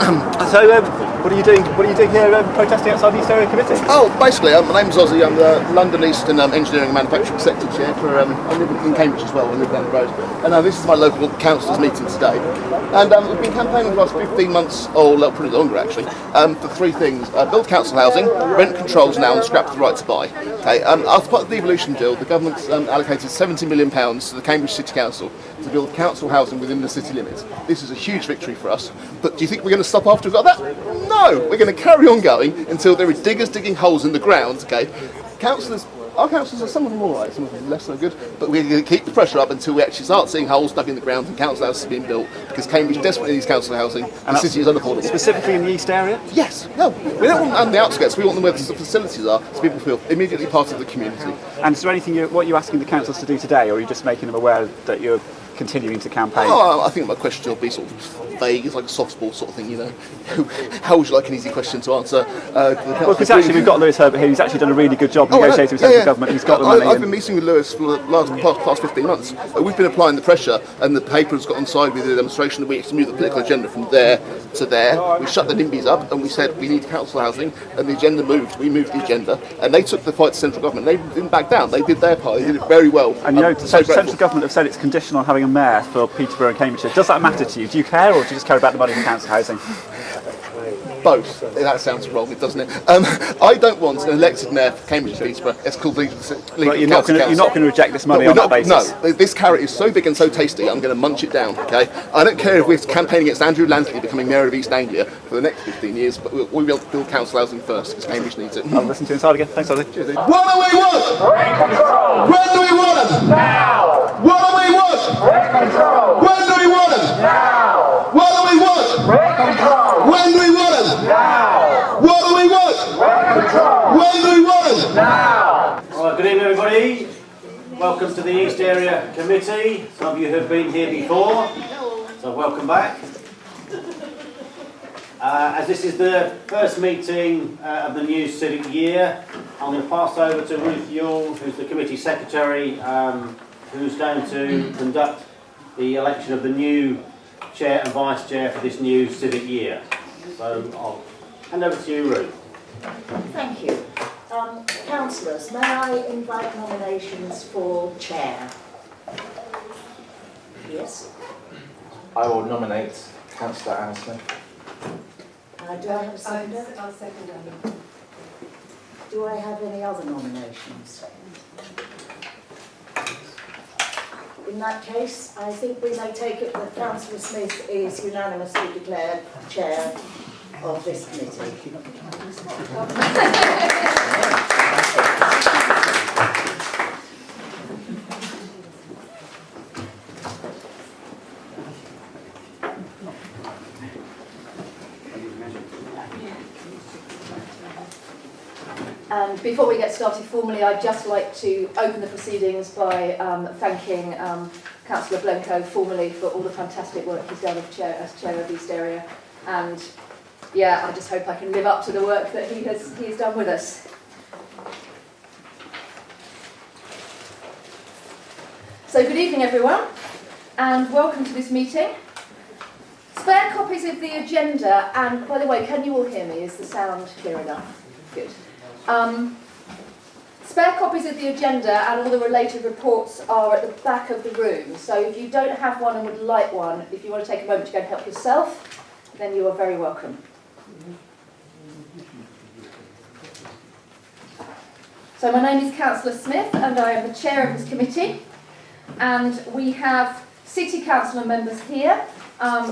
So, what are you doing? What are you doing here, protesting outside the East Area Committee? Oh, basically, my name's Ozzy. I'm the London Eastern Engineering and Manufacturing Sector Chair for. I live in Cambridge as well. I live down the road, and this is my local councillors' meeting today. And we've been campaigning for the last 15 months, or pretty longer actually, for three things: build council housing, rent controls now, and scrap the right to buy. Okay. As part of the devolution deal, the government's allocated £70 million to the Cambridge City Council to build council housing within the city limits. This is a huge victory for us. But do you think we're going to stop after we've got that? No, we're going to carry on going until there are diggers digging holes in the ground. Okay, our councillors are some of them all right, some of them less so good, but we're going to keep the pressure up until we actually start seeing holes dug in the ground and council houses being built, because Cambridge desperately needs council housing and the city is unaffordable. Specifically in the East Area? Yes. No, we don't want them on the outskirts, we want them where the facilities are, so people feel immediately part of the community. And is there anything what you're asking the councillors to do today, or are you just making them aware that you're continuing to campaign? Oh, I think my question will be sort of vague. It's like a softball sort of thing, you know. How would you like an easy question to answer? Well, because actually we've got Lewis Herbert here. He's actually done a really good job negotiating with central government. He's got the money. I've been meeting with Lewis for the past 15 months. We've been applying the pressure, and the paper has got on side with the demonstration that we have to move the political agenda from there to there. We shut the NIMBYs up, and we said we need council housing, and the agenda moved. We moved the agenda, and they took the fight to central government. They didn't back down. They did their part. They did it very well. And you know, central government have said it's conditional on having a mayor for Peterborough and Cambridgeshire. Does that matter to you? Do you care, or do you just care about the money in council housing? Both. That sounds wrong, doesn't it? I don't want an elected mayor for Cambridge and Peterborough. It's called legal But you're not going to reject this money on that basis? No, this carrot is so big and so tasty, I'm going to munch it down, okay? I don't care if we're campaigning against Andrew Lansley becoming mayor of East Anglia for the next 15 years, but we will build council housing first, because Cambridge needs it. I'll listen to you inside again. Thanks, Ollie. Cheers. What do we want? Rent control! When do we want them? Now! What do we want? Rent control! When do we want them? Now! What do we want? Rent control! When do we want them? Now! What do we want? Rent control! When do we want them? Now! Well, good evening, everybody. Welcome to the East Area Committee. Some of you have been here before, so welcome back. As this is the first meeting of the new civic year, I'm going to pass over to Ruth Yule, who's the committee secretary, who's going to conduct the election of the new chair and vice chair for this new civic year. So I'll hand over to you, Ruth. Thank you. Councillors, may I invite nominations for chair? Yes. I will nominate Councillor Anna Smith. Do I have a seconder? I'll second that. Do I have any other nominations? In that case, I think we may take it that Councillor Smith is unanimously declared chair of this committee. And before we get started formally, I'd just like to open the proceedings by thanking Councillor Blencoe formally for all the fantastic work he's done as chair of East Area. And yeah, I just hope I can live up to the work that he's done with us. So good evening, everyone, and welcome to this meeting. Spare copies of the agenda, and by the way, can you all hear me? Is the sound clear enough? Good. Spare copies of the agenda and all the related reports are at the back of the room. So if you don't have one and would like one, if you want to take a moment to go and help yourself, then you are very welcome. So my name is Councillor Smith and I am the chair of this committee. And we have city councillor members here.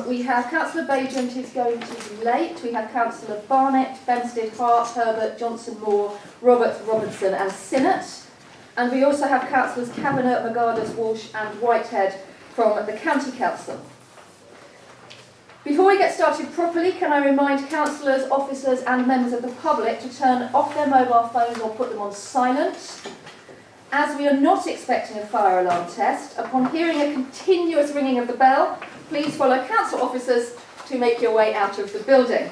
We have Councillor Bajent, who's going to be late. We have Councillor Barnett, Benstead, Hart, Herbert, Johnson-Moore, Roberts, Robinson and Sinnott. And we also have Councillors Kavanagh, Magardas, Walsh and Whitehead from the County Council. Before we get started properly, can I remind councillors, officers and members of the public to turn off their mobile phones or put them on silent. As we are not expecting a fire alarm test, upon hearing a continuous ringing of the bell, please follow council officers to make your way out of the building.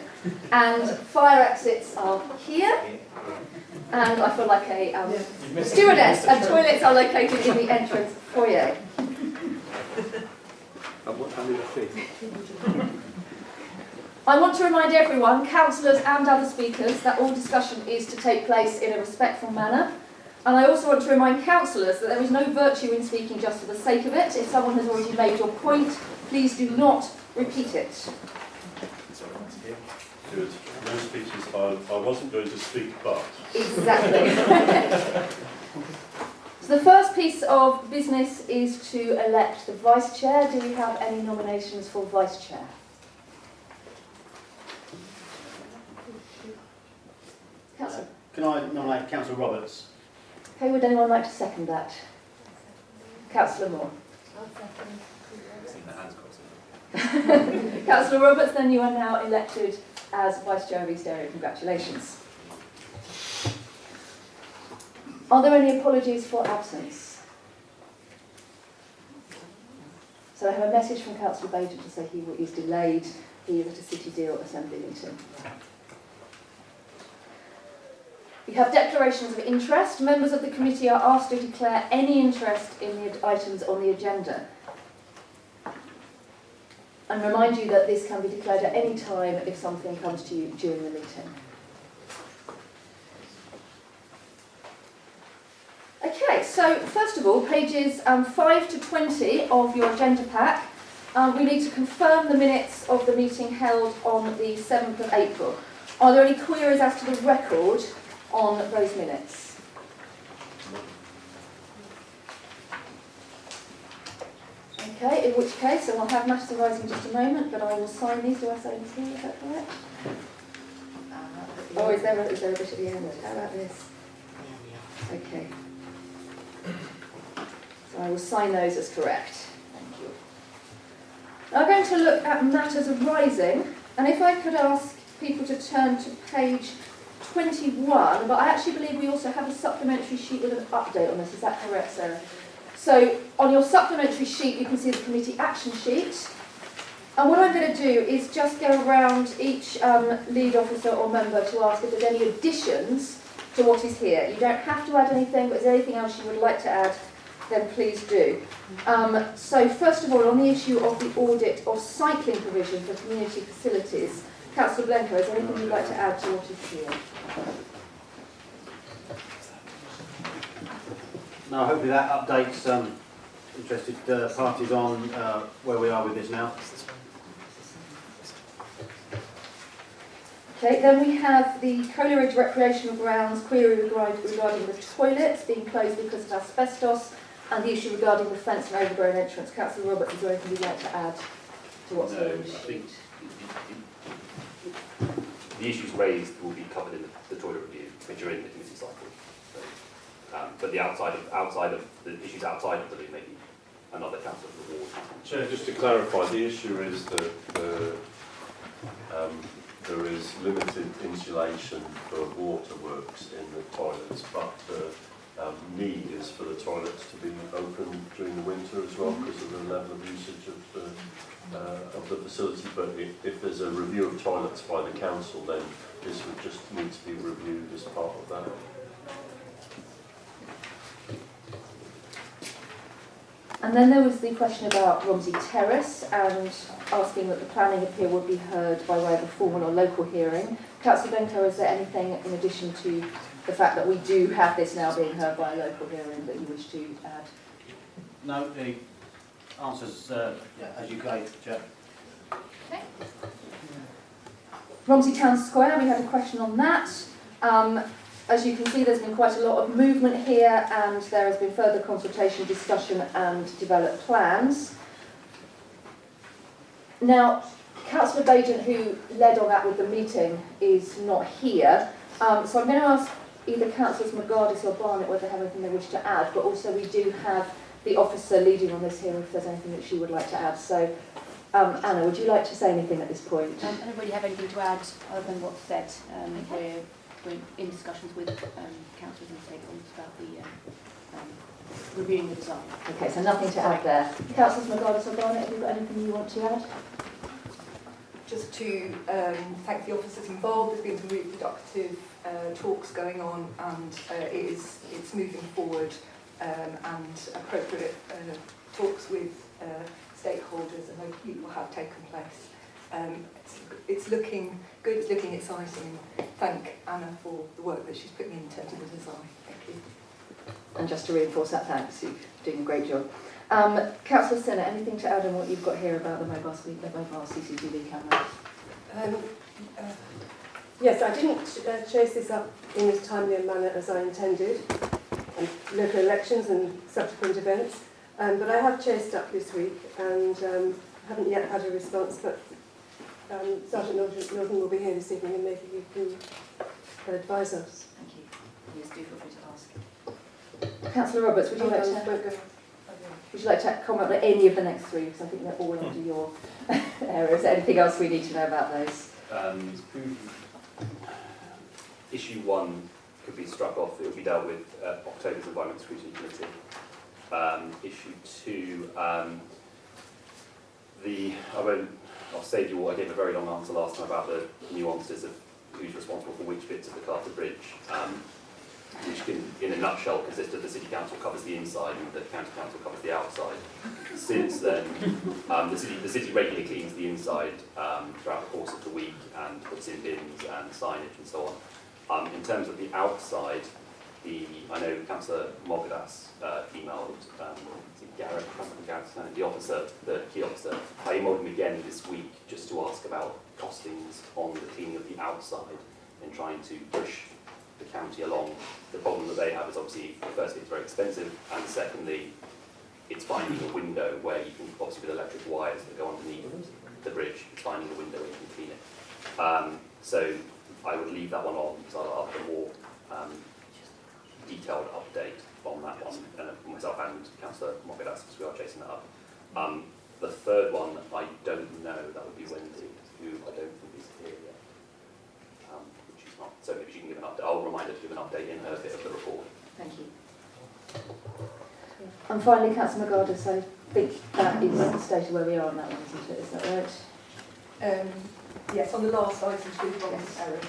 And fire exits are here. And I feel like a stewardess, and toilets are located in the entrance foyer. I want to remind everyone, councillors and other speakers, that all discussion is to take place in a respectful manner. And I also want to remind councillors that there is no virtue in speaking just for the sake of it. If someone has already made your point, please do not repeat it. Good. No speeches. I wasn't going to speak, but... Exactly. So the first piece of business is to elect the vice chair. Do we have any nominations for vice chair? Councillor. Can I nominate Councillor Roberts? Okay, would anyone like to second that? Councillor Moore. Councillor Roberts, then you are now elected as Vice Chair of East Area. Congratulations. Are there any apologies for absence? So I have a message from Councillor Bader to say he is delayed. He is at a City Deal Assembly meeting. We have declarations of interest. Members of the committee are asked to declare any interest in the items on the agenda. And remind you that this can be declared at any time if something comes to you during the meeting. Okay, so first of all, pages 5 to 20 of your agenda pack. We need to confirm the minutes of the meeting held on the 7th of April. Are there any queries as to the record on those minutes? Okay, in which case, and I'll have matters arising in just a moment, but I will sign these. Do I sign these here? Is that correct? Or is there a bit at the end? How about this? Okay. So I will sign those as correct. Thank you. Now I'm going to look at matters arising, and if I could ask people to turn to page 21, but I actually believe we also have a supplementary sheet with an update on this. Is that correct, Sarah? So on your supplementary sheet, you can see the committee action sheet. And what I'm going to do is just go around each lead officer or member to ask if there's any additions to what is here. You don't have to add anything, but is there anything else you would like to add, then please do. So first of all, on the issue of the audit of cycling provision for community facilities, Councillor Blencowe, is there anything you'd like to add to what is here? No, hopefully that updates interested parties on where we are with this now. Okay, then we have the Coleridge Recreational Grounds query regarding the toilets being closed because of asbestos, and the issue regarding the fence and overgrown entrance. Councillor Roberts, is there anything you'd like to add to what's No, here on I the think sheet? the issues raised will be covered in the toilet review during the committee cycle. So, but the outside of the issues outside of the league, maybe another council of the ward. Chair, just to clarify, the issue is that there is limited insulation for waterworks in the toilets, but the need is for the toilets to be open during the winter as well because of the level of usage of the facility. But if there's a review of toilets by the council, then this would just need to be reviewed as part of that. And then there was the question about Romsey Terrace and asking that the planning appeal would be heard by way of a formal or local hearing. Councillor Blencowe, is there anything in addition to the fact that we do have this now being heard by a local hearing that you wish to add? No, the answers as you gave, Chair. Okay. Romsey Town Square, we had a question on that. As you can see, there's been quite a lot of movement here, and there has been further consultation, discussion and developed plans. Now, Councillor Baden, who led on that with the meeting, is not here. So I'm going to ask either Councillors Magardis or Barnett whether they have anything they wish to add, but also we do have the officer leading on this here if there's anything that she would like to add. So, Anna, would you like to say anything at this point? I don't really have anything to add other than what's said. We're in discussions with councillors and stakeholders about the reviewing the design. Okay, so nothing to add there. Councillors Magardis or Barnett, have you got anything you want to add? Just to thank the officers involved. There's been some really productive talks going on, and it's moving forward, and appropriate talks with stakeholders and local people have taken place. it's looking good, it's looking exciting. Thank Anna for the work that she's putting in terms of the design. Thank you. And just to reinforce that, thanks, you're doing a great job. Councillor Sinner, anything to add on what you've got here about the mobile CCTV cameras? Yes, I didn't chase this up in as timely a manner as I intended, and local elections and subsequent events, but I have chased up this week and haven't yet had a response, but Sergeant Norton will be here this evening and maybe you can advise us. Thank you. Yes, do feel free to ask. Councillor Roberts, would you like to comment on any of the next three? Because I think they're all under your area. Is there anything else we need to know about those? Issue 1 could be struck off. It will be dealt with at October's Environment Scrutiny Committee. Issue 2, I'll save you all. I gave a very long answer last time about the nuances of who's responsible for which bits of the Carter Bridge, which can, in a nutshell, consist of the City Council covers the inside and the County Council covers the outside. Since then, the city regularly cleans the inside throughout the course of the week and puts in bins and signage and so on. In terms of the outside, I know Councillor Mogadas emailed Gareth, the key officer. I emailed him again this week just to ask about costings on the cleaning of the outside and trying to push the county along. The problem that they have is obviously, firstly, it's very expensive, and secondly, it's finding a window where you can, obviously with electric wires that go underneath the bridge, it's finding a window where you can clean it. So I would leave that one on because I'll have a more detailed update on that one, myself and Councillor Mogadas, because we are chasing that up. The third one, I don't know, that would be Wendy, who I don't think is here yet. She's not, so maybe she can give an update. I'll remind her to give an update in her bit of the report. Thank you. And finally, Councillor Mogadas, I think that is the state of where we are on that one, isn't it? Is that right? Yes, on the last item, to do with Eric.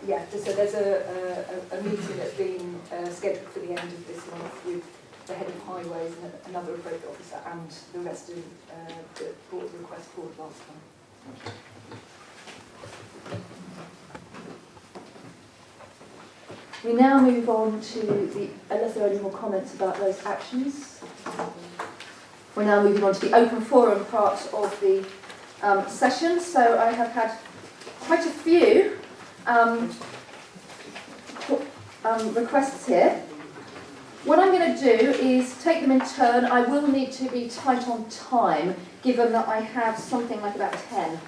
Yeah, so there's a meeting that's been scheduled for the end of this month with the head of highways and another appropriate officer and the resident that brought the request forward last time. We now move on to unless there are any more comments about those actions, we're now moving on to the open forum part of the session. So I have had quite a few requests here. What I'm going to do is take them in turn. I will need to be tight on time, given that I have something like about 10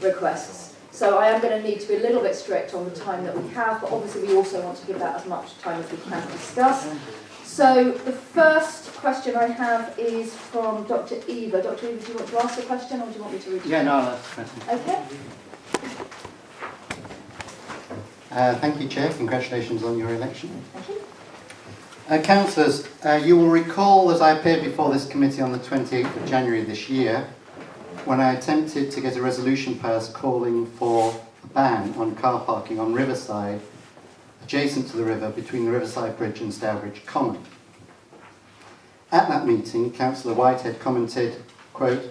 requests. So I am going to need to be a little bit strict on the time that we have, but obviously we also want to give that as much time as we can to discuss. So the first question I have is from Dr. Eva. Dr. Eva, do you want to ask the question or do you want me to read it? Yeah, no, I'll ask the question. Okay. Thank you, Chair. Congratulations on your election. Thank you. Councillors, you will recall that I appeared before this committee on the 28th of January this year when I attempted to get a resolution passed calling for a ban on car parking on Riverside adjacent to the river between the Riverside Bridge and Stourbridge Common. At that meeting, Councillor Whitehead commented, quote,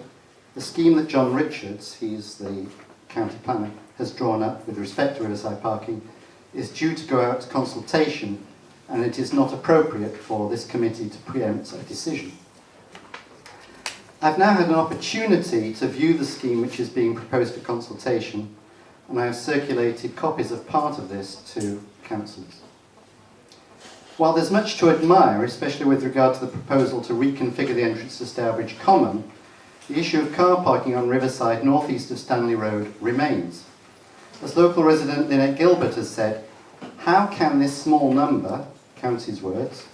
"The scheme that John Richards," he's the county planner, "has drawn up with respect to Riverside parking is due to go out to consultation and it is not appropriate for this committee to preempt a decision." I've now had an opportunity to view the scheme which is being proposed for consultation, and I have circulated copies of part of this to councillors. While there's much to admire, especially with regard to the proposal to reconfigure the entrance to Stourbridge Common, the issue of car parking on Riverside northeast of Stanley Road remains. As local resident Lynette Gilbert has said, how can this small number, county's words,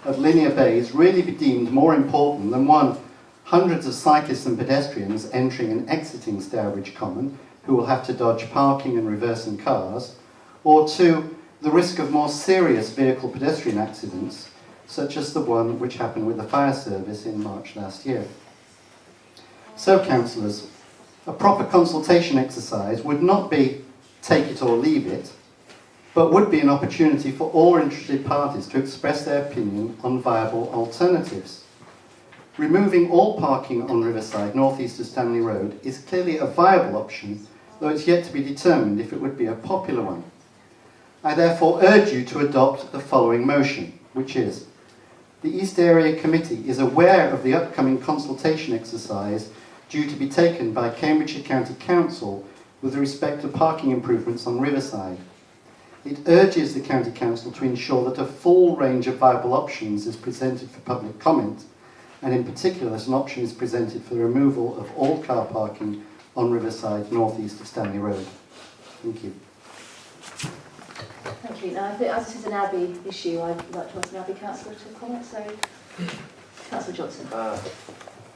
of linear bays really be deemed more important than one, hundreds of cyclists and pedestrians entering and exiting Stourbridge Common who will have to dodge parking and reversing cars, or two, the risk of more serious vehicle pedestrian accidents, such as the one which happened with the fire service in March last year. So, councillors, a proper consultation exercise would not be take it or leave it, but would be an opportunity for all interested parties to express their opinion on viable alternatives. Removing all parking on Riverside, northeast of Stanley Road, is clearly a viable option, though it's yet to be determined if it would be a popular one. I therefore urge you to adopt the following motion, which is: the East Area Committee is aware of the upcoming consultation exercise due to be taken by Cambridgeshire County Council with respect to parking improvements on Riverside. It urges the County Council to ensure that a full range of viable options is presented for public comment, and in particular that an option is presented for the removal of all car parking on Riverside, northeast of Stanley Road. Thank you. Thank you. Now, I think, as this is an Abbey issue, I'd like to ask an Abbey councillor to comment. So, Councillor Johnson.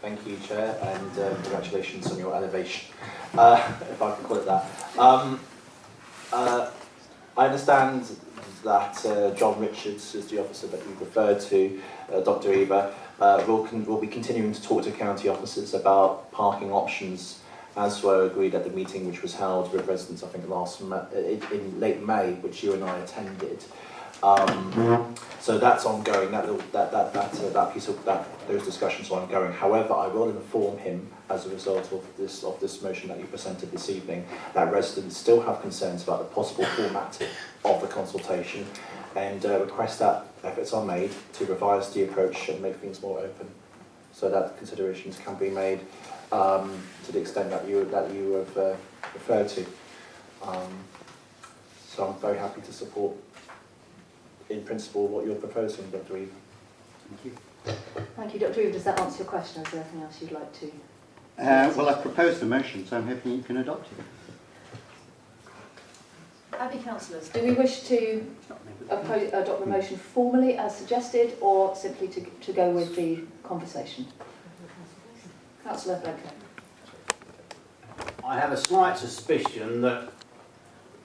Thank you, Chair, and congratulations on your elevation, if I can call it that. I understand that John Richards is the officer that you referred to, Dr. Eva, will be continuing to talk to county officers about parking options, as were agreed at the meeting which was held with residents, I think, in late May, which you and I attended. So that's ongoing. That piece of those discussions are ongoing. However, I will inform him, as a result of this motion that you presented this evening, that residents still have concerns about the possible format of the consultation, and request that efforts are made to revise the approach and make things more open, so that considerations can be made to the extent that you have referred to. So I'm very happy to support, in principle, what you're proposing, Dr. Eva. Thank you. Thank you, Dr. Eva. Does that answer your question? Is there anything else you'd like to? Well, I've proposed a motion, so I'm hoping you can adopt it. Abbey councillors, do we wish to adopt the motion formally as suggested, or simply to go with the conversation? Councillor Bledker. I have a slight suspicion that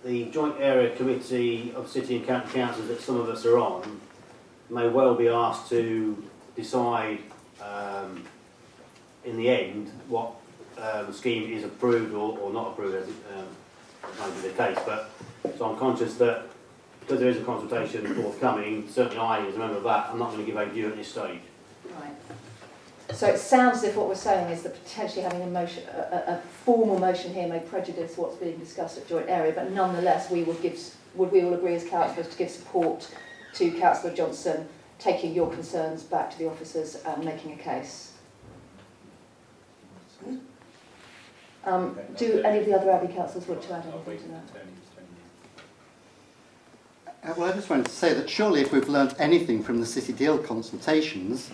the Joint Area Committee of City and County Councils that some of us are on may well be asked to decide in the end what scheme is approved or not approved, as it might be the case. But so I'm conscious that because there is a consultation forthcoming, certainly I, as a member of that, I'm not going to give a view at this stage. Right. So it sounds as if what we're saying is that potentially having a motion, a formal motion here may prejudice what's being discussed at joint area, but nonetheless we would all agree as councillors to give support to Councillor Johnson, taking your concerns back to the officers and making a case. Do any of the other Abbey councillors want to add anything to that? Well, I just wanted to say that surely if we've learnt anything from the City Deal consultations,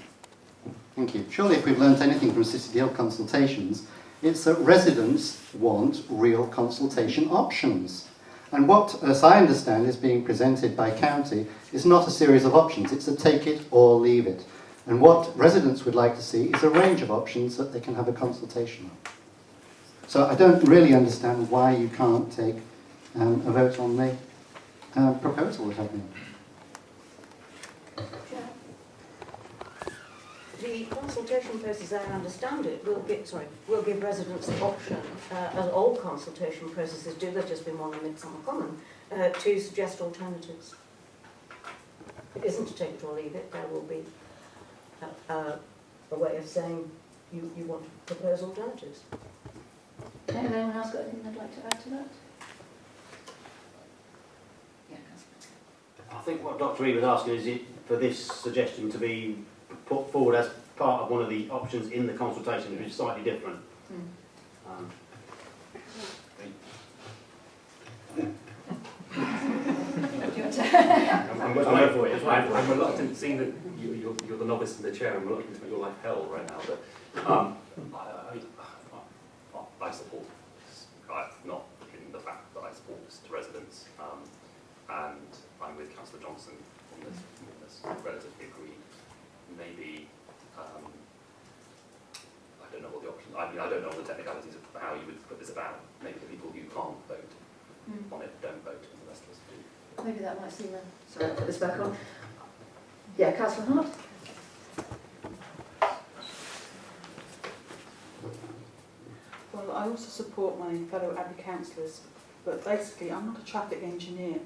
thank you, surely if we've learnt anything from City Deal consultations, it's that residents want real consultation options. And what, as I understand, is being presented by county is not a series of options, it's a take it or leave it. And what residents would like to see is a range of options that they can have a consultation on. So I don't really understand why you can't take a vote on the proposal that I've made. The consultation process, as I understand it, will give residents the option, as all consultation processes do, there's just been one in Midsummer Common, to suggest alternatives. It isn't to take it or leave it, there will be a way of saying you want to propose alternatives. Okay, has anyone else got anything they'd like to add to that? Yeah, I think what Dr. Eva is asking is it for this suggestion to be put forward as part of one of the options in the consultation, which is slightly different. I'm reluctant, seeing that you're the novice in the chair, I'm reluctant to make your life hell right now, but I support this. Not in the fact that I support this to residents, and I'm with Councillor Johnson on this relatively agreed. Maybe, I don't know what the options, I don't know the technicalities of how you would put this about. Maybe the people who can't vote on it don't vote, and the rest of us do. Maybe that might seem sorry, I'll put this back on. Yeah, Councillor Hart. Well, I also support my fellow Abbey councillors, but basically I'm not a traffic engineer.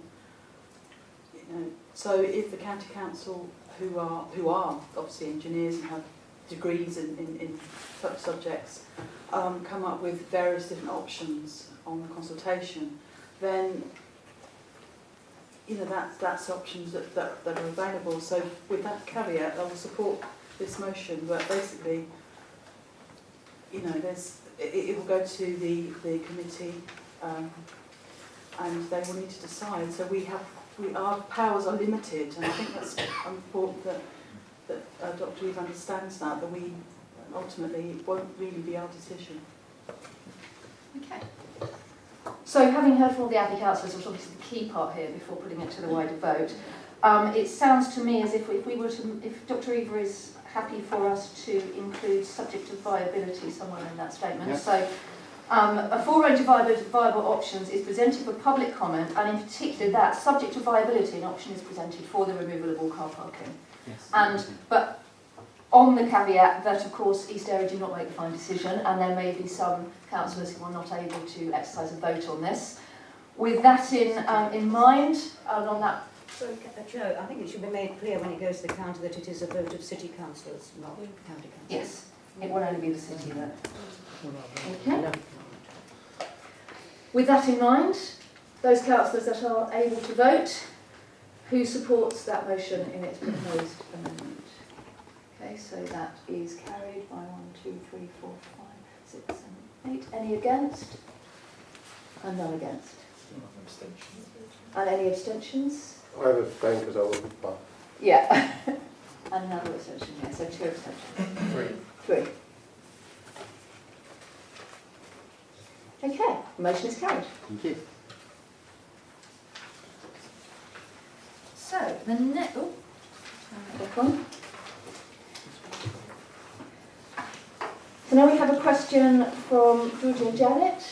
You know, so if the county council, who are obviously engineers and have degrees in such subjects come up with various different options on the consultation, then that's options that are available. So with that caveat, I will support this motion, but basically, it will go to the committee, and they will need to decide. So our powers are limited, and I think that's important that Dr. Eve understands that we ultimately it won't really be our decision. Okay. So having heard from all the AFI councillors, which is obviously the key part here before putting it to the wider vote, it sounds to me as if if Dr. Eva is happy for us to include subject to viability somewhere in that statement. Yep. So a full range of viable options is presented for public comment, and in particular that subject to viability an option is presented for the removal of all car parking. Yes. But on the caveat that, of course, East Area do not make the final decision, and there may be some councillors who are not able to exercise a vote on this. With that in mind, and on that... Sorry, Joe, I think it should be made clear when it goes to the county that it is a vote of city councillors, not county councillors. Yes, it will only be the city that... Okay. With that in mind, those councillors that are able to vote, who supports that motion in its proposed amendment? Okay, so that is carried by 1, 2, 3, 4, 5, 6, 7, 8. Any against? And none against. And any abstentions? I have abstained because I wasn't part. Yeah. And another abstention, yeah, so 2 abstentions. 3. Okay, the motion is carried. Thank you. So, the next... Oh, back on. So now we have a question from Georgie and Janet.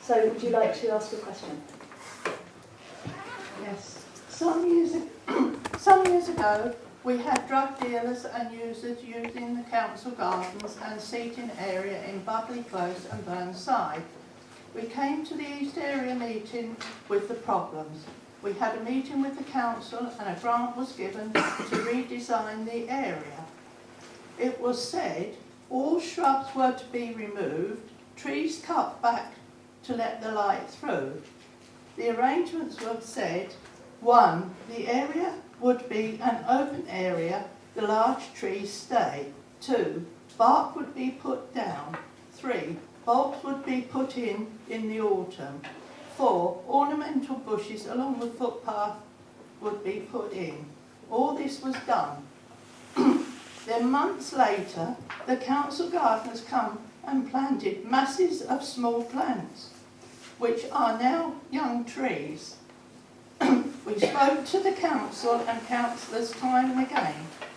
So would you like to ask a question? Yes. Some years ago, we had drug dealers and users using the council gardens and seating area in Buckley Close and Burnside. We came to the East Area meeting with the problems. We had a meeting with the council and a grant was given to redesign the area. It was said all shrubs were to be removed, trees cut back to let the light through. The arrangements were said, 1, the area would be an open area, the large trees stay. 2, bark would be put down. 3, bulbs would be put in the autumn. 4, ornamental bushes along the footpath would be put in. All this was done. Then months later, the council gardeners come and planted masses of small plants, which are now young trees. We spoke to the council and councillors time and again.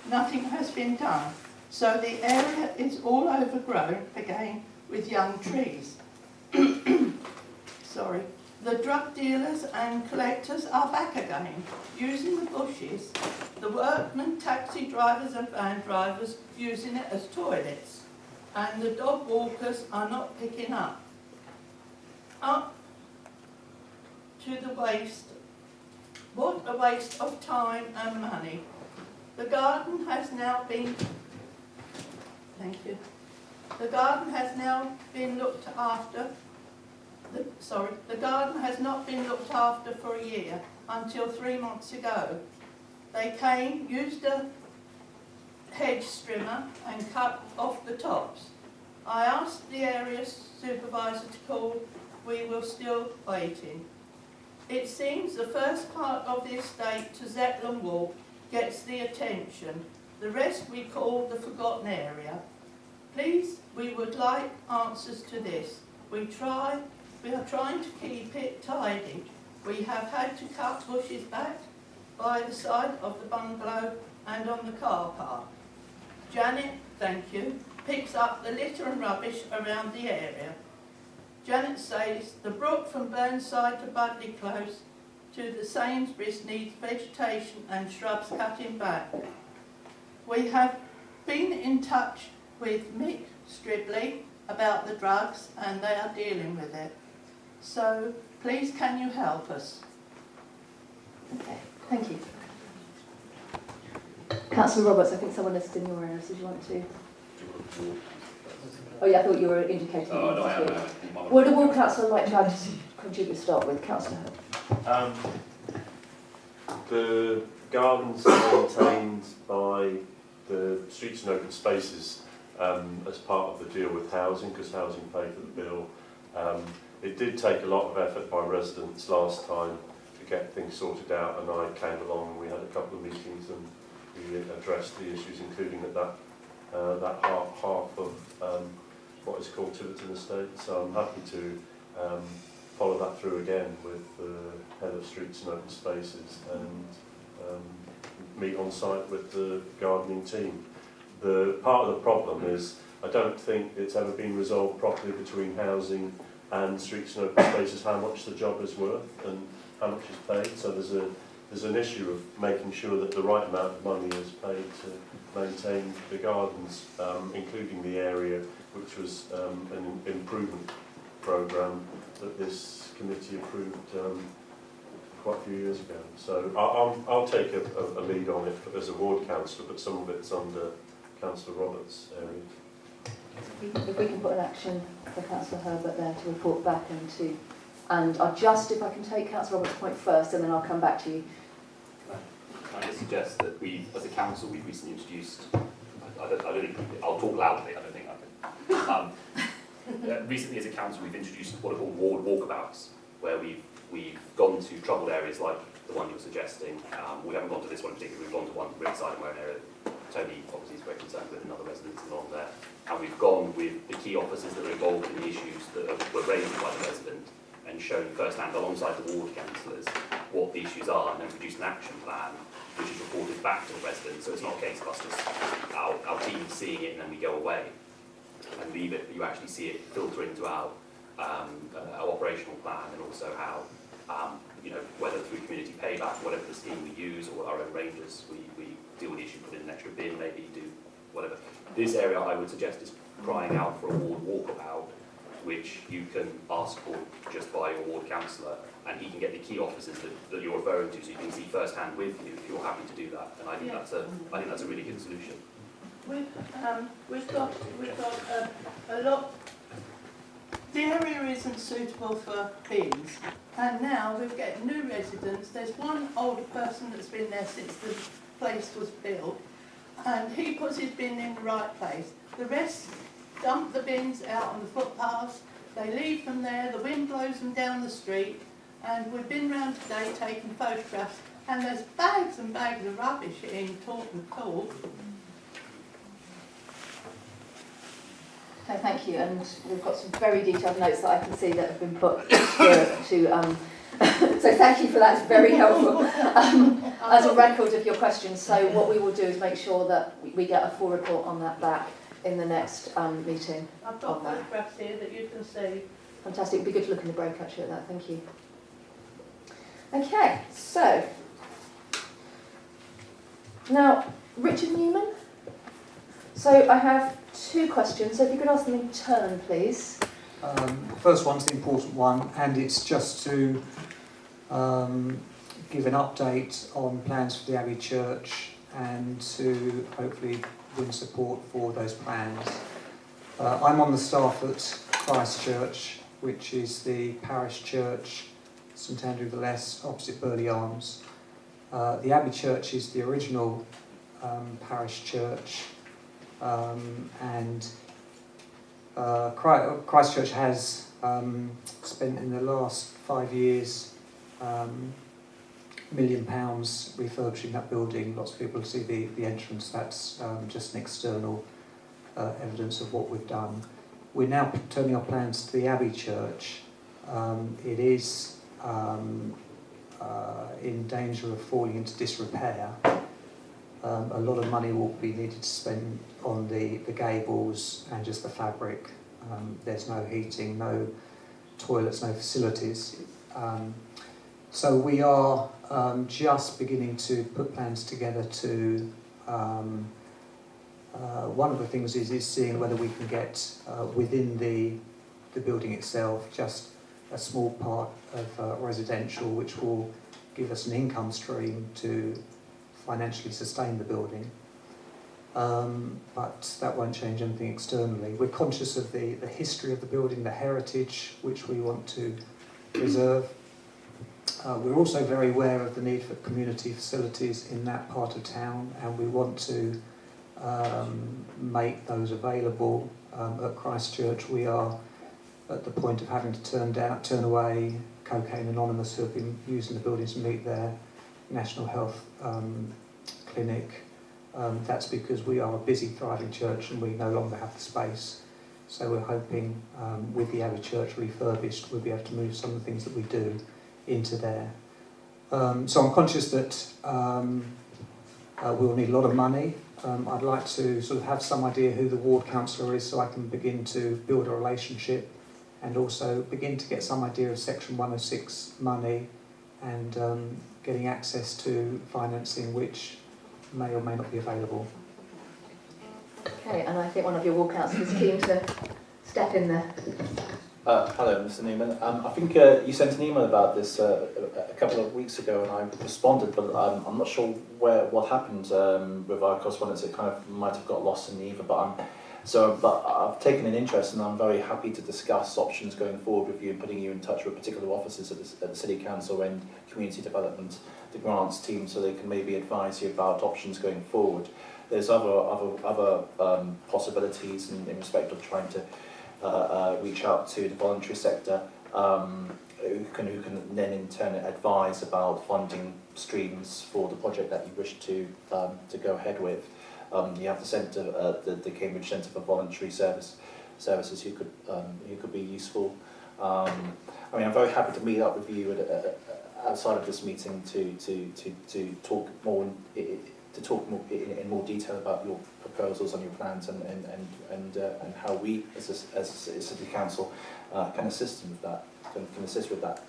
Nothing has been done. So the area is all overgrown again with young trees. Sorry. The drug dealers and collectors are back again, using the bushes. The workmen, taxi drivers and van drivers using it as toilets. And the dog walkers are not picking up. Up to the waste. What a waste of time and money. The garden has now been... Thank you. The garden has now been looked after. The garden has not been looked after for a year, until 3 months ago. They came, used a hedge trimmer and cut off the tops. I asked the area supervisor to call. We were still waiting. It seems the first part of the estate to Zetland Walk gets the attention. The rest we call the forgotten area. Please, we would like answers to this. We are trying to keep it tidy. We have had to cut bushes back by the side of the bungalow and on the car park. Janet, thank you, picks up the litter and rubbish around the area. Janet says the brook from Burnside to Buckley Close to the Sainsbury's needs vegetation and shrubs cutting back. We have been in touch with Mick Stribley about the drugs and they are dealing with it. So please can you help us? Okay, thank you. Councillor Roberts, I think someone listed in your area, so do you want to? Oh yeah, I thought you were indicating. Oh, no, I am. Would a ward councillor like to contribute to start with? Councillor Hurd. The gardens are maintained by the Streets and Open Spaces as part of the deal with housing, because housing paid for the bill. It did take a lot of effort by residents last time to get things sorted out, and I came along and we had a couple of meetings and we addressed the issues, including that half of what is called Tiverton Estate. So I'm happy to follow that through again with the head of Streets and Open Spaces and meet on site with the gardening team. The part of the problem is I don't think it's ever been resolved properly between housing and Streets and Open Spaces how much the job is worth and how much is paid. So there's an issue of making sure that the right amount of money is paid to maintain the gardens, including the area which was an improvement programme that this committee approved quite a few years ago. So I'll take a lead on it as a ward councillor, but some of it's under Councillor Roberts' area. If we can put an action for Councillor Herbert there to report back and I'll just, if I can take Councillor Roberts' point first and then I'll come back to you. Can I just suggest that we, as a council, we've recently introduced, I don't think, I'll talk loudly, I don't think I can. Recently as a council we've introduced what are called ward walkabouts, where we've gone to troubled areas like the one you're suggesting. We haven't gone to this one in particular, we've gone to one Riverside and Warren area. Tony obviously is very concerned with, another residents along there. And we've gone with the key officers that are involved in the issues that were raised by the resident and shown firsthand alongside the ward councillors what the issues are, and then produced an action plan which is reported back to the residents. So it's not a case of us just our team seeing it and then we go away and leave it, but you actually see it filter into our operational plan, and also how whether through community payback, whatever the scheme we use, or our own rangers, we deal with the issue, put in an extra bin, maybe do whatever. This area I would suggest is crying out for a ward walkabout, which you can ask for just by your ward councillor, and he can get the key officers that you're referring to, so you can see firsthand with you if you're happy to do that. And I think that's a really good solution. We've got a lot. The area isn't suitable for bins, and now we're getting new residents. There's one older person that's been there since the place was built, and he puts his bin in the right place. The rest dump the bins out on the footpaths, they leave them there, the wind blows them down the street, and we've been round today taking photographs, and there's bags and bags of rubbish in Taunton Court. Okay, thank you, and we've got some very detailed notes that I can see that have been put here to so thank you for that, it's very helpful as a record of your questions. So what we will do is make sure that we get a full report on that back in the next meeting. I've got photographs here that you can see. Fantastic, it'd be good to look in the break actually at that, thank you. Okay, so now Richard Newman. So I have two questions, so if you could ask them in turn please. The first one's the important one, and it's just to give an update on plans for the Abbey Church and to hopefully win support for those plans. I'm on the staff at Christ Church, which is the parish church, St Andrew the Less, opposite Burley Arms. The Abbey Church is the original parish church, and Christ Church has spent in the last 5 years £1 million refurbishing that building. Lots of people see the entrance. That's just an external evidence of what we've done. We're now turning our plans to the Abbey Church. It is in danger of falling into disrepair. A lot of money will be needed to spend on the gables and just the fabric. There's no heating, no toilets, no facilities. So we are just beginning to put plans together to... one of the things is seeing whether we can get within the building itself just a small part of residential, which will give us an income stream to financially sustain the building. but that won't change anything externally. We're conscious of the history of the building, the heritage which we want to preserve. We're also very aware of the need for community facilities in that part of town, and we want to make those available. At Christchurch, we are at the point of having to turn away Cocaine Anonymous, who have been using the building to meet their National Health Clinic. That's because we are a busy, thriving church and we no longer have the space. So we're hoping with the Abbey Church refurbished, we'll be able to move some of the things that we do into there. So I'm conscious that we'll need a lot of money. I'd like to sort of have some idea who the ward councillor is so I can begin to build a relationship and also begin to get some idea of Section 106 money and getting access to financing which may or may not be available. Okay, and I think one of your ward councillors is keen to step in there. Hello, Mr. Newman. I think you sent an email about this a couple of weeks ago, and I responded, but I'm not sure what happened with our correspondence. It kind of might have got lost in the ether, but I've taken an interest, and I'm very happy to discuss options going forward with you and putting you in touch with particular officers at the City Council and Community Development, the grants team, so they can maybe advise you about options going forward. There's other possibilities in respect of trying to reach out to the voluntary sector, who can then in turn advise about funding streams for the project that you wish to go ahead with. You have the centre, the Cambridge Centre for Voluntary Services, who could be useful. I mean, I'm very happy to meet up with you outside of this meeting to talk more. To talk more in more detail about your proposals and your plans and how we as a City Council can assist with that. Can assist with that.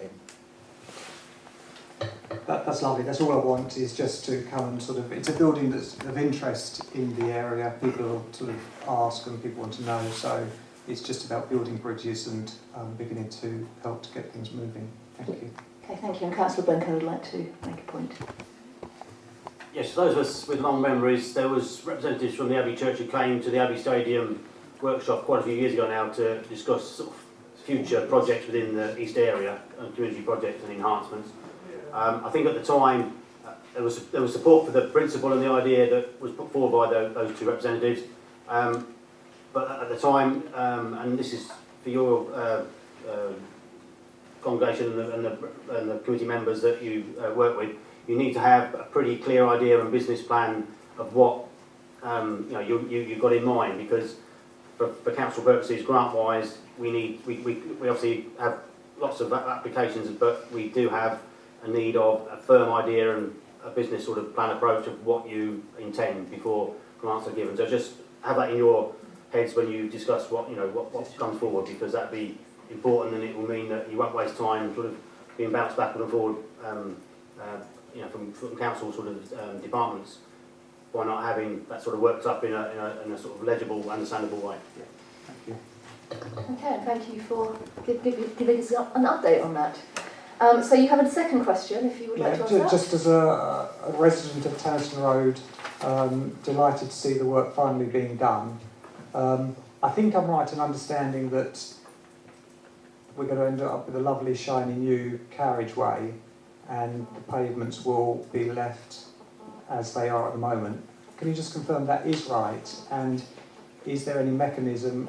That's lovely. That's all I want is just to come and sort of. It's a building that's of interest in the area. People sort of ask and people want to know. So it's just about building bridges and beginning to help to get things moving. Thank you. Okay, thank you. And Councillor Bunker would like to make a point. Yes, for those of us with long memories, there was representatives from the Abbey Church who came to the Abbey Stadium workshop quite a few years ago now to discuss sort of future projects within the East area, community projects and enhancements. I think at the time there was support for the principle and the idea that was put forward by those two representatives. But at the time, and this is for your congregation and the committee members that you work with, you need to have a pretty clear idea and business plan of what you've got in mind, because for council purposes, grant-wise, we obviously have lots of applications, but we do have a need of a firm idea and a business sort of plan approach of what you intend before grants are given. So just have that in your heads when you discuss what comes forward, because that'd be important, and it will mean that you won't waste time sort of being bounced backward and forward. From council sort of departments, by not having that sort of worked up in a sort of legible, understandable way. Yeah. Thank you. Okay, and thank you for giving us an update on that. So you have a second question, if you would like to ask that. Just as a resident of Tannerton Road, delighted to see the work finally being done. I think I'm right in understanding that we're going to end up with a lovely, shiny new carriageway, and the pavements will be left as they are at the moment. Can you just confirm that is right? And is there any mechanism,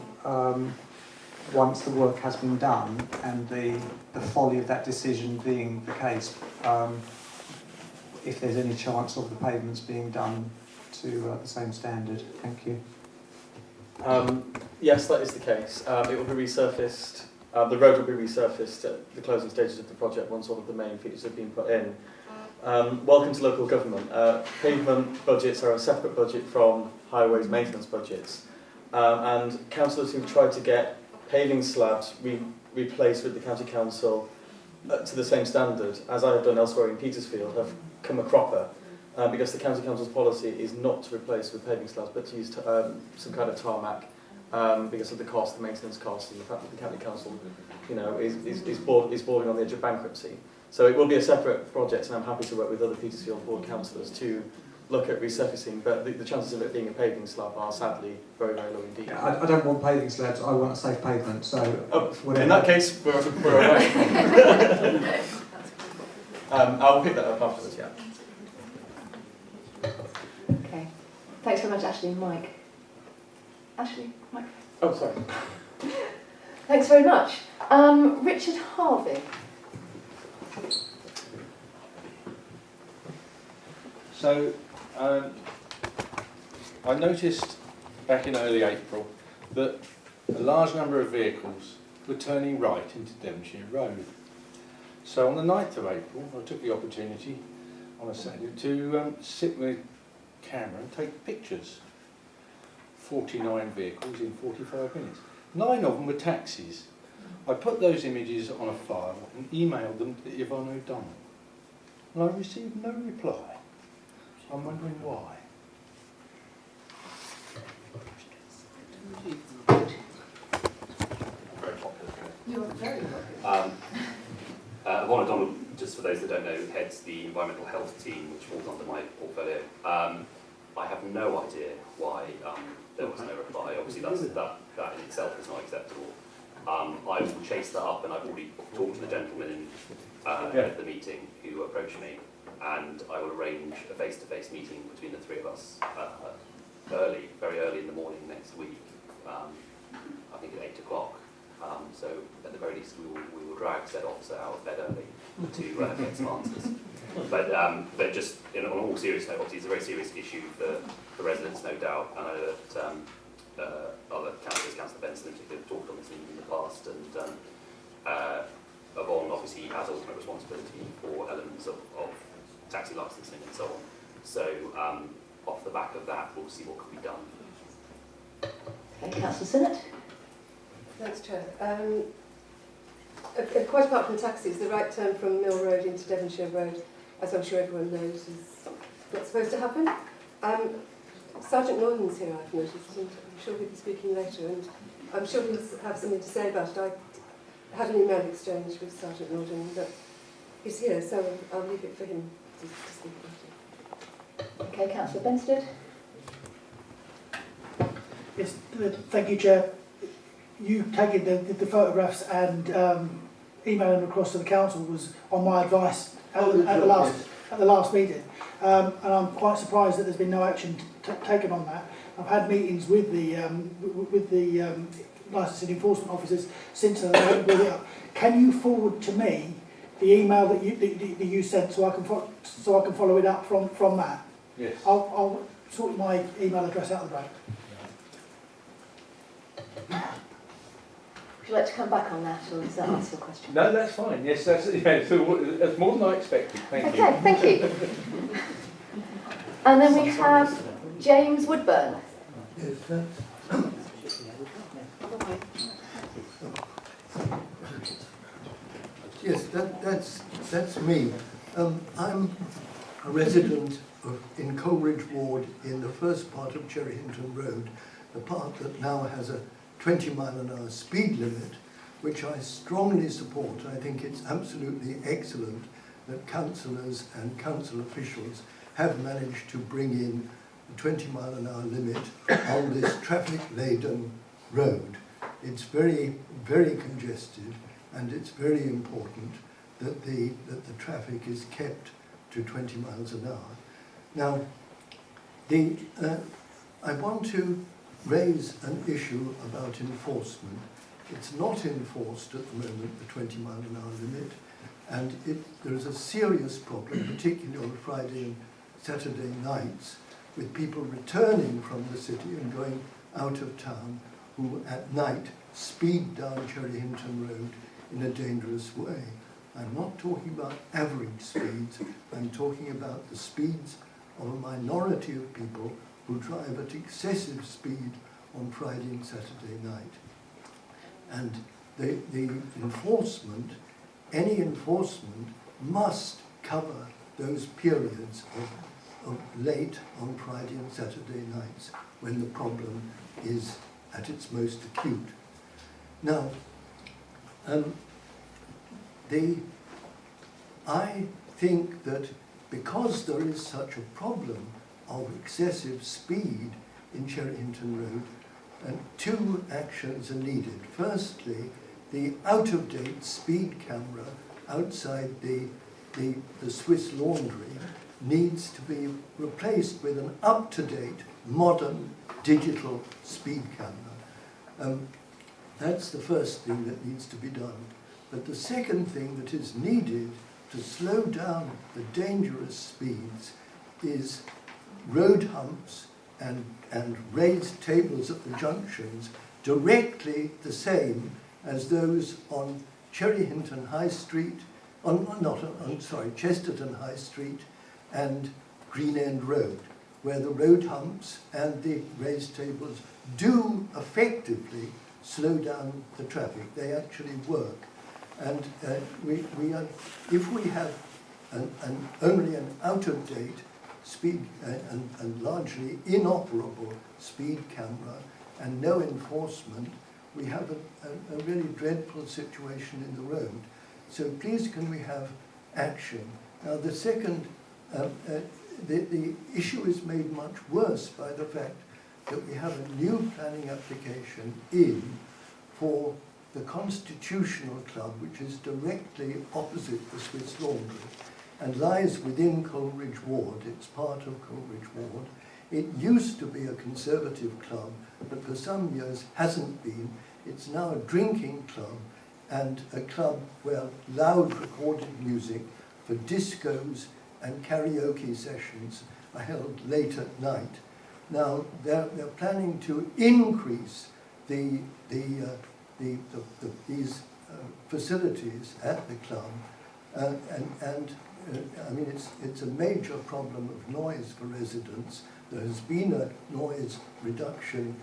once the work has been done, and the folly of that decision being the case, if there's any chance of the pavements being done to the same standard? Thank you. Yes, that is the case. It will be resurfaced. The road will be resurfaced at the closing stages of the project once all of the main features have been put in. Welcome to local government. Pavement budgets are a separate budget from highways maintenance budgets. And councillors who've tried to get paving slabs replaced with the county council to the same standard, as I have done elsewhere in Petersfield, have come a cropper. Because the county council's policy is not to replace with paving slabs, but to use some kind of tarmac. Because of the cost, the maintenance cost, and the fact that the county council, is bordering on the edge of bankruptcy. So it will be a separate project, and I'm happy to work with other Petersfield board councillors to look at resurfacing, but the chances of it being a paving slab are sadly very, very low indeed. Yeah, I don't want paving slabs, I want a safe pavement, so whatever. In that case, we're away. I'll pick that up afterwards, yeah. Okay. Thanks very much, Ashley and Mike. Ashley, Mike. Oh, sorry. Thanks very much. Richard Harvey. So, I noticed back in early April that a large number of vehicles were turning right into Devonshire Road. So on the 9th of April, I took the opportunity on a Saturday to sit with a camera and take pictures. 49 vehicles in 45 minutes. 9 of them were taxis. I put those images on a file and emailed them to Yvonne O'Donnell. And I received no reply. I'm wondering why. You're very welcome. Yvonne O'Donnell, just for those that don't know, heads the environmental health team, which falls under my portfolio. I have no idea why there was no reply. Obviously, that in itself is not acceptable. I will chase that up, and I've already talked to the gentleman at the meeting who approached me, and I will arrange a face-to-face meeting between the three of us very early in the morning next week. I think at 8 o'clock. So at the very least, we will drag said officer out of bed early to get some answers. But just on all serious note, obviously it's a very serious issue for residents, no doubt. And I know that other councillors, Councillor Benson in particular, have talked on this in the past, and Yvonne obviously has ultimate responsibility for elements of taxi licensing and so on. So off the back of that, we'll see what can be done. Okay, Councillor Sinnott. Thanks, Chair. Quite apart from taxis, the right turn from Mill Road into Devonshire Road, as I'm sure everyone knows, is not supposed to happen. Sergeant Norden's here, I've noticed, and I'm sure he'll be speaking later, and I'm sure he'll have something to say about it. I had an email exchange with Sergeant Norden, but he's here, so I'll leave it for him to speak about it. Okay, Councillor Benstead. Yes, thank you, Chair. You taking the photographs and emailing them across to the council was on my advice at the last meeting, and I'm quite surprised that there's been no action taken on that. I've had meetings with the licensing enforcement officers since I brought it up. Can you forward to me the email that you sent so I can follow it up from that? Yes. I'll sort my email address out of the break. Would you like to come back on that, or does that answer your question? No, that's fine. Yes, that's more than I expected. Thank you. Okay, thank you. And then we have James Woodburn. Yes, that's me. I'm a resident in Coleridge Ward in the first part of Cherry Hinton Road, the part that now has a 20-mile-an-hour speed limit, which I strongly support. I think it's absolutely excellent that councillors and council officials have managed to bring in the 20-mile-an-hour limit on this traffic-laden road. It's very, very congested, and it's very important that the traffic is kept to 20 miles an hour. Now, I want to raise an issue about enforcement. It's not enforced at the moment, the 20-mile-an-hour limit, and there is a serious problem, particularly on Friday and Saturday nights, with people returning from the city and going out of town who at night speed down Cherry Hinton Road in a dangerous way. I'm not talking about average speeds, I'm talking about the speeds of a minority of people who drive at excessive speed on Friday and Saturday night. And the enforcement, any enforcement, must cover those periods of late on Friday and Saturday nights when the problem is at its most acute. Now, I think that because there is such a problem, of excessive speed in Cherry Hinton Road, and two actions are needed. Firstly, the out-of-date speed camera outside the Swiss Laundry needs to be replaced with an up-to-date, modern, digital speed camera. That's the first thing that needs to be done. But the second thing that is needed to slow down the dangerous speeds is road humps and raised tables at the junctions directly the same as those on Cherry Hinton High Street, Chesterton High Street and Green End Road, where the road humps and the raised tables do effectively slow down the traffic. They actually work. And if we have only an out-of-date speed and largely inoperable speed camera and no enforcement, we have a really dreadful situation in the road. So please can we have action? Now the second, the issue is made much worse by the fact that we have a new planning application in for the Constitutional Club, which is directly opposite the Swiss Laundry and lies within Coleridge Ward. It's part of Coleridge Ward. It used to be a conservative club, but for some years hasn't been. It's now a drinking club and a club where loud recorded music for discos and karaoke sessions are held late at night. Now, they're planning to increase these facilities at the club, I mean, it's a major problem of noise for residents. There has been a noise reduction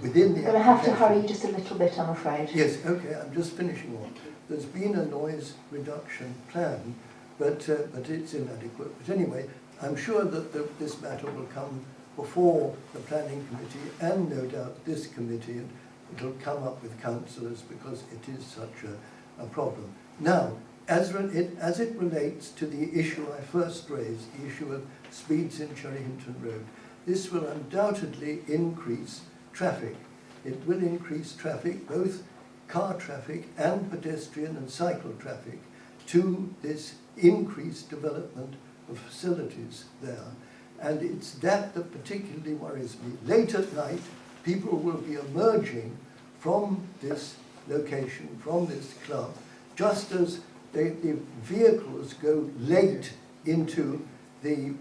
within the You're going to have to hurry just a little bit, I'm afraid. Yes, okay, I'm just finishing on. There's been a noise reduction plan, but it's inadequate. But anyway, I'm sure that this matter will come before the planning committee and no doubt this committee, and it'll come up with councillors because it is such a problem. Now, as it relates to the issue I first raised, the issue of speeds in Cherry Hinton Road, this will undoubtedly increase traffic. It will increase traffic, both car traffic and pedestrian and cycle traffic, to this increased development of facilities there. And it's that particularly worries me. Late at night, people will be emerging from this location, from this club, just as the vehicles go late into the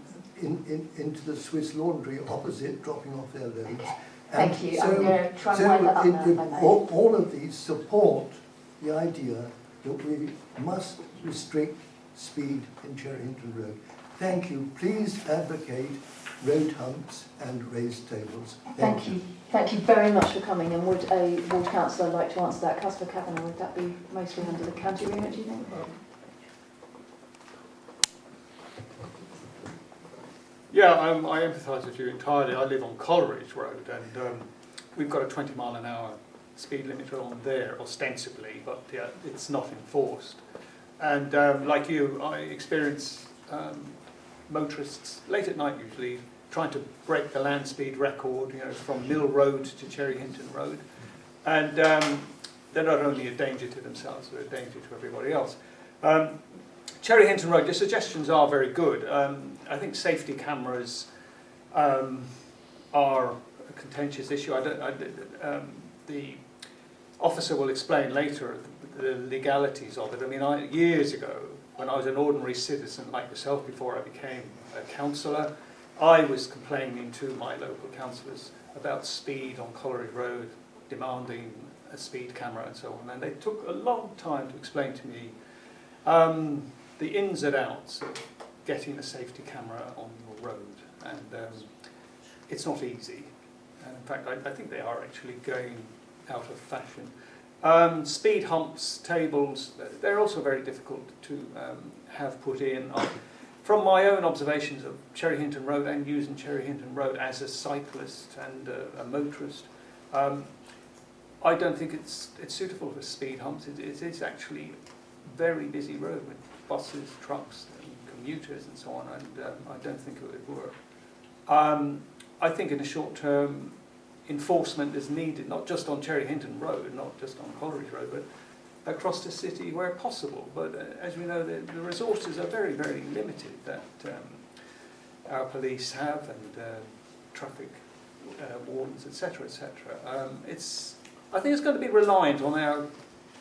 Swiss Laundry opposite, dropping off their loads. Thank you. So, I'm going to try and wind that up now, if I may. all of these support the idea that we must restrict speed in Cherry Hinton Road. Thank you. Please advocate road humps and raised tables. Thank you. Thank you very much for coming. And would a ward councillor like to answer that? Councillor Kavanagh, would that be mostly under the county remit, do you think? Yeah, I empathise with you entirely. I live on Coleridge Road, and we've got a 20-mile-an-hour speed limit on there, ostensibly, but yeah, it's not enforced. And like you, I experience motorists late at night usually trying to break the land speed record, from Mill Road to Cherry Hinton Road, and they're not only a danger to themselves, they're a danger to everybody else. Cherry Hinton Road, your suggestions are very good. I think safety cameras are a contentious issue. The officer will explain later the legalities of it. I mean, years ago, when I was an ordinary citizen like yourself, before I became a councillor, I was complaining to my local councillors about speed on Coleridge Road, demanding a speed camera and so on. And they took a long time to explain to me the ins and outs of getting a safety camera on your road. And it's not easy. And in fact, I think they are actually going out of fashion. Speed humps, tables, they're also very difficult to have put in. From my own observations of Cherry Hinton Road and using Cherry Hinton Road as a cyclist and a motorist, I don't think it's suitable for speed humps. It's actually a very busy road with buses, trucks, and commuters and so on, and I don't think it would work. I think in the short term, enforcement is needed, not just on Cherry Hinton Road, not just on Coleridge Road, but across the city where possible. But as we know, the resources are very, very limited that our police have, and traffic wardens, etc., etc. I think it's going to be reliant on our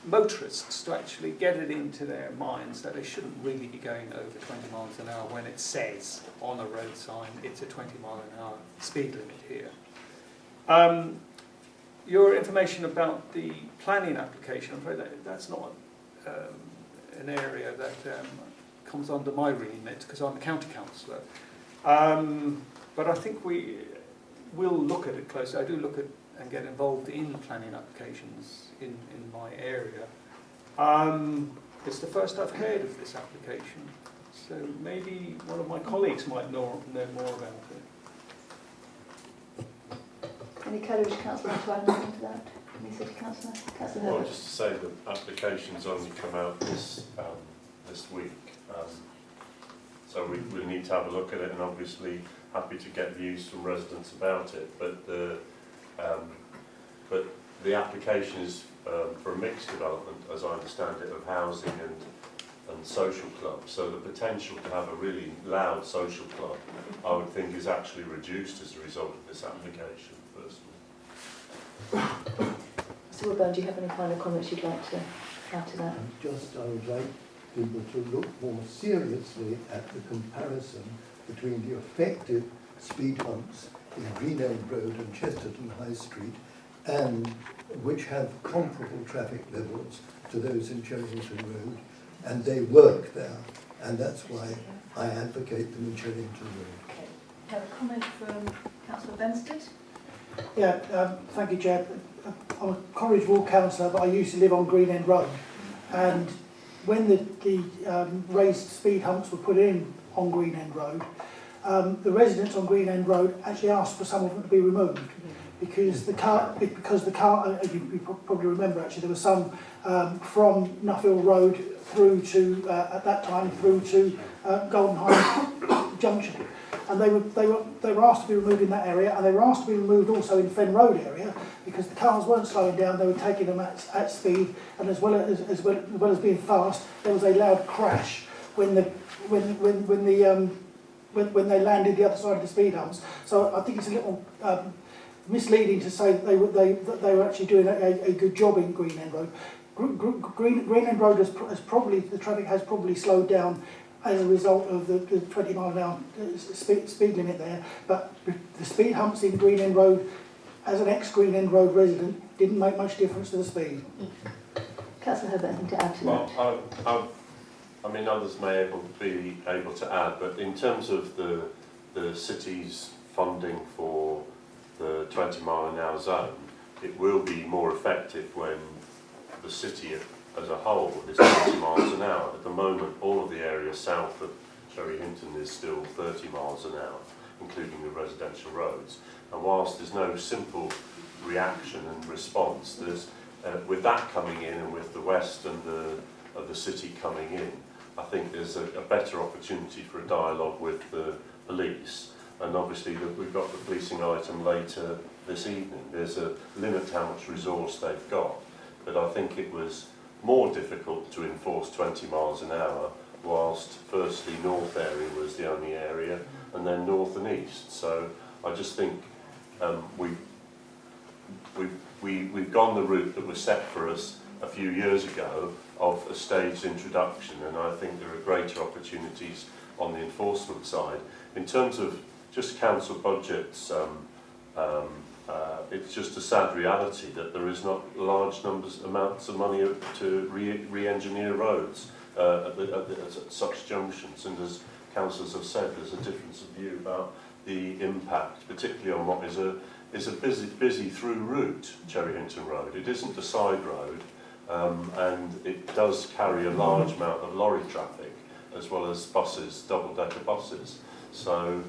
motorists to actually get it into their minds that they shouldn't really be going over 20 miles an hour when it says on a road sign it's a 20 mile an hour speed limit here. Your information about the planning application, I'm afraid that's not an area that comes under my remit because I'm a county councillor. But I think we will look at it closely. I do look at and get involved in planning applications in my area. It's the first I've heard of this application, so maybe one of my colleagues might know more about it. Any Coleridge councillor want to add anything to that? Any city councillor? Councillor Well, Herbert? just to say the application's only come out this week, so we need to have a look at it, and obviously happy to get views from residents about it. But the application is for a mixed development, as I understand it, of housing and social clubs. So the potential to have a really loud social club, I would think, is actually reduced as a result of this application, personally. Mr Woodburn, do you have any final comments you'd like to add to that? I would like people to look more seriously at the comparison between the effective speed humps in Green End Road and Chesterton High Street, and which have comparable traffic levels to those in Cherrington Road, and they work there, and that's why I advocate them in Cherrington Road. Okay. We have a comment from Councillor Benstead. Yeah, thank you, Chair. I'm a Coleridge Ward councillor, but I used to live on Green End Road, and when the raised speed humps were put in on Green End Road, the residents on Green End Road actually asked for some of them to be removed because the car, you probably remember actually, there was some from Nuffield Road through to at that time through to Golden High Junction, and they were asked to be removed in that area, and they were asked to be removed also in Fen Road area because the cars weren't slowing down; they were taking them at speed, and as well as being fast, there was a loud crash when they landed the other side of the speed humps. So I think it's a little misleading to say that they were actually doing a good job in Green End Road. Green End Road the traffic has probably slowed down as a result of the 20 mile an hour speed limit there, but the speed humps in Green End Road, as an ex-Green End Road resident, didn't make much difference to the speed. Councillor Herbert, anything to add to that? Well, I mean, others may be able to add, but in terms of the city's funding for the 20 mile an hour zone, it will be more effective when the city as a whole is 20 miles an hour. At the moment, all of the area south of Cherry Hinton is still 30 miles an hour, including the residential roads. And whilst there's no simple reaction and response, there's with that coming in and with the west and of the city coming in, I think there's a better opportunity for a dialogue with the police. And obviously we've got the policing item later this evening. There's a limit to how much resource they've got. But I think it was more difficult to enforce 20 miles an hour, whilst firstly north area was the only area, and then north and east. So I just think we've gone the route that was set for us a few years ago of a staged introduction, and I think there are greater opportunities on the enforcement side. In terms of just council budgets, it's just a sad reality that there is not large amounts of money to re-engineer roads at such junctions, and as councillors have said, there's a difference of view about the impact, particularly on what is a busy through route, Cherry Hinton Road. It isn't a side road, and it does carry a large amount of lorry traffic, as well as buses, double-decker buses. So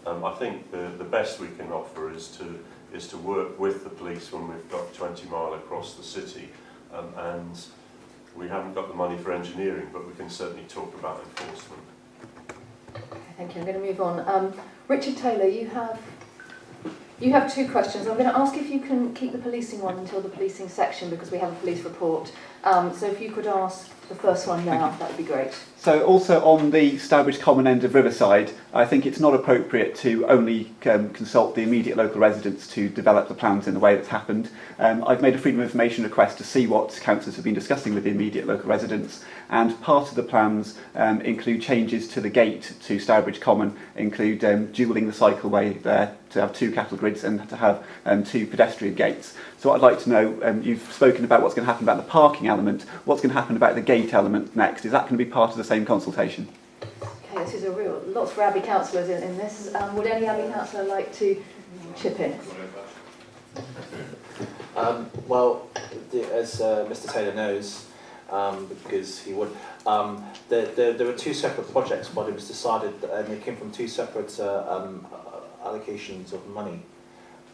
I think the best we can offer is to work with the police when we've got 20 mile across the city, and we haven't got the money for engineering, but we can certainly talk about enforcement. Thank you. I'm going to move on. Richard Taylor, you have two questions. I'm going to ask if you can keep the policing one until the policing section because we have a police report. So if you could ask the first one now, that would be great. So also on the Stourbridge Common end of Riverside, I think it's not appropriate to only consult the immediate local residents to develop the plans in the way that's happened. I've made a Freedom of Information request to see what councillors have been discussing with the immediate local residents, and part of the plans include changes to the gate to Stourbridge Common, include dualling the cycleway there to have 2 cattle grids and to have 2 pedestrian gates. So what I'd like to know, you've spoken about what's going to happen about the parking element, what's going to happen about the gate element next? Is that going to be part of the same consultation? Okay, this is lots of Abbey councillors in this. Would any Abbey councillor like to chip in? Well, as Mr Taylor knows, because he would, there were 2 separate projects, but it was decided, and they came from 2 separate allocations of money.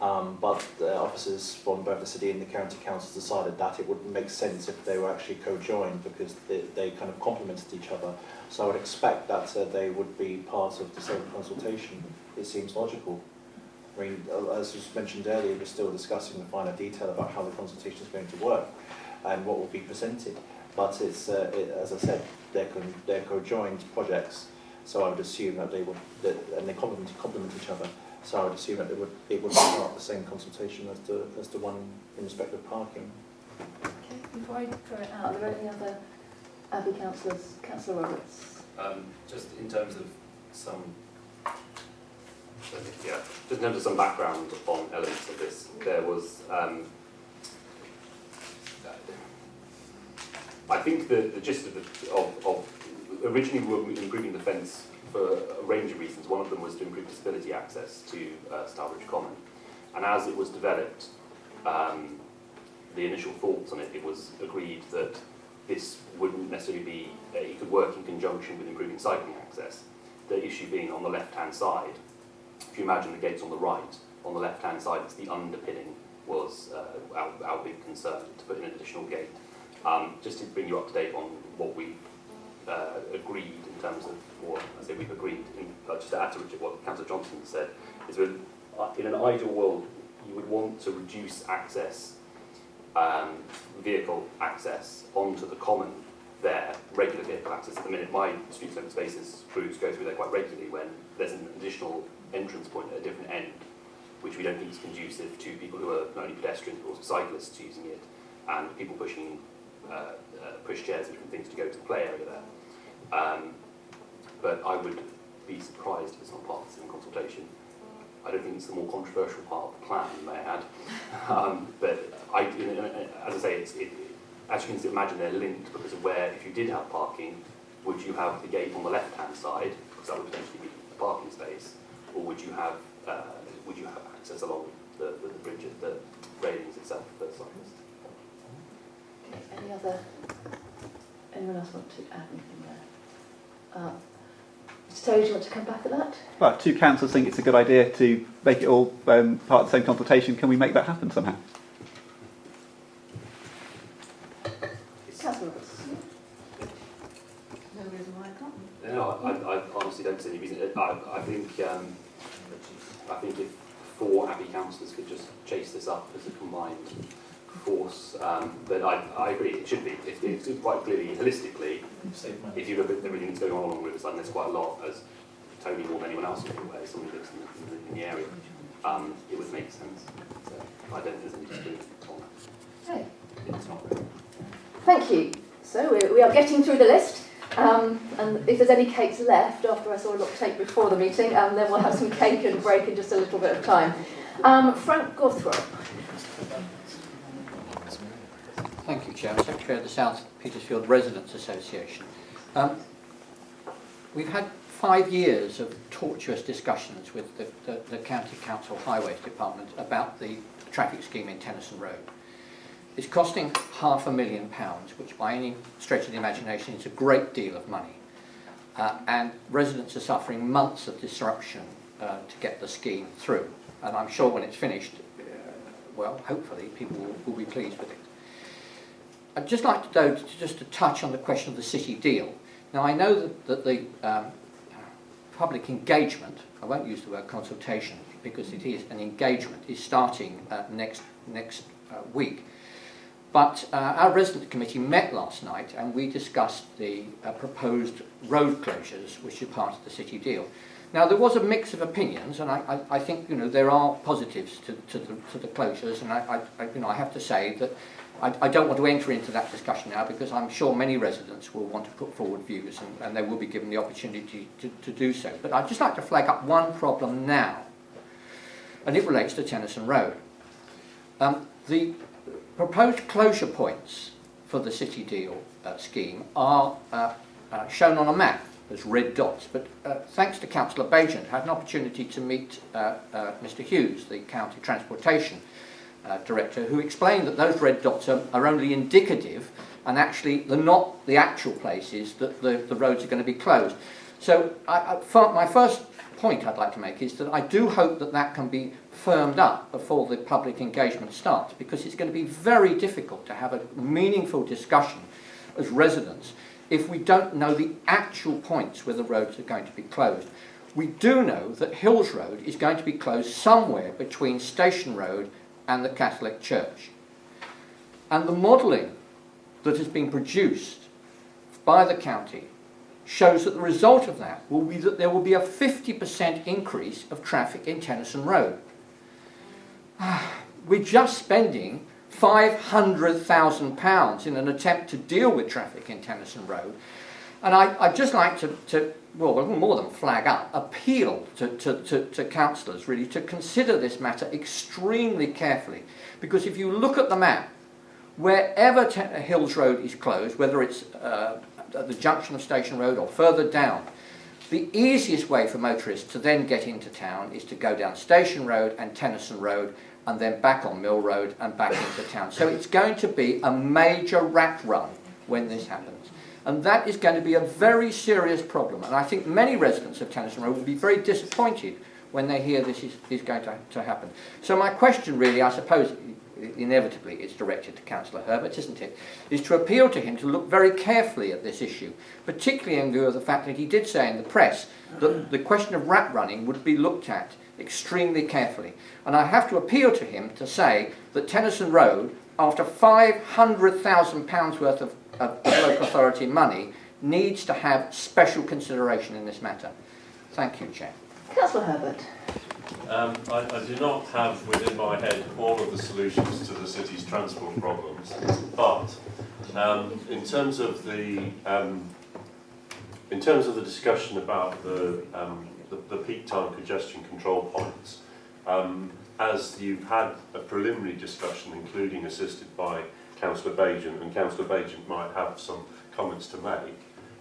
But the officers from both the city and the county councils decided that it would make sense if they were actually co-joined because they kind of complemented each other. So I would expect that they would be part of the same consultation. It seems logical. I mean, as was mentioned earlier, we're still discussing the finer detail about how the consultation is going to work and what will be presented. But it's, as I said, they're co-joined projects. So I would assume that they would, and they complement each other. So I would assume that it would be part of the same consultation as the one in respect of parking. Okay, before I throw it out, are there any other Abbey councillors? Councillor Roberts. Just in terms of some, just in terms of some background on elements of this, there was, I think the gist of originally we were improving the fence for a range of reasons. One of them was to improve disability access to Stourbridge Common. And as it was developed, the initial thoughts on it, it was agreed that this wouldn't necessarily be, it could work in conjunction with improving cycling access. The issue being on the left-hand side, if you imagine the gates on the right, on the left-hand side, it's the underpinning was our big concern, to put in an additional gate. Just to bring you up to date on what we agreed in terms of, or I say we've agreed, just to add to what Councillor Johnson said, is that in an ideal world you would want to reduce access, vehicle access onto the common there, regular vehicle access. At the minute my street open spaces crews go through there quite regularly when there's an additional entrance point at a different end, which we don't think is conducive to people who are not only pedestrians but also cyclists using it, and people pushing push chairs and different things to go to the play area there. But I would be surprised if it's not part of the same consultation. I don't think it's the more controversial part of the plan, may I add. But as I say, as you can imagine, they're linked because of where, if you did have parking, would you have the gate on the left-hand side, because that would potentially be a parking space, or would you have access along the bridge at the railings itself for cyclists? Okay, anyone else want to add anything there? Mr Taylor, do you want to come back at that? Well, 2 councillors think it's a good idea to make it all part of the same consultation. Can we make that happen somehow? Councillor Roberts. No reason why I can't. No, I honestly don't see any reason. I think if 4 Abbey councillors could just chase this up as a combined force, but I agree, it should be. It's quite clearly, holistically, if you look at everything that's going on along Riverside, and there's quite a lot, as Tony more than anyone else in the way, someone who lives in the area, it would make sense. So I don't think there's any disagreement on that. Okay. It's not. Thank you. So we are getting through the list. And if there's any cakes left after I saw a lot of cake before the meeting, then we'll have some cake and break in just a little bit of time. Frank Gawthrope. Thank you, Chair. I'm Secretary of the South Petersfield Residents Association. We've had 5 years of tortuous discussions with the County Council Highways Department about the traffic scheme in Tennyson Road. It's costing £500,000, which by any stretch of the imagination is a great deal of money. And residents are suffering months of disruption to get the scheme through. And I'm sure when it's finished, well, hopefully people will be pleased with it. I'd just like to, touch on the question of the city deal. Now, I know that the public engagement, I won't use the word consultation because it is an engagement, is starting next week. But our resident committee met last night and we discussed the proposed road closures, which are part of the city deal. Now, there was a mix of opinions, and I think, you know, there are positives to the closures, and I have to say that I don't want to enter into that discussion now because I'm sure many residents will want to put forward views and they will be given the opportunity to do so. But I'd just like to flag up one problem now, and it relates to Tennyson Road. The proposed closure points for the city deal scheme are shown on a map as red dots, but thanks to Councillor Bajan, I had an opportunity to meet Mr Hughes, the County Transportation Director, who explained that those red dots are only indicative and actually they're not the actual places that the roads are going to be closed. So my first point I'd like to make is that I do hope that that can be firmed up before the public engagement starts, because it's going to be very difficult to have a meaningful discussion as residents if we don't know the actual points where the roads are going to be closed. We do know that Hills Road is going to be closed somewhere between Station Road and the Catholic Church. And the modelling that has been produced by the county shows that the result of that will be that there will be a 50% increase of traffic in Tennyson Road. We're just spending £500,000 in an attempt to deal with traffic in Tennyson Road. And I'd just like to well, more than flag up, appeal to councillors really to consider this matter extremely carefully. Because if you look at the map, wherever Hills Road is closed, whether it's at the junction of Station Road or further down, the easiest way for motorists to then get into town is to go down Station Road and Tennyson Road and then back on Mill Road and back into town. So it's going to be a major rat run when this happens. And that is going to be a very serious problem. And I think many residents of Tennyson Road will be very disappointed when they hear this is going to happen. So my question really, I suppose, inevitably it's directed to Councillor Herbert, isn't it, is to appeal to him to look very carefully at this issue, particularly in view of the fact that he did say in the press that the question of rat running would be looked at extremely carefully. And I have to appeal to him to say that Tennyson Road, after £500,000 worth of local authority money, needs to have special consideration in this matter. Thank you, Chair. Councillor Herbert. I do not have within my head all of the solutions to the city's transport problems, but in terms of the discussion about the peak time congestion control points, as you've had a preliminary discussion, including assisted by Councillor Bajan, and Councillor Bajan might have some comments to make,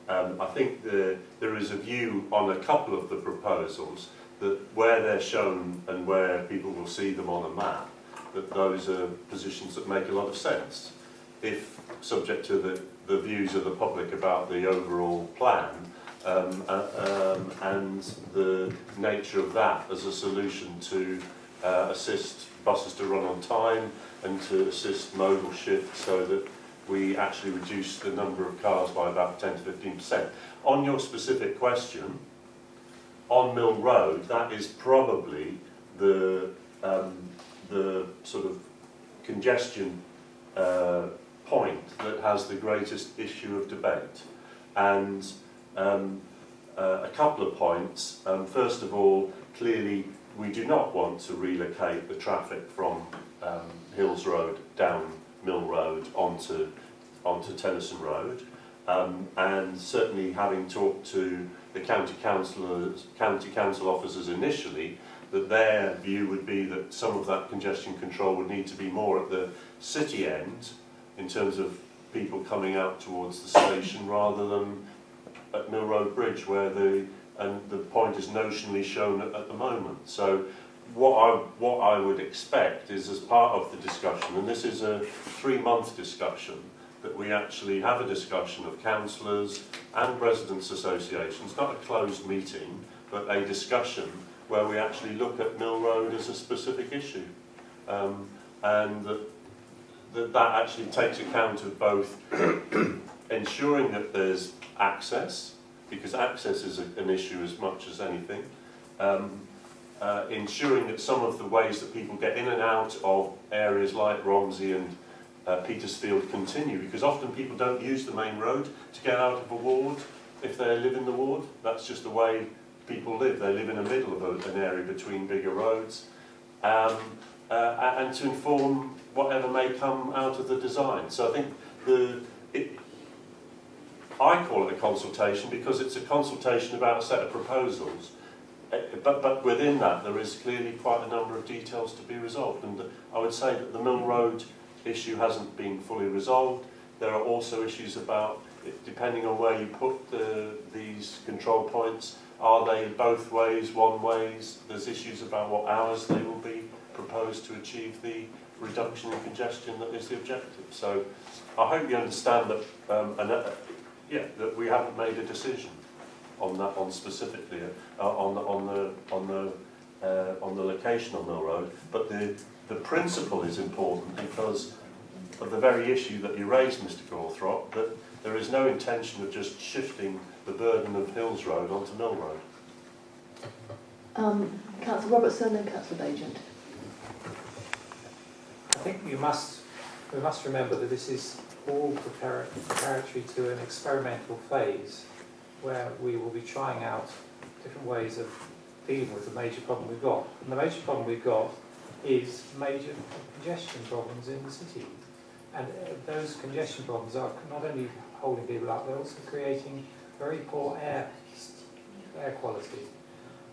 I think there is a view on a couple of the proposals that where they're shown and where people will see them on a map, that those are positions that make a lot of sense. If subject to the views of the public about the overall plan and the nature of that as a solution to assist buses to run on time and to assist modal shift so that we actually reduce the number of cars by about 10 to 15%. On your specific question, on Mill Road, that is probably the sort of congestion point that has the greatest issue of debate. And a couple of points. First of all, clearly we do not want to relocate the traffic from Hills Road down Mill Road onto Tennyson Road. And certainly having talked to the county council officers initially, that their view would be that some of that congestion control would need to be more at the city end in terms of people coming out towards the station rather than at Mill Road Bridge where the point is notionally shown at the moment. So what I would expect is, as part of the discussion, and this is a 3-month discussion, that we actually have a discussion of councillors and residents' associations, not a closed meeting, but a discussion where we actually look at Mill Road as a specific issue. And that actually takes account of both ensuring that there's access because access is an issue as much as anything. Ensuring that some of the ways that people get in and out of areas like Romsey and Petersfield continue, because often people don't use the main road to get out of a ward if they live in the ward. That's just the way people live. They live in the middle of an area between bigger roads. And to inform whatever may come out of the design. So I think I call it a consultation because it's a consultation about a set of proposals. But within that, there is clearly quite a number of details to be resolved. And I would say that the Mill Road issue hasn't been fully resolved. There are also issues about, depending on where you put these control points, are they both ways, one ways? There's issues about what hours they will be proposed to achieve the reduction in congestion that is the objective. So I hope you understand that, that we haven't made a decision on that, on specifically on the location of Mill Road, but the principle is important because of the very issue that you raised, Mr. Gawthorpe, that there is no intention of just shifting the burden of Hills Road onto Mill Road. Councillor Robertson and Councillor Bagent. I think we must remember that this is all preparatory to an experimental phase where we will be trying out different ways of dealing with the major problem we've got. And the major problem we've got is major congestion problems in the city. And those congestion problems are not only holding people up, they're also creating very poor air quality.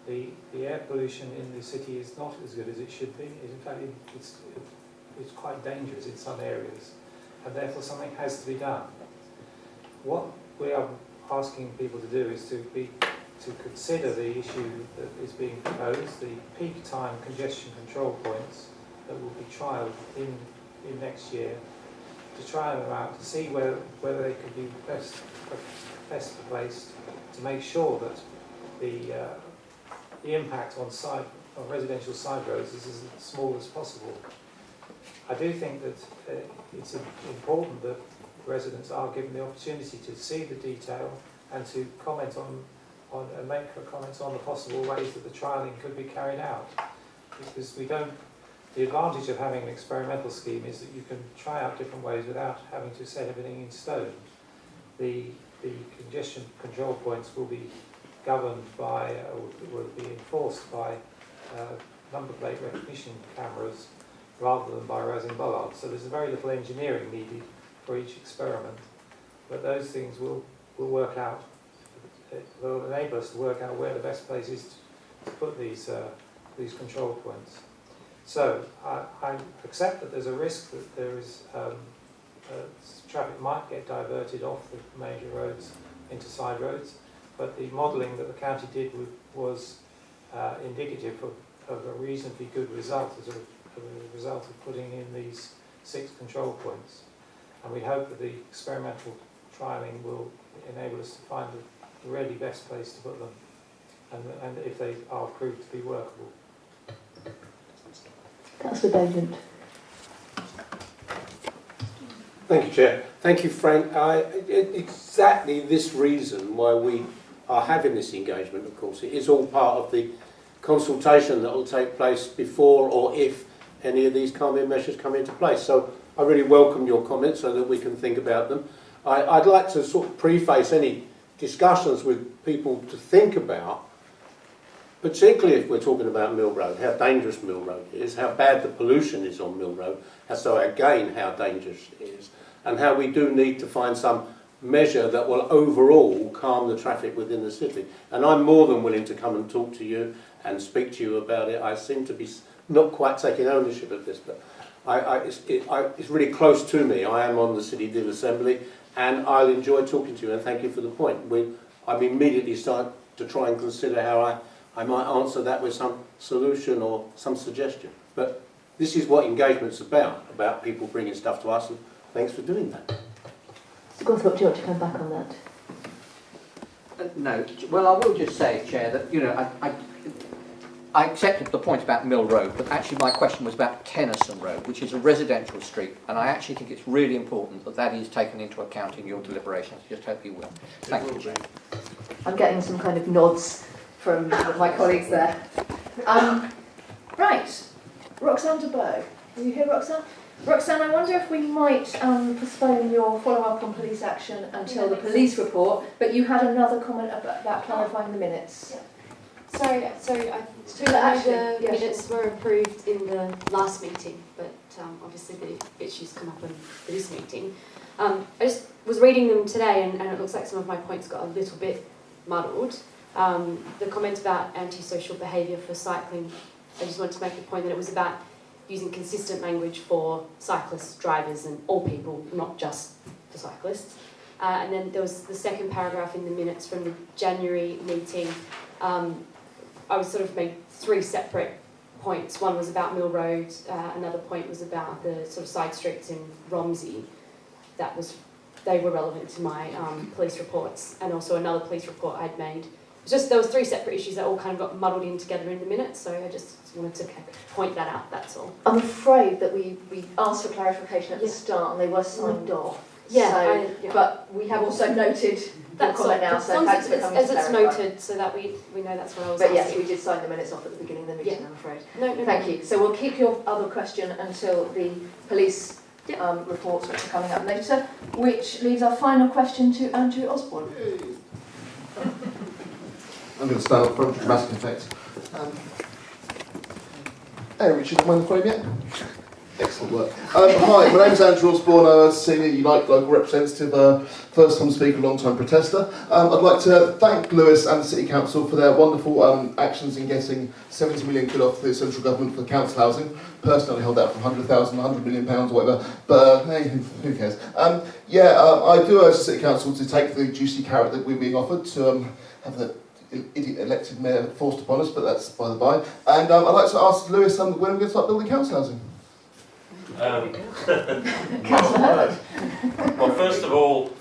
The air pollution in the city is not as good as it should be. In fact, it's quite dangerous in some areas, and therefore something has to be done. What we are asking people to do is to consider the issue that is being proposed, the peak time congestion control points that will be trialled in next year, to try them out, to see whether they could be best placed to make sure that the impact on residential side roads is as small as possible. I do think that it's important that residents are given the opportunity to see the detail and to comment on and make comments on the possible ways that the trialling could be carried out. Because the advantage of having an experimental scheme is that you can try out different ways without having to set everything in stone. The congestion control points will be governed by, will be enforced by number plate recognition cameras rather than by rising bollards. So there's very little engineering needed for each experiment. But those things will work out, will enable us to work out where the best place is to put these control points. So I accept that there's a risk that there is traffic might get diverted off the major roads into side roads, but the modelling that the county did was indicative of a reasonably good result as a result of putting in these 6 control points. And we hope that the experimental trialling will enable us to find the really best place to put them, and if they are proved to be workable. Councillor Bagent. Thank you, Chair. Thank you, Frank. Exactly this reason why we are having this engagement, of course. It is all part of the consultation that will take place before or if any of these calming measures come into place. So I really welcome your comments so that we can think about them. I'd like to sort of preface any discussions with people to think about, particularly if we're talking about Mill Road, how dangerous Mill Road is, how bad the pollution is on Mill Road, so again how dangerous it is, and how we do need to find some measure that will overall calm the traffic within the city. And I'm more than willing to come and talk to you and speak to you about it. I seem to be not quite taking ownership of this, but it's really close to me. I am on the City Deal Assembly, and I'll enjoy talking to you, and thank you for the point. I'm immediately starting to try and consider how I might answer that with some solution or some suggestion. But this is what engagement's about people bringing stuff to us, and thanks for doing that. Gawthorpe, do you want to come back on that? No. Well, I will just say, Chair, that, I accepted the point about Mill Road, but actually my question was about Tennyson Road, which is a residential street, and I actually think it's really important that that is taken into account in your deliberations. Just hope you will. Thank you, Chair. I'm getting some kind of nods from my colleagues there. Right, Roxanne de Bow. Are you here, Roxanne? Roxanne, I wonder if we might postpone your follow-up on police action until the police report, but you had another comment about clarifying the minutes. Yeah. Sorry, the minutes were approved in the last meeting, but obviously the issues come up in this meeting. I just was reading them today, and it looks like some of my points got a little bit muddled. The comment about antisocial behaviour for cycling, I just wanted to make the point that it was about using consistent language for cyclists, drivers, and all people, not just for cyclists. And then there was the second paragraph in the minutes from the January meeting. I was sort of made three separate points. One was about Mill Road, another point was about the sort of side streets in Romsey. They were relevant to my police reports, and also another police report I'd made. There was three separate issues that all kind of got muddled in together in the minutes, so I just wanted to point that out, that's all. I'm afraid that we asked for clarification at the start and they were signed off. Yeah, but we have also noted your comment now, so thanks for coming as to it's clarify. noted, so that we know that's what I was But asking. yes, we did sign the minutes off at the beginning of the meeting, Yeah. I'm afraid. No, Thank you. So we'll keep your other question until the police reports, which are coming up later, which leaves our final question to Andrew Osborne. I'm going to stand up for dramatic effect. Hey, Richard, am I in the frame yet? Excellent work. Hi, my name is Andrew Osborne. I'm a senior Unite local representative, first-time speaker, long-time protester. I'd like to thank Lewis and the City Council for their wonderful actions in getting 70 million quid off the central government for council housing. Personally, I held out for 100,000, 100 million pounds, or whatever. But hey, who cares? I do urge the City Council to take the juicy carrot that we're being offered to have the idiot elected mayor forced upon us, but that's by the by. And I'd like to ask Lewis when we're going to start building council housing. Well, first of all,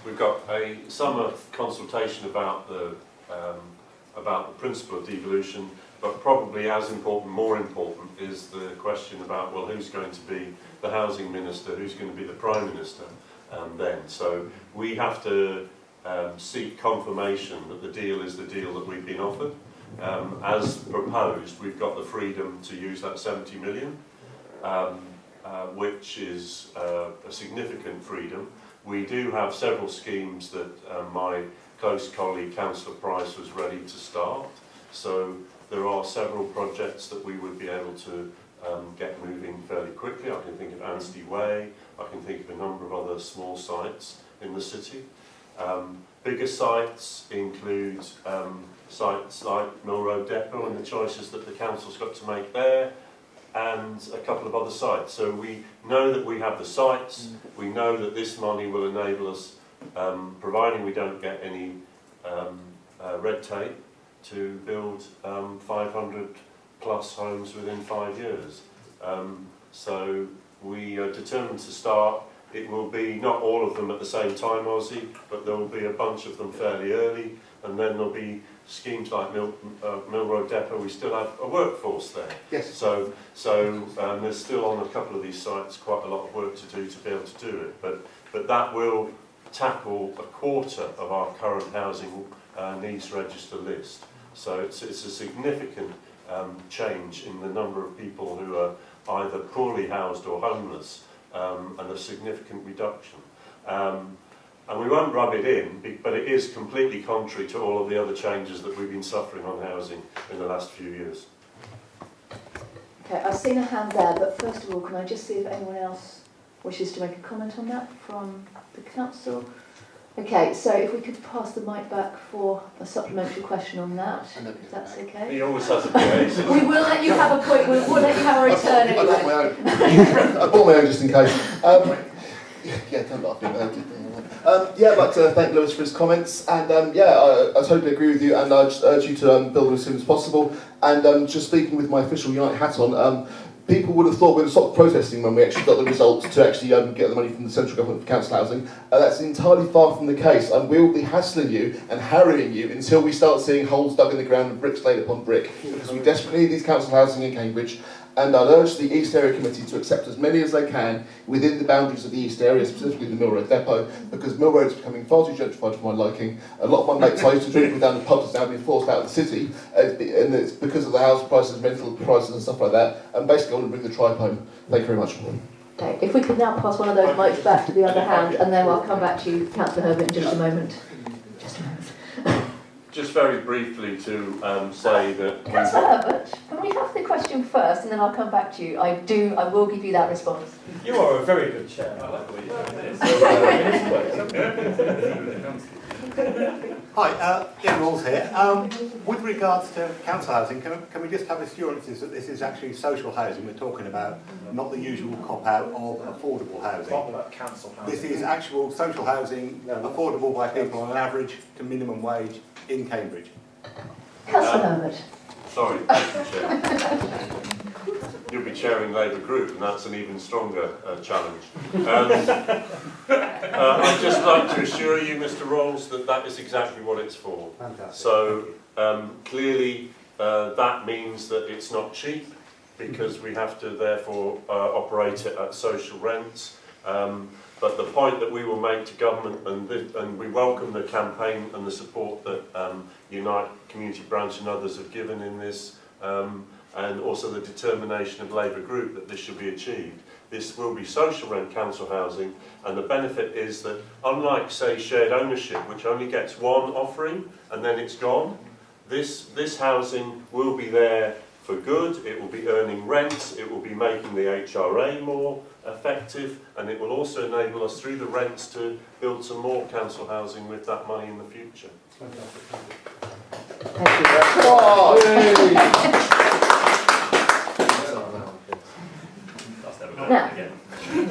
we've got a summer consultation about the principle of devolution, but probably as important, more important, is the question about, well, who's going to be the housing minister, who's going to be the prime minister then. So we have to seek confirmation that the deal is the deal that we've been offered. As proposed, we've got the freedom to use that 70 million, which is a significant freedom. We do have several schemes that my close colleague, Councillor Price, was ready to start. So there are several projects that we would be able to get moving fairly quickly. I can think of Anstey Way, I can think of a number of other small sites in the city. Bigger sites include sites like Mill Road Depot and the choices that the council's got to make there, and a couple of other sites. So we know that we have the sites, we know that this money will enable us, providing we don't get any red tape, to build 500 plus homes within 5 years. So we are determined to start. It will be not all of them at the same time, Aussie, but there will be a bunch of them fairly early, and then there'll be schemes like Mill Road Depot. We still have a workforce there. Yes. So there's still on a couple of these sites quite a lot of work to do to be able to do it. But that will tackle a quarter of our current housing needs register list. So it's a significant change in the number of people who are either poorly housed or homeless. And a significant reduction. And we won't rub it in, but it is completely contrary to all of the other changes that we've been suffering on housing in the last few years. Okay, I've seen a hand there, but first of all, can I just see if anyone else wishes to make a comment on that from the council? Okay, so if we could pass the mic back for a supplementary question on that, if that's okay. He always has a PA. We will let you have a point, we'll let you have a return I bought my anyway. own. I bought my own just in case. Yeah, don't laugh at me. I'd like to thank Lewis for his comments, and I totally agree with you, and I just urge you to build as soon as possible. And just speaking with my official Unite hat on, people would have thought we'd have stopped protesting when we actually got the results to actually get the money from the central government for council housing. That's entirely far from the case, and we'll be hassling you and harrying you until we start seeing holes dug in the ground and bricks laid upon brick, because we desperately need these council housing in Cambridge, and I'd urge the East Area Committee to accept as many as they can within the boundaries of the East Area, specifically the Mill Road Depot, because Mill Road is becoming far too gentrified for my liking. A lot of my mates I used to drink with down the pubs now being forced out of the city, and it's because of the house prices, rental prices and stuff like that, and basically I want to bring the tribe home. Thank you very much. Okay, if we could now pass one of those mics back to the other hand, and then I'll come back to you, Councillor Herbert, in just a moment. Just very briefly to say that... Councillor Herbert, can we have the question first, and then I'll come back to you? I will give you that response. You are a very good chair. I like what you Hi, Ian Rawls here. With regards to council housing, can we just have assurances that this is actually social housing we're talking about, not the usual cop-out of affordable housing? Council housing. This is actual social housing, affordable by people on an average to minimum wage in Cambridge. Councillor Herbert. Sorry, Chair. You'll be chairing Labour Group, and that's an even stronger challenge. I'd just like to assure you, Mr. Rolls, that that is exactly what it's for. Fantastic. So clearly that means that it's not cheap, because we have to therefore operate it at social rents. But the point that we will make to government, and we welcome the campaign and the support that Unite Community Branch and others have given in this, and also the determination of Labour Group that this should be achieved. This will be social rent council housing, and the benefit is that, unlike, say, shared ownership, which only gets one offering and then it's gone, this housing will be there for good. It will be earning rents, it will be making the HRA more effective, and it will also enable us through the rents to build some more council housing with that money in the future.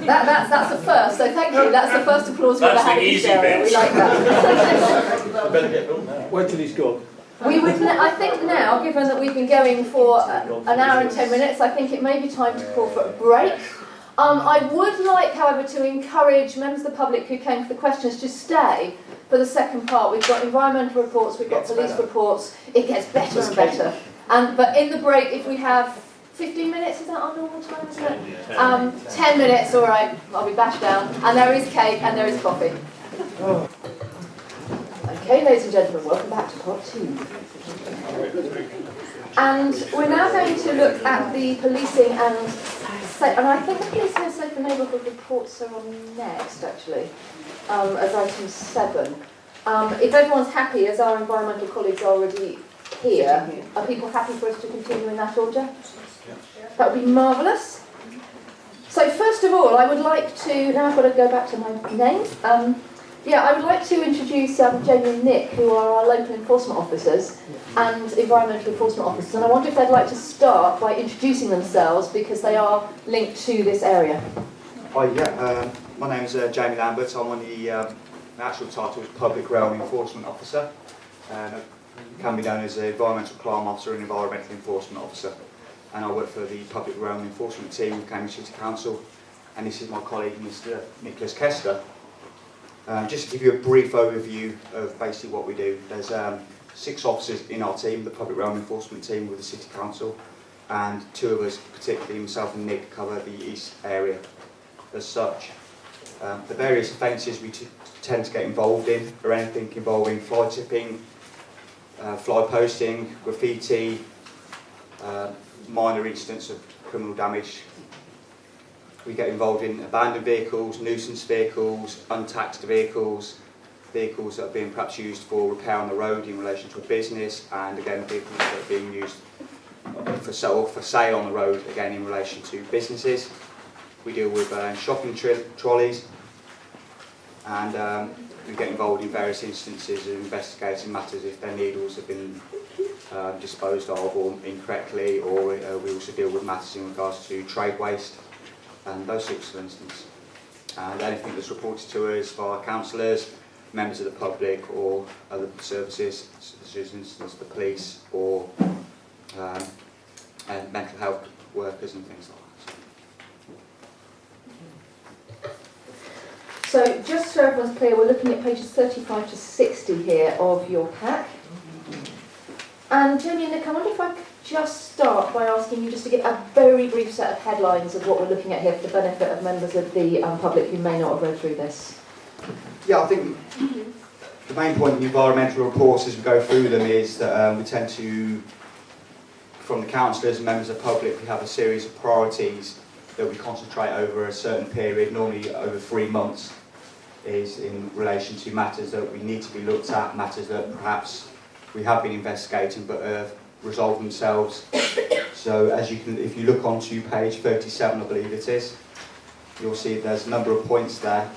Now, that's the first, so thank you, that's the first applause we've ever had in this area, we like that. Wait till he's gone. We would, I think now, given that we've been going for an hour and 10 minutes, I think it may be time to call for a break. I would like, however, to encourage members of the public who came for the questions to stay for the second part. We've got environmental reports, we've got police reports, it gets better and better. But in the break, if we have 15 minutes, is that our normal time, isn't it? 10 minutes, all right, I'll be bashed down. And there is cake and there is coffee. Okay, ladies and gentlemen, welcome back to part 2. And we're now going to look at the policing and I think the policing and safer neighbourhood reports are on next, actually, as item 7. If everyone's happy, as our environmental colleagues are already here, are people happy for us to continue in that order? That would be marvellous. So first of all, I would like to, now I've got to go back to my names. I would like to introduce Jamie and Nick, who are our local enforcement officers and environmental enforcement officers. And I wonder if they'd like to start by introducing themselves, because they are linked to this area. Hi, my name's Jamie Lambert. I'm on the actual title is Public Realm Enforcement Officer. Can be known as the Environmental Crime Officer and Environmental Enforcement Officer. And I work for the Public Realm Enforcement team with Cambridge City Council. And this is my colleague, Mr. Nicholas Kester. Just to give you a brief overview of basically what we do. There's 6 officers in our team, the Public Realm Enforcement team with the City Council, and 2 of us, particularly myself and Nick, cover the East area as such. The various offences we tend to get involved in are anything involving fly tipping, fly posting, graffiti, minor incidents of criminal damage. We get involved in abandoned vehicles, nuisance vehicles, untaxed vehicles, vehicles that are being perhaps used for repair on the road in relation to a business, and again vehicles that are being used for sale on the road, again in relation to businesses. We deal with shopping trolleys, and we get involved in various instances of investigating matters if their needles have been disposed of or incorrectly, or we also deal with matters in regards to trade waste and those sorts of instances. And anything that's reported to us via councillors, members of the public, or other services, such as, for instance, the police or mental health workers and things like that. So just so everyone's clear, we're looking at pages 35 to 60 here of your pack. And Jamie and Nick, I wonder if I just start by asking you just to give a very brief set of headlines of what we're looking at here for the benefit of members of the public who may not have read through this. Yeah, I think the main point of the environmental reports as we go through them is that we tend to, from the councillors and members of the public, we have a series of priorities that we concentrate over a certain period, normally over 3 months, is in relation to matters that we need to be looked at, matters that perhaps we have been investigating but have resolved themselves. So as you can, if you look onto page 37, I believe it is, you'll see there's a number of points there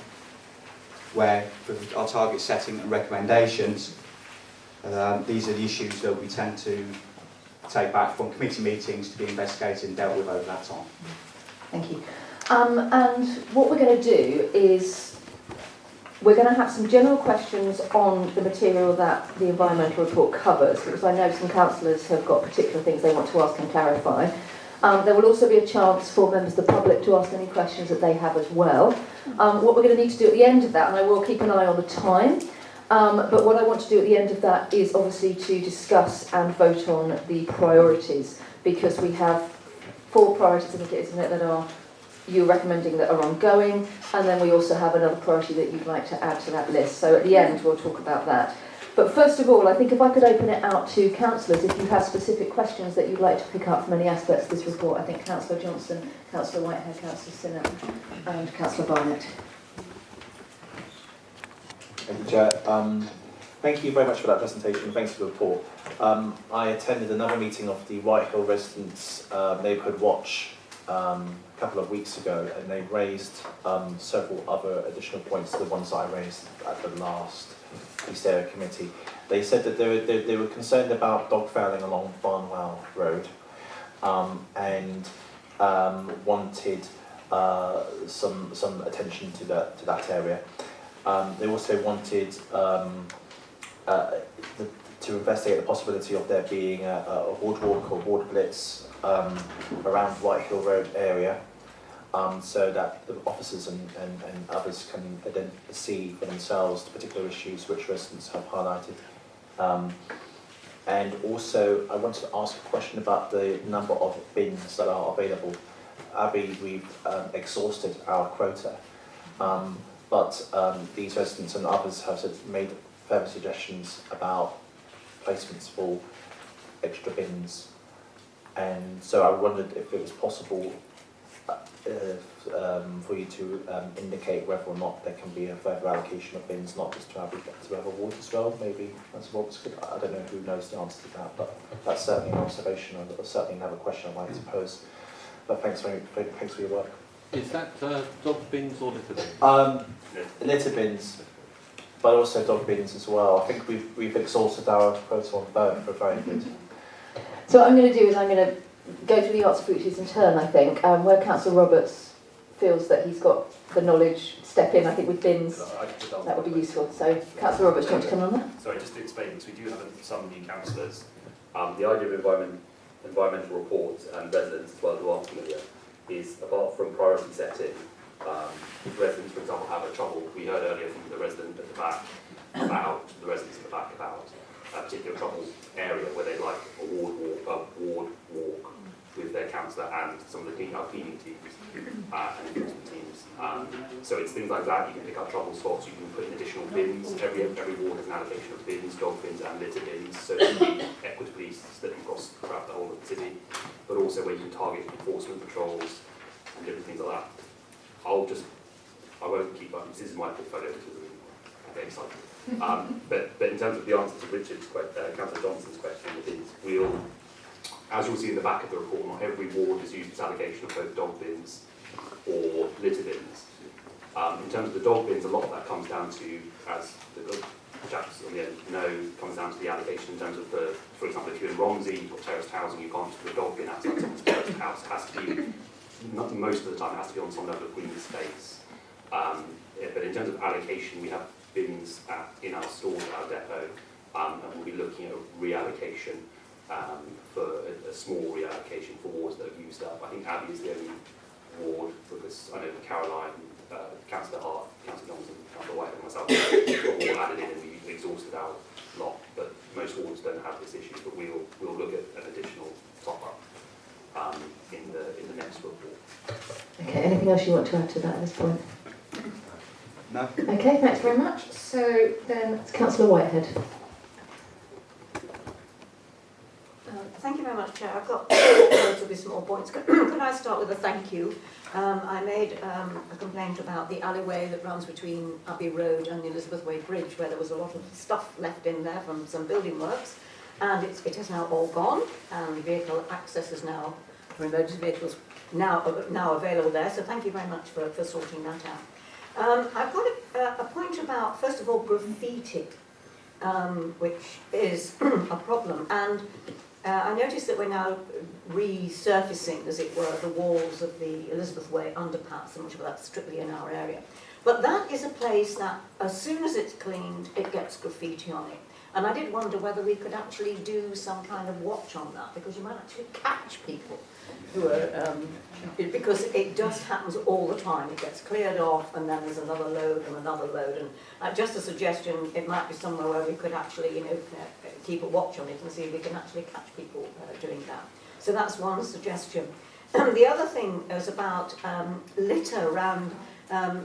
where for our target setting and recommendations, these are the issues that we tend to take back from committee meetings to be investigated and dealt with over that time. Thank you. And what we're going to do is we're going to have some general questions on the material that the environmental report covers, because I know some councillors have got particular things they want to ask and clarify. There will also be a chance for members of the public to ask any questions that they have as well. What we're going to need to do at the end of that, and I will keep an eye on the time, but what I want to do at the end of that is obviously to discuss and vote on the priorities, because we have 4 priorities, I think it is, isn't it, that are you're recommending that are ongoing, and then we also have another priority that you'd like to add to that list. So at the end we'll talk about that. But first of all, I think if I could open it out to councillors, if you have specific questions that you'd like to pick up from any aspects of this report. I think Councillor Johnson, Councillor Whitehead, Councillor Sinnott and Councillor Barnett. Thank you, Chair. Thank you very much for that presentation. Thanks for the report. I attended another meeting of the Whitehill Residents Neighbourhood Watch a couple of weeks ago, and they raised several other additional points to the ones that I raised at the last East Area Committee. They said that they were concerned about dog fouling along Barnwell Road and wanted some attention to that area. They also wanted to investigate the possibility of there being a ward walk or ward blitz around Whitehill Road area, so that the officers and others can see for themselves the particular issues which residents have highlighted. And also, I wanted to ask a question about the number of bins that are available. Abby, we've exhausted our quota, but these residents and others have made further suggestions about placements for extra bins. And so I wondered if it was possible for you to indicate whether or not there can be a further allocation of bins, not just to have a ward as well. Maybe that's what I don't know who knows the answer to that, but that's certainly an observation and certainly another question I'd like to pose. But thanks for your work. Is that dog bins or litter bins? Litter bins, but also dog bins as well. I think we've exhausted our quota on both. We're very good. So what I'm going to do is I'm going to go through the answer for each in turn, I think. Where Councillor Roberts feels that he's got the knowledge, step in, I think, with bins. That would be useful. So, Councillor Roberts, do you want to come on that? Sorry, just to explain, because we do have some new councillors. The idea of environmental reports and residents, as well, who aren't familiar, is apart from priority setting, residents, for example, have a trouble. We heard earlier from the resident at the back about a particular trouble area where they'd like a ward walk with their councillor and some of the cleaning teams and enforcement teams. So it's things like that. You can pick up trouble spots. You can put in additional bins. Every ward has an allocation of bins, dog bins, and litter bins, so it can be equitably split across throughout the whole of the city. But also where you can target enforcement patrols and different things like that. I won't keep up. This is my portfolio because I'm very excited. But in terms of the answer to Richard's Councillor Johnson's question, we'll, as you'll see in the back of the report, not every ward has used its allocation of both dog bins or litter bins. In terms of the dog bins, a lot of that comes down to, as the chaps on the end know, comes down to the allocation in terms of for example, if you're in Romsey, you've got terraced housing, you can't put a dog bin outside someone's terraced house. It has to be, most of the time, it has to be on some level of green space. But in terms of allocation, we have bins in our stores at our depot, and we'll be looking at a reallocation for a small reallocation for wards that have used up. I think Abbey is the only ward, because I know Caroline, Councillor Hart, Councillor Johnson, Councillor Whitehead and myself got all added in and we exhausted our lot. But most wards don't have this issue, but we'll look at an additional anything else you want to add to that at this point? No. Okay, thanks very much. So then it's Councillor Whitehead. Thank you very much, Chair. I've got relatively small points. Could I start with a thank you? I made a complaint about the alleyway that runs between Abbey Road and the Elizabeth Way Bridge, where there was a lot of stuff left in there from some building works, and it has now all gone, and vehicle access is now, for emergency vehicles, now available there, so thank you very much for sorting that out. I've got a point about, first of all, graffiti, which is a problem, and I noticed that we're now resurfacing, as it were, the walls of the Elizabeth Way underpass, and much of that's strictly in our area. But that is a place that, as soon as it's cleaned, it gets graffiti on it. And I did wonder whether we could actually do some kind of watch on that, because you might actually catch people who are, because it just happens all the time. It gets cleared off, and then there's another load and another load. And just a suggestion, it might be somewhere where we could actually, keep a watch on it and see if we can actually catch people doing that. So that's one suggestion. The other thing is about litter around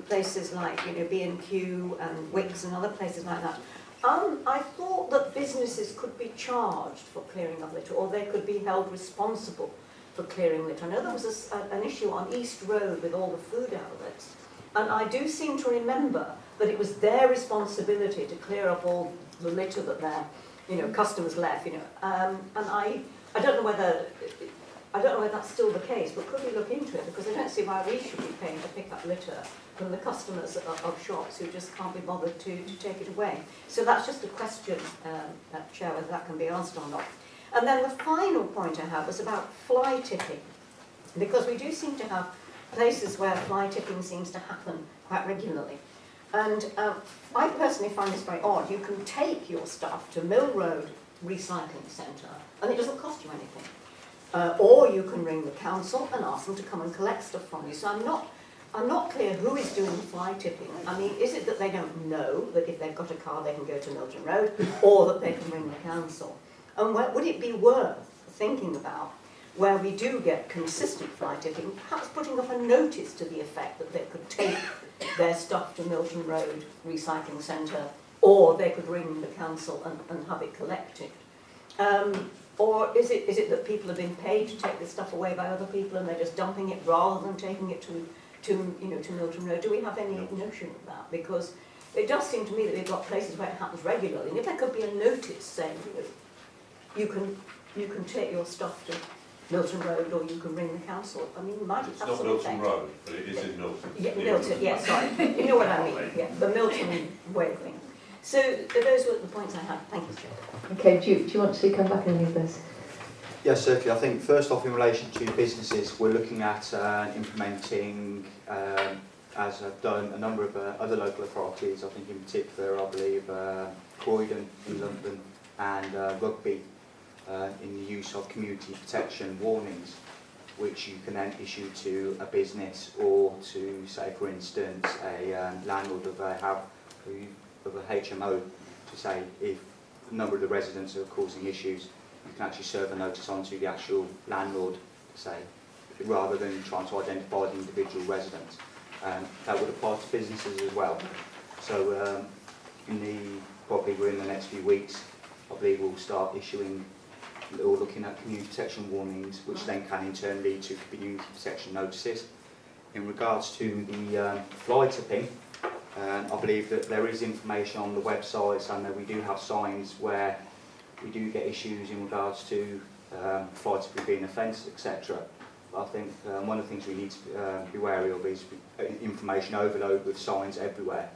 places like B&Q and Wickes and other places like that. I thought that businesses could be charged for clearing of litter, or they could be held responsible for clearing litter. I know there was an issue on East Road with all the food outlets, and I do seem to remember that it was their responsibility to clear up all the litter that their customers left. And I don't know whether that's still the case, but could we look into it? Because I don't see why we should be paying to pick up litter from the customers of shops who just can't be bothered to take it away. So that's just a question, Chair, whether that can be answered or not. And then the final point I have was about fly tipping, because we do seem to have places where fly tipping seems to happen quite regularly. And I personally find this very odd. You can take your stuff to Mill Road Recycling Centre, and it doesn't cost you anything. Or you can ring the council and ask them to come and collect stuff from you. So I'm not clear who is doing the fly tipping. I mean, is it that they don't know that if they've got a car they can go to Milton Road, or that they can ring the council? And would it be worth thinking about, where we do get consistent fly tipping, perhaps putting up a notice to the effect that they could take their stuff to Milton Road Recycling Centre, or they could ring the council and have it collected? Or is it that people have been paid to take this stuff away by other people and they're just dumping it rather than taking it to Milton Road? Do we have any notion of that? Because it does seem to me that we've got places where it happens regularly, and if there could be a notice saying, you can take your stuff to Milton Road, or you can ring the council. I mean, might it It's have not some Milton effect? Road, but it is in Milton. Yeah, Milton, yeah, sorry. You know what I mean, yeah, the Milton way thing. So those were the points I had. Thank you, Chair. Okay, do you want to come back on any of this? Yes, certainly. I think first off, in relation to businesses, we're looking at implementing, as I've done, a number of other local authorities. I think in particular, I believe Croydon in London and Rugby in the use of community protection warnings, which you can then issue to a business or to, say, for instance, a landlord of a HMO, to say if a number of the residents are causing issues, you can actually serve a notice onto the actual landlord, say, rather than trying to identify the individual residents. That would apply to businesses as well. So probably within the next few weeks, I believe we'll start issuing or looking at community protection warnings, which then can in turn lead to community protection notices. In regards to the fly tipping, I believe that there is information on the websites, and that we do have signs where we do get issues in regards to fly tipping being offence, etc. I think one of the things we need to be wary of is information overload with signs everywhere,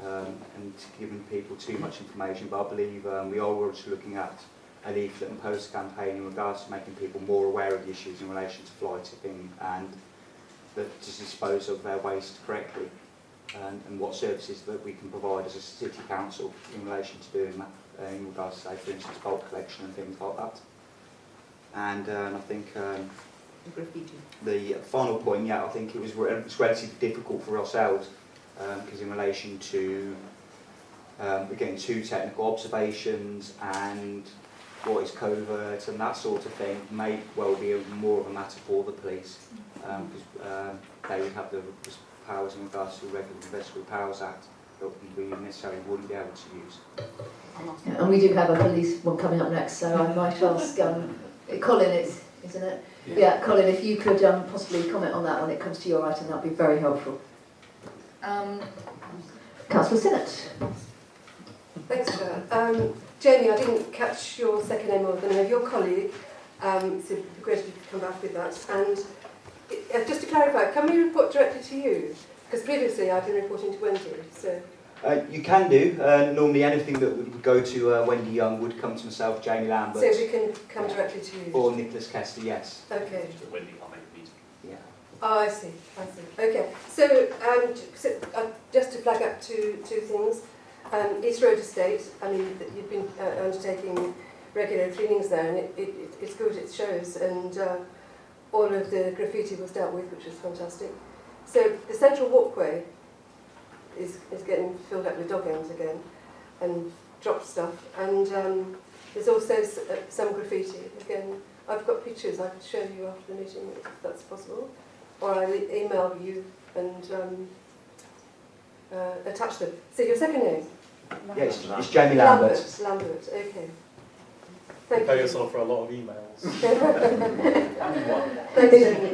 and giving people too much information. But I believe we are also looking at a leaflet and poster campaign in regards to making people more aware of the issues in relation to fly tipping and to dispose of their waste correctly, and what services that we can provide as a city council in relation to doing that, in regards to, say, for instance, bulk collection and things like that. And I think the final point, I think it was relatively difficult for ourselves, because in relation to we're getting too technical, observations and what is covert and that sort of thing may well be more of a matter for the police, because they would have the powers in regards to the Regular Investigative Powers Act that we necessarily wouldn't be able to use. Yeah, and we do have a police one coming up next, so I might ask Colin, isn't it? Yeah, Colin, if you could possibly comment on that when it comes to your item, that would be very helpful. Councillor Sinnott. Thanks, Chair. Jamie, I didn't catch your second name or the name of your colleague, so it'd be great if you could come back with that. And just to clarify, can we report directly to you? Because previously I've been reporting to Wendy, so... You can do. Normally anything that would go to Wendy Young would come to myself, Jamie Lambert. So we can come directly to you? Or Nicholas Kester, yes. Okay. Wendy can't make a meeting. Yeah. Oh, I see. Okay. So, just to flag up two things. East Road Estate, I mean, you've been undertaking regular cleanings there, and it's good, it shows, and all of the graffiti was dealt with, which was fantastic. So the central walkway is getting filled up with dog ends again, and dropped stuff, and there's also some graffiti. Again, I've got pictures I could show you after the meeting, if that's possible, or I'll email you and attach them. So your second name? Yes, it's Jamie Lambert. Lambert, okay. You Thank pay you. yourself for a lot of emails. Is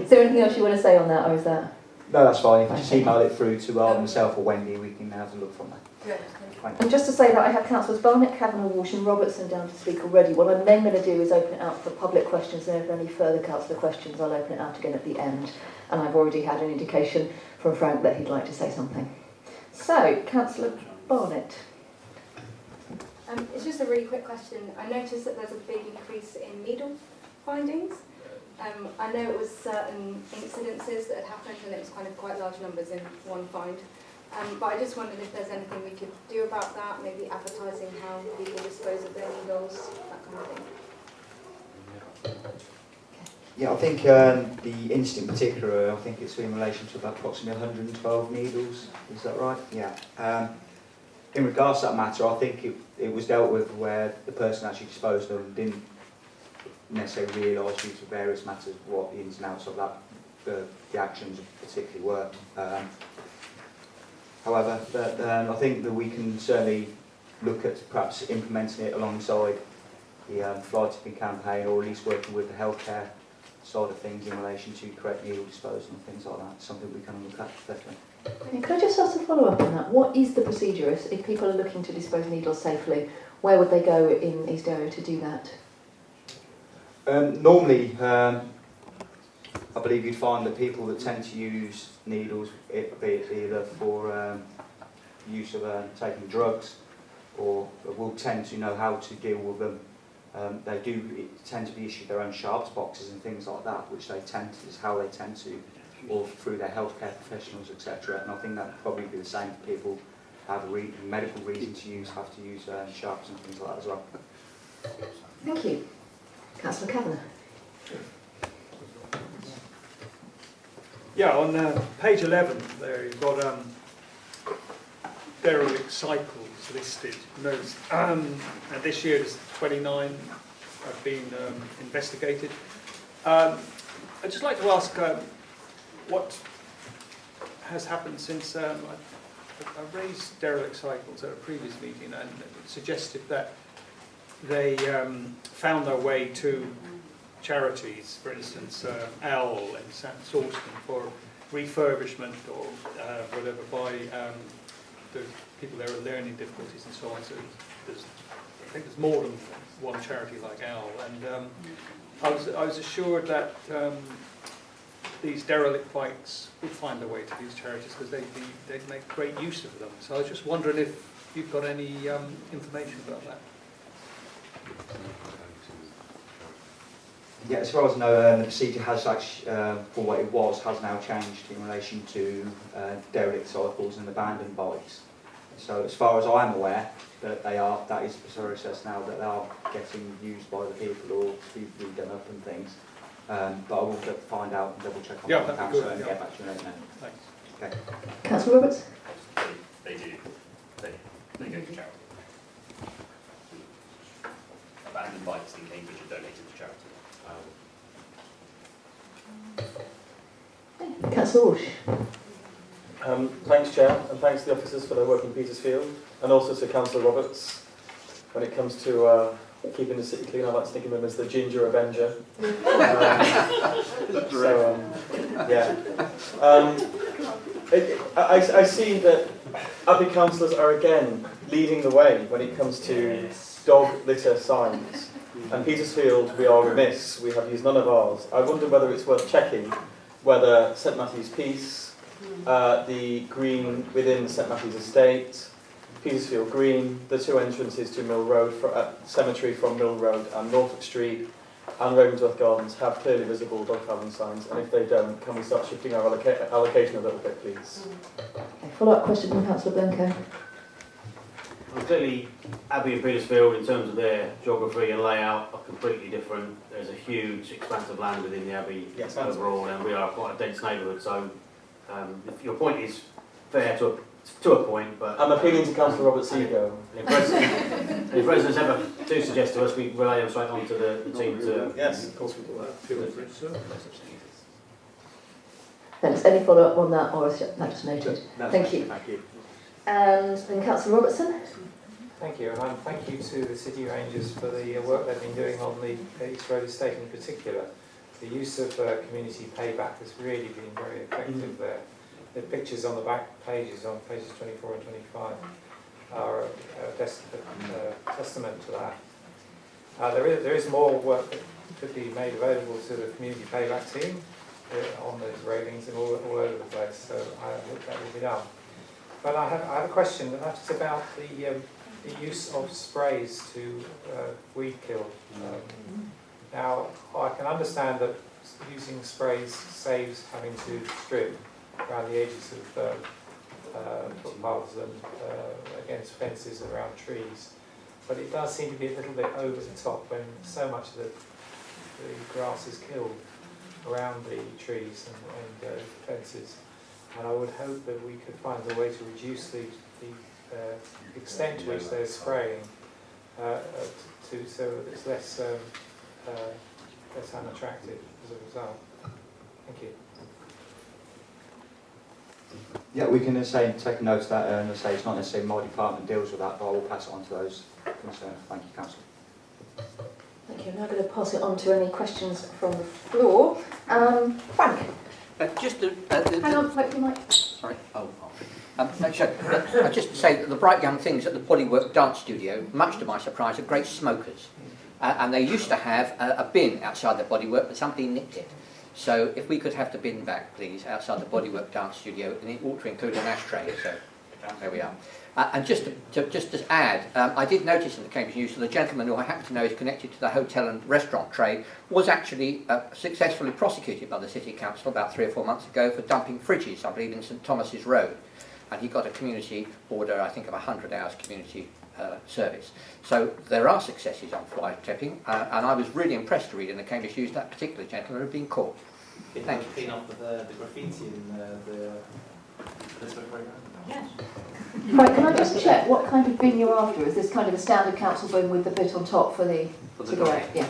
there anything else you want to say on that, or is that? No, that's fine. If you just email it through to myself or Wendy, we can have a look from there. Great, thank you. And just to say that I have Councillors Barnett, Kavanagh, Walsh and Robertson down to speak already. What I'm then going to do is open it out for public questions, and if there are any further councillor questions, I'll open it out again at the end. And I've already had an indication from Frank that he'd like to say something. So, Councillor Barnett. It's just a really quick question. I noticed that there's a big increase in needle findings. I know it was certain incidences that had happened and it was kind of quite large numbers in one find. But I just wondered if there's anything we could do about that, maybe advertising how people dispose of their needles, that kind of thing. Yeah, I think the incident in particular, I think it's in relation to about approximately 112 needles. Is that right? Yeah. In regards to that matter, I think it was dealt with where the person actually disposed of them didn't necessarily realise due to various matters what the ins and outs of that, the actions particularly were. However, I think that we can certainly look at perhaps implementing it alongside the fly tipping campaign, or at least working with the healthcare side of things in relation to correct needle disposal and things like that. Something we can look at definitely. And can I just ask a follow-up on that? What is the procedure if people are looking to dispose needles safely? Where would they go in East Area to do that? Normally, I believe you'd find that people that tend to use needles, be it either for use of taking drugs, or will tend to know how to deal with them. They do tend to be issued their own sharps boxes and things like that, which they tend to, is how they tend to, or through their healthcare professionals, etc. And I think that would probably be the same for people who have a medical reason to use, have to use sharps and things like that as well. Thank you. Councillor Kavanagh. Yeah, on page 11 there you've got derelict cycles listed. And this year there's 29 have been investigated. I'd just like to ask what has happened since I raised derelict cycles at a previous meeting and suggested that they found their way to charities, for instance, OWL in Sawston for refurbishment or whatever by the people there with learning difficulties and so on. So I think there's more than one charity like OWL, and I was assured that these derelict bikes would find their way to these charities because they'd make great use of them. So I was just wondering if you've got any information about that. Yeah, as far as I know, the procedure has actually, from what it was, has now changed in relation to derelict cycles and abandoned bikes. So as far as I'm aware, that is the process now, that they are getting used by the people or to be redone up and things. But I will find out and double check on that council and get back to you later. Thanks. Okay. Councillor Roberts. They do. They go to charity. Abandoned bikes in Cambridge are donated to charity. Councillor Walsh. Thanks, Chair, and thanks to the officers for their work in Petersfield, and also to Councillor Roberts. When it comes to keeping the city clean, I like to think of him as the Ginger Avenger. I see that Abbey councillors are again leading the way when it comes to dog litter signs. And Petersfield, we are remiss, we have used none of ours. I wonder whether it's worth checking whether St Matthew's Peace, the green within St Matthew's Estate, Petersfield Green, the two entrances to Mill Road, Cemetery from Mill Road and Norfolk Street, and Ravensworth Gardens have clearly visible dog fouling signs, and if they don't, can we start shifting our allocation a little bit, please? Okay, follow-up question from Councillor Blanco. Well, clearly, Abbey and Petersfield, in terms of their geography and layout, are completely different. There's a huge expanse of land within the Abbey overall, and we are quite a dense neighbourhood, so if your point is fair to a point, but... I'm appealing to Councillor Roberts' ego. If residents ever do suggest to us, we relay them straight on to the team to... Yes, of course we do that. Thanks. Any follow-up on that, or is that just noted? Thank you. Thank you. And then Councillor Robertson. Thank you, and thank you to the City Rangers for the work they've been doing on the East Road Estate in particular. The use of community payback has really been very effective there. The pictures on the back pages, on pages 24 and 25, are a testament to that. There is more work that could be made available to the community payback team on those railings and all over the place, so I hope that will be done. But I have a question, and that's about the use of sprays to weed kill. Now, I can understand that using sprays saves having to strip around the edges of footpaths and against fences around trees, but it does seem to be a little bit over the top when so much of the grass is killed around the trees and fences. And I would hope that we could find a way to reduce the extent to which they're spraying so that it's less unattractive as a result. Thank you. Yeah, we can take a note of that and say it's not necessarily my department deals with that, but I will pass it on to those concerned. Thank you, Councillor. Thank you. I'm now going to pass it on to any questions from the floor. Frank. Hang on, wait for the mic. Sorry. I just say that the Bright Young Things at the Bodywork Dance Studio, much to my surprise, are great smokers. And they used to have a bin outside the Bodywork, but somebody nicked it. So if we could have the bin back, please, outside the Bodywork Dance Studio, and it ought to include an ashtray. So there we are. And just to add, I did notice in the Cambridge News that the gentleman who I happen to know is connected to the hotel and restaurant trade was actually successfully prosecuted by the City Council about 3 or 4 months ago for dumping fridges, I believe, in St Thomas's Road. And he got a community order, I think, of 100 hours community service. So there are successes on fly tipping, and I was really impressed to read in the Cambridge News that particular gentleman had been caught. Thank you. Clean up the graffiti in the programme. Yes. Right, can I just check what kind of bin you're after? Is this kind of a standard council bin with the bit on top for the cigarette? Yeah.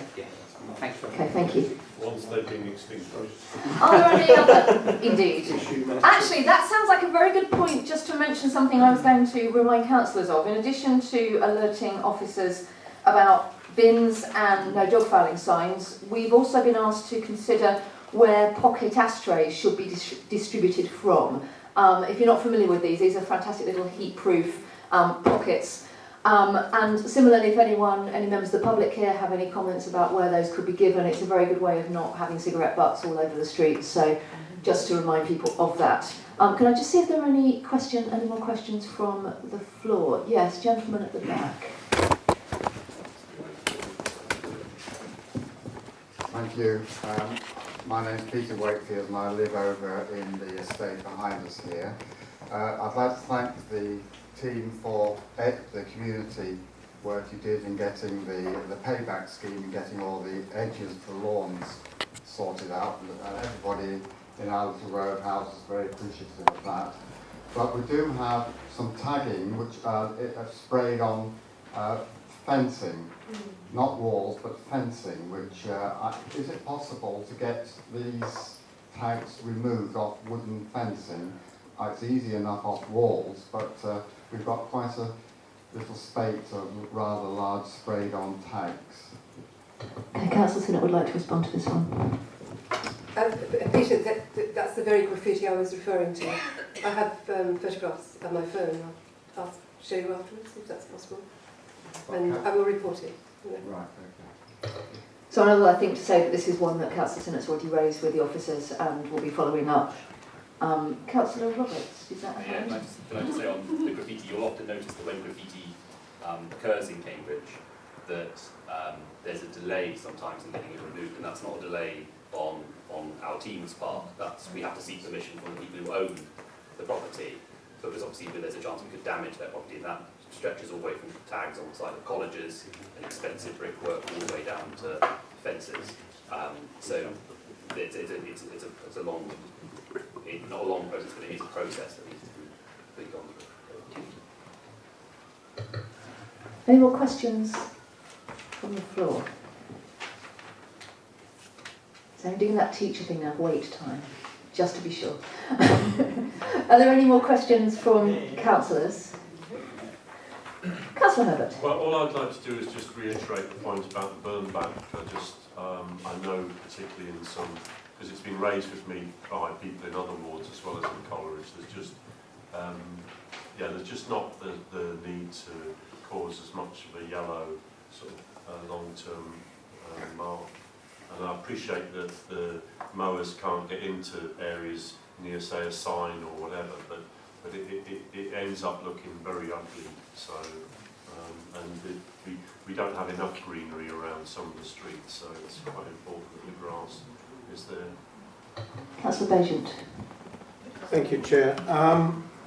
Thanks. Okay, thank you. Once they've been extinguished. Are there any other? Indeed. Actually, that sounds like a very good point, just to mention something I was going to remind councillors of. In addition to alerting officers about bins and no dog fouling signs, we've also been asked to consider where pocket ashtrays should be distributed from. If you're not familiar with these are fantastic little heat-proof pockets. And similarly, if any members of the public here have any comments about where those could be given, it's a very good way of not having cigarette butts all over the street. So just to remind people of that. Can I just see if there are any more questions from the floor? Yes, gentleman at the back. Thank you. My name is Peter Wakefield and I live over in the estate behind us here. I'd like to thank the team for the community work you did in getting the payback scheme and getting all the edges for lawns sorted out. Everybody in our little road house is very appreciative of that. But we do have some tagging which are sprayed on fencing, not walls but fencing, which is it possible to get these tags removed off wooden fencing. It's easy enough off walls, but we've got quite a little spate of rather large sprayed on tags. Okay, Councillor Sinnott would like to respond to this one. Peter, that's the very graffiti I was referring to. I have photographs on my phone. I'll show you afterwards if that's possible. And I will report it. Right, okay. So another, I think, to say that this is one that Councillor Sinnott's already raised with the officers and will be following up. Councillor Roberts, is that Yeah, can I just say on the graffiti, you'll often notice that when graffiti occurs in Cambridge, that there's a delay sometimes in getting it removed, and that's not a delay on our team's part. We have to seek permission from the people who own the property, because obviously there's a chance we could damage their property, and that stretches all the way from tags on the side of colleges and expensive brickwork all the way down to fences. So it's a long, not a long process, but it is a process that needs to be gone through. Any more questions from the floor? So I'm doing that teacher thing now, wait time, just to be sure. Are there any more questions from councillors? Councillor Herbert. Well, all I'd like to do is just reiterate the point about the burn bank. I know particularly in some, because it's been raised with me by people in other wards as well as in Coleridge, there's just not the need to cause as much of a yellow sort of long-term mark. And I appreciate that the mowers can't get into areas near, say, a sign or whatever, but it ends up looking very ugly. So, we don't have enough greenery around some of the streets, so it's quite important that the grass is there. Councillor Bagent. Thank you, Chair.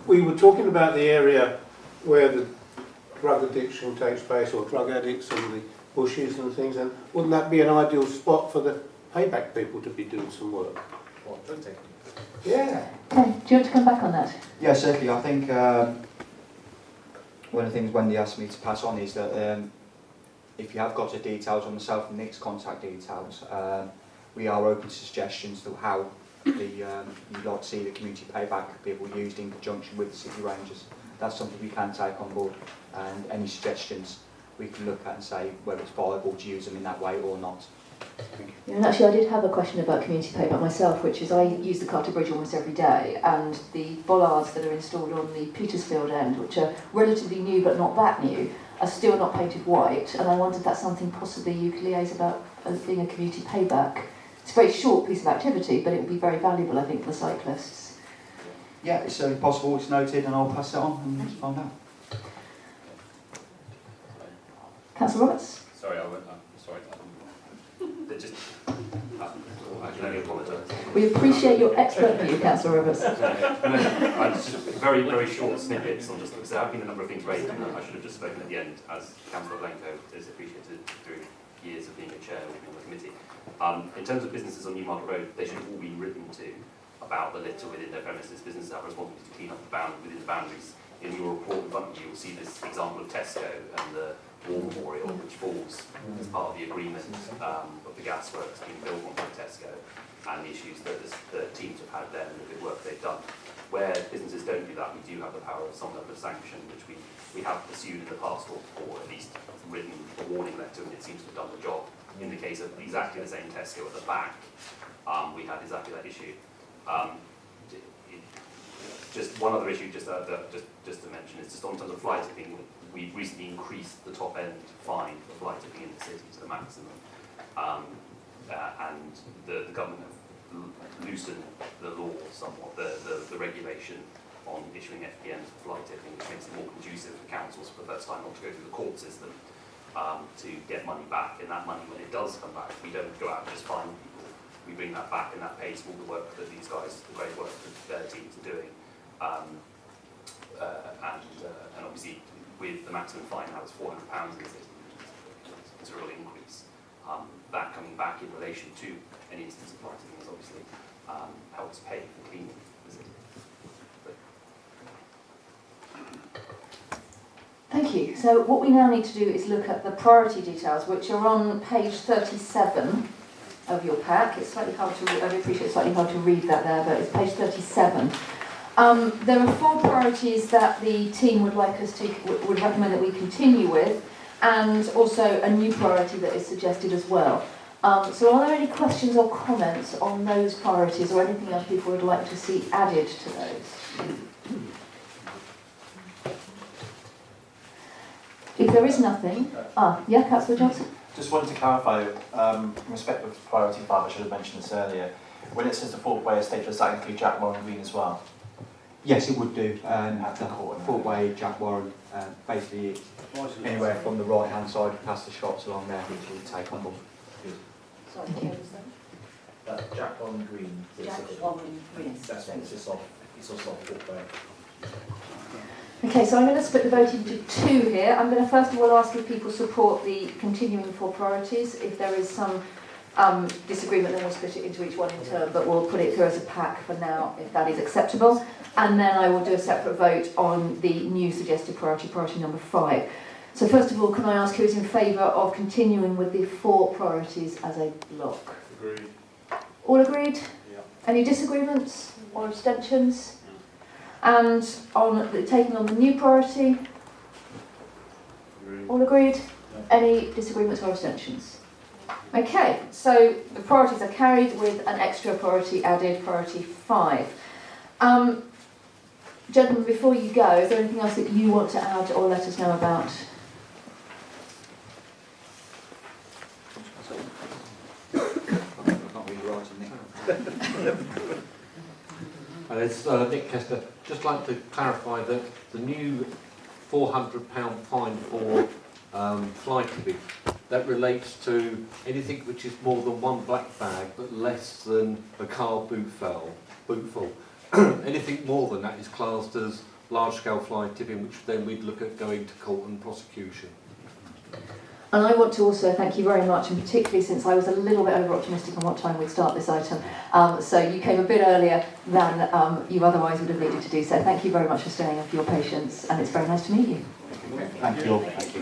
We were talking about the area where the drug addiction takes place, or drug addicts and the bushes and things, and wouldn't that be an ideal spot for the payback people to be doing some work? What, drug taking? Yeah. Okay, do you want to come back on that? Yeah, certainly. I think one of the things Wendy asked me to pass on is that if you have got the details on myself and Nick's contact details, we are open to suggestions to how you'd like to see the community payback people used in conjunction with the City Rangers. That's something we can take on board, and any suggestions we can look at and say whether it's viable to use them in that way or not. Yeah, and actually I did have a question about community payback myself, which is I use the Carter Bridge almost every day, and the bollards that are installed on the Petersfield end, which are relatively new but not that new, are still not painted white, and I wondered if that's something possibly you could liaise about as being a community payback. It's a very short piece of activity, but it would be very valuable, I think, for cyclists. Yeah, it's certainly possible, it's noted, and I'll pass it on and find out. Councillor Roberts? Sorry, sorry. I can only apologise. We appreciate your expert view, Councillor Roberts. Just very, very short snippets on just because there have been a number of things raised, and I should have just spoken at the end, as Councillor Blanco is appreciated through years of being a chair on the committee. In terms of businesses on Newmarket Road, they should all be written to about the litter within their premises. Businesses have a responsibility to clean up within the boundaries. In your report in front of you, you'll see this example of Tesco and the war memorial, which falls as part of the agreement of the gasworks being built on by Tesco, and the issues that the teams have had there and the good work they've done. Where businesses don't do that, we do have the power of some level of sanction, which we have pursued in the past, or at least written a warning letter, and it seems to have done the job. In the case of exactly the same Tesco at the back, we had exactly that issue. Just one other issue, just to mention, is just on terms of fly tipping. We've recently increased the top end fine for fly tipping in the city to the maximum, and the government have loosened the law somewhat, the regulation on issuing FPNs for fly tipping, which makes it more conducive for councils for the first time not to go through the court system to get money back. And that money, when it does come back, we don't go out and just fine people. We bring that back, and that pays for all the work that these guys, the great work that their teams are doing. And obviously, with the maximum fine now it's £400 in the city, it's a real increase. That coming back in relation to any instance of fly tipping is obviously helps pay for cleaning the city. Thank you. So what we now need to do is look at the priority details, which are on page 37. of your pack. It's slightly hard to read, I appreciate it's slightly hard to read that there, but it's page 37. There are 4 priorities that the team would like us to, would recommend that we continue with, and also a new priority that is suggested as well. So are there any questions or comments on those priorities, or anything else people would like to see added to those? If there is nothing, yeah, Councillor Johnson? Just wanted to clarify, in respect of priority 5, I should have mentioned this earlier, when it says the Fort-Way estate, does that include Jack Warren Green as well? Yes, it would do. Fort-Way, Jack Warren, basically anywhere from the right-hand side past the shops along there, which you would take on board. Sorry, Jack Warren Green. Jack Warren Green. That's when it's off Fort-Way. Okay, so I'm going to split the vote into 2 here. I'm going to first of all ask if people support the continuing 4 priorities. If there is some disagreement, then we'll split it into each one in turn, but we'll put it through as a pack for now, if that is acceptable. And then I will do a separate vote on the new suggested priority, priority number 5. So first of all, can I ask who is in favour of continuing with the 4 priorities as a block? Agreed. All agreed? Yeah. Any disagreements or abstentions? And on taking on the new priority? Agreed. All agreed? Yeah. Any disagreements or abstentions? Okay, so the priorities are carried with an extra priority added, priority 5. Gentlemen, before you go, is there anything else that you want to add or let us know about? It's Nick Kester. Just like to clarify that the new £400 fine for fly tipping, that relates to anything which is more than 1 black bag but less than a car boot full. Anything more than that is classed as large-scale fly tipping, which then we'd look at going to court and prosecution. And I want to also thank you very much, and particularly since I was a little bit over-optimistic on what time we'd start this item, so you came a bit earlier than you otherwise would have needed to do so. Thank you very much for staying and for your patience, and it's very nice to meet you. Thank you. Thank you.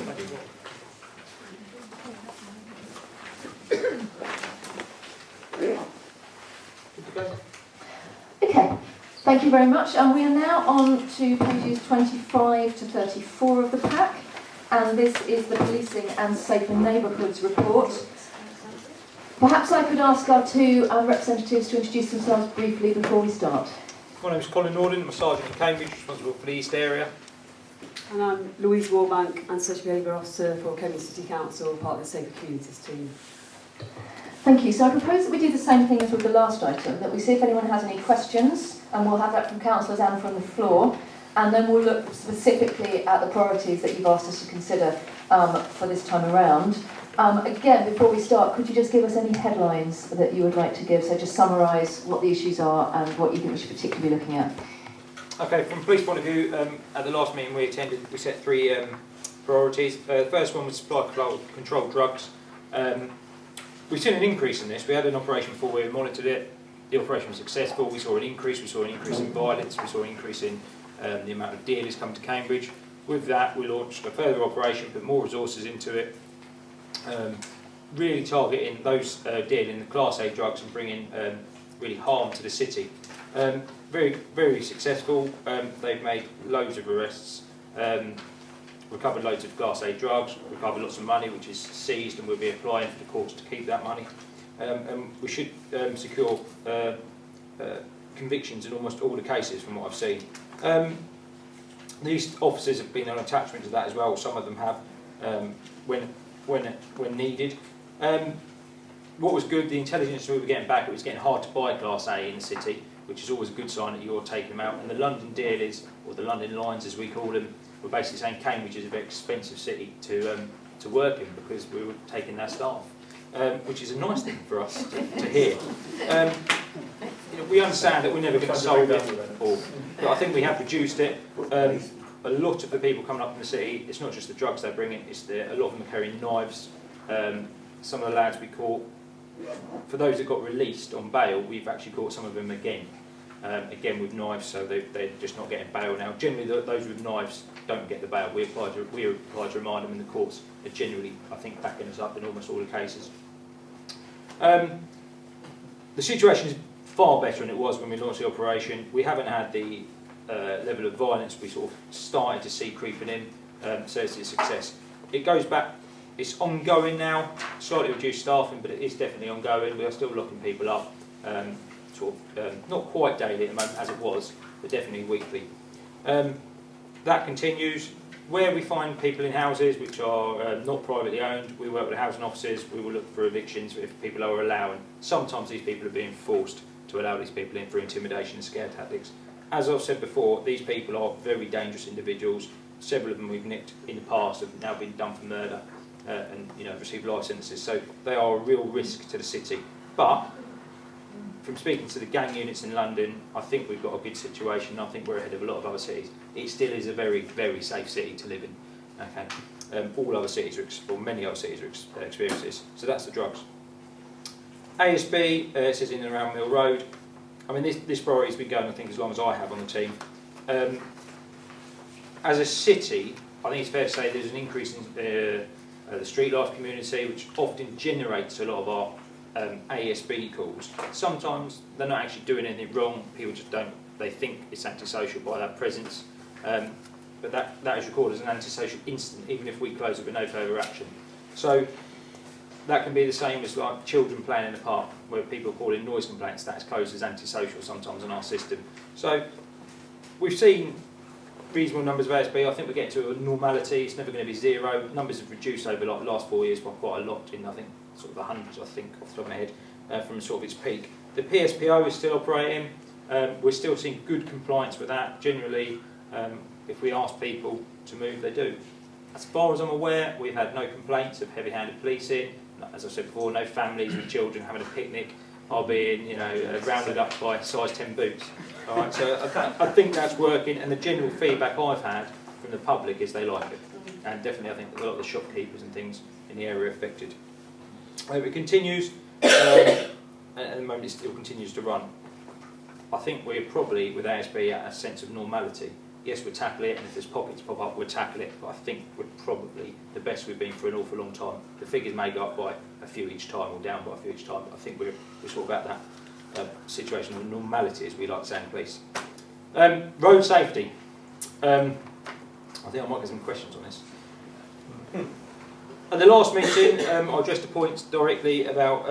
Okay, thank you very much. And we are now on to pages 25 to 34 of the pack. And this is the Policing and Safer Neighbourhoods report. Perhaps I could ask our 2 representatives to introduce themselves briefly before we start. My name is Colin Norden, I'm a sergeant in Cambridge, responsible for the East area. And I'm Louise Warbank, and Social Behaviour Officer for Cambridge City Council, part of the Safer Communities team. Thank you. So I propose that we do the same thing as with the last item, that we see if anyone has any questions, and we'll have that from councillors and from the floor. And then we'll look specifically at the priorities that you've asked us to consider for this time around. Again, before we start, could you just give us any headlines that you would like to give? So just summarise what the issues are and what you think we should particularly be looking at. Okay, from a police point of view, at the last meeting we attended, we set 3 priorities. The first one was supply controlled drugs. We've seen an increase in this. We had an operation before, we monitored it. The operation was successful. We saw an increase in violence, we saw an increase in the amount of dealers come to Cambridge. With that, we launched a further operation, put more resources into it, really targeting those dealing the Class A drugs and bringing really harm to the city. Very, very successful. They've made loads of arrests, recovered loads of Class A drugs, recovered lots of money, which is seized, and we'll be applying for the courts to keep that money. And we should secure convictions in almost all the cases, from what I've seen. These officers have been an attachment to that as well. Some of them have, when needed. What was good, the intelligence we were getting back, it was getting hard to buy Class A in the city, which is always a good sign that you're taking them out. And the London dealers, or the London lines as we call them, were basically saying Cambridge is a very expensive city to work in because we were taking their staff, which is a nice thing for us to hear. We understand that we're never going to solve it all, but I think we have reduced it. A lot of the people coming up in the city, it's not just the drugs they're bringing, a lot of them are carrying knives. Some of the lads we caught, for those that got released on bail, we've actually caught some of them again with knives, so they're just not getting bail now. Generally, those with knives don't get the bail. We apply to remind them, and the courts are generally, I think, backing us up in almost all the cases. the situation is far better than it was when we launched the operation. We haven't had the level of violence we sort of started to see creeping in, so it's a success. It goes back, it's ongoing now, slightly reduced staffing, but it is definitely ongoing. We are still locking people up, not quite daily at the moment as it was, but definitely weekly. That continues. Where we find people in houses which are not privately owned, we work with the housing officers, we will look for evictions if people are allowing. Sometimes these people are being forced to allow these people in for intimidation and scare tactics. As I've said before, these people are very dangerous individuals. Several of them we've nicked in the past have now been done for murder and received life sentences. So they are a real risk to the city. But from speaking to the gang units in London, I think we've got a good situation. I think we're ahead of a lot of other cities. It still is a very, very safe city to live in. Okay, all other cities, or many other cities, are experiencing this. So that's the drugs. ASB says in and around Mill Road. I mean, this priority has been going, I think, as long as I have on the team. As a city, I think it's fair to say there's an increase in the street life community, which often generates a lot of our ASB calls. Sometimes they're not actually doing anything wrong, people just don't, they think it's antisocial by that presence, but that is recorded as an antisocial incident even if we close it with no further action. So that can be the same as like children playing in the park where people call in noise complaints, that's closed as antisocial sometimes in our system. So we've seen reasonable numbers of ASB. I think we're getting to a normality, it's never going to be zero. Numbers have reduced over like the last 4 years by quite a lot, in I think sort of the hundreds, I think, off the top of my head, from sort of its peak. The PSPO is still operating. We're still seeing good compliance with that. Generally, if we ask people to move, they do. As far as I'm aware, we've had no complaints of heavy-handed policing. As I said before, no families with children having a picnic are being, rounded up by size 10 boots. All right, so I think that's working, and the general feedback I've had from the public is they like it. And definitely, I think a lot of the shopkeepers and things in the area are affected. It continues, and at the moment it still continues to run. I think we're probably, with ASB, at a sense of normality. Yes, we'll tackle it, and if there's pockets pop up, we'll tackle it, but I think we're probably the best we've been for an awful long time. The figures may go up by a few each time, or down by a few each time, but I think we're sort of at that situation of normality, as we like to say in the police. Road safety. I think I might get some questions on this. At the last meeting, I addressed a point directly about,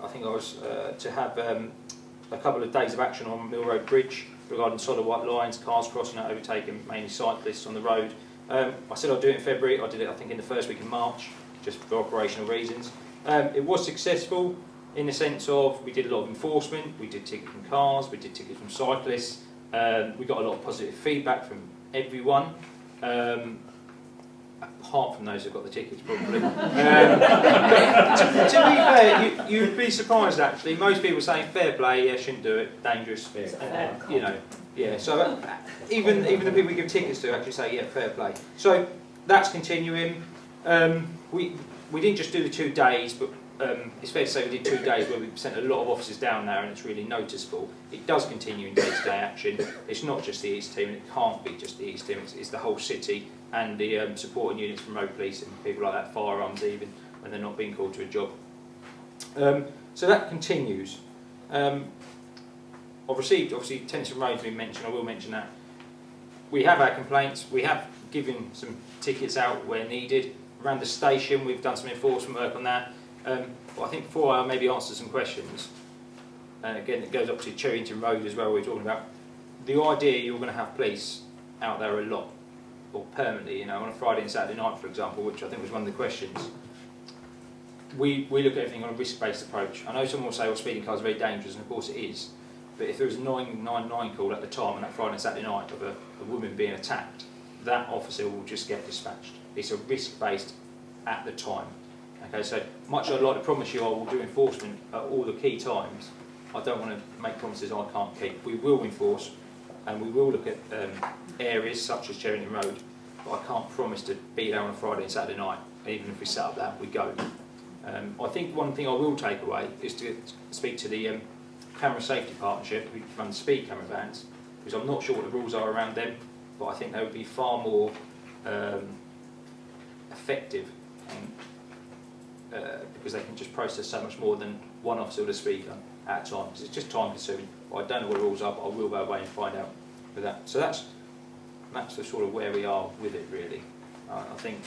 I think I was to have a couple of days of action on Mill Road Bridge regarding solid white lines, cars crossing and overtaking, mainly cyclists on the road. I said I'd do it in February. I did it, I think, in the first week in March, just for operational reasons. It was successful in the sense of we did a lot of enforcement, we did tickets from cars, we did tickets from cyclists, we got a lot of positive feedback from everyone. Apart from those who got the tickets, probably. To be fair, you'd be surprised actually. Most people saying fair play, yeah, shouldn't do it, dangerous. Yeah. So even the people we give tickets to actually say, yeah, fair play. So that's continuing. We didn't just do the 2 days, but it's fair to say we did 2 days where we sent a lot of officers down there, and it's really noticeable. It does continue in day-to-day action. It's not just the East team, and it can't be just the East team. It's the whole city. And the supporting units from road police and people like that, firearms even, when they're not being called to a job. So that continues. I've received, obviously, Tennyson Road's been mentioned, I will mention that. We have had complaints, we have given some tickets out where needed. Around the station, we've done some enforcement work on that. But I think before I maybe answer some questions, and again, it goes up to Cherrington Road as well, we're talking about, the idea you're going to have police out there a lot, or permanently, on a Friday and Saturday night, for example, which I think was one of the questions. We look at everything on a risk-based approach. I know someone will say, well, speeding cars are very dangerous, and of course it is. But if there was a 999 call at the time on that Friday and Saturday night of a woman being attacked, that officer will just get dispatched. It's a risk-based at the time. Okay, so much I'd like to promise you I will do enforcement at all the key times, I don't want to make promises I can't keep. We will enforce, and we will look at areas such as Cherrington Road, but I can't promise to be there on a Friday and Saturday night. Even if we set up that, we go. I think one thing I will take away is to speak to the Camera Safety Partnership, who run speed camera vans, because I'm not sure what the rules are around them, but I think they would be far more effective, because they can just process so much more than one officer with a speed gun. at a time, because it's just time consuming. I don't know what the rules are, but I will go away and find out with that. So that's the sort of where we are with it, really. I think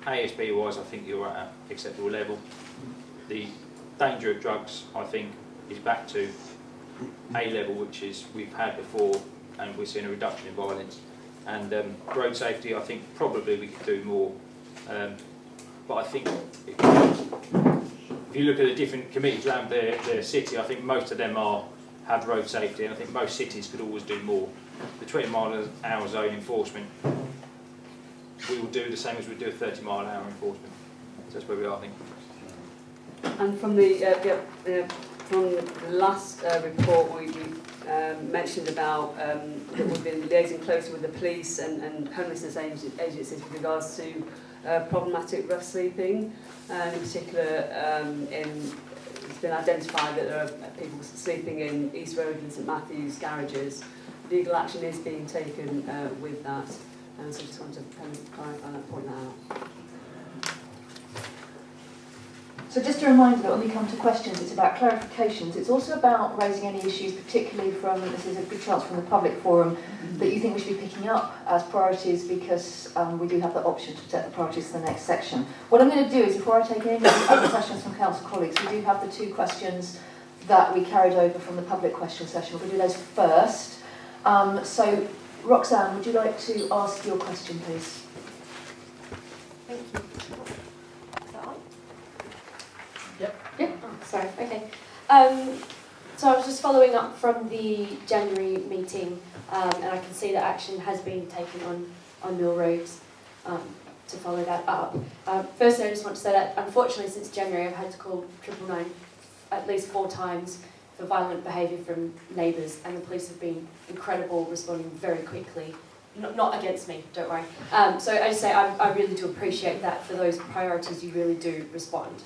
ASB wise, I think you're at an acceptable level. The danger of drugs, I think, is back to A level, which is we've had before, and we're seeing a reduction in violence. And road safety, I think probably we could do more. But I think if you look at the different committees around their city, I think most of them have road safety, and I think most cities could always do more. The 20-mile-an-hour zone enforcement, we will do the same as we do a 30-mile-an-hour enforcement. So that's where we are, I think. And from the last report, we mentioned about that we've been liaising closely with the police and homelessness agencies with regards to problematic rough sleeping. In particular, it's been identified that there are people sleeping in East Road and St Matthew's garages. Legal action is being taken with that, so I just wanted to clarify that, point that out. So just a reminder that when we come to questions, it's about clarifications. It's also about raising any issues, particularly this is a good chance from the public forum, that you think we should be picking up as priorities, because we do have the option to set the priorities for the next section. What I'm going to do is, before I take any other questions from council colleagues, we do have the 2 questions that we carried over from the public question session. We're going to do those first. So, Roxanne, would you like to ask your question, please? Thank you. Is that on? Yep. Yeah. Oh, sorry. Okay. So I was just following up from the January meeting, and I can see that action has been taken on Mill Road to follow that up. Firstly, I just want to say that unfortunately, since January, I've had to call 999 at least 4 times for violent behaviour from neighbours, and the police have been incredible, responding very quickly. Not against me, don't worry. So I just say I really do appreciate that. For those priorities, you really do respond.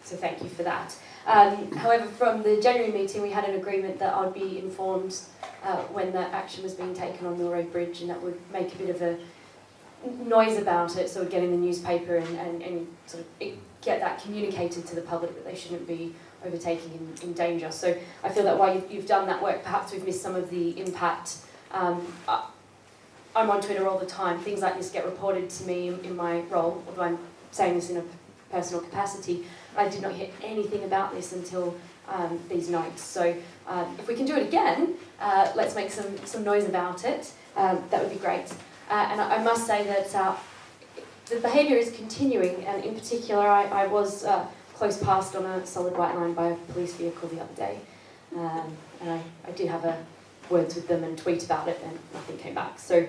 So thank you for that. However, from the January meeting, we had an agreement that I'd be informed when that action was being taken on Mill Road Bridge, and that would make a bit of a noise about it, so we'd get in the newspaper and sort of get that communicated to the public that they shouldn't be overtaking in danger. So I feel that while you've done that work, perhaps we've missed some of the impact. I'm on Twitter all the time. Things like this get reported to me in my role, although I'm saying this in a personal capacity. I did not hear anything about this until these nights. So if we can do it again, let's make some noise about it. That would be great. And I must say that the behaviour is continuing, and in particular, I was close past on a solid white line by a police vehicle the other day. And I did have words with them and tweet about it, and nothing came back. So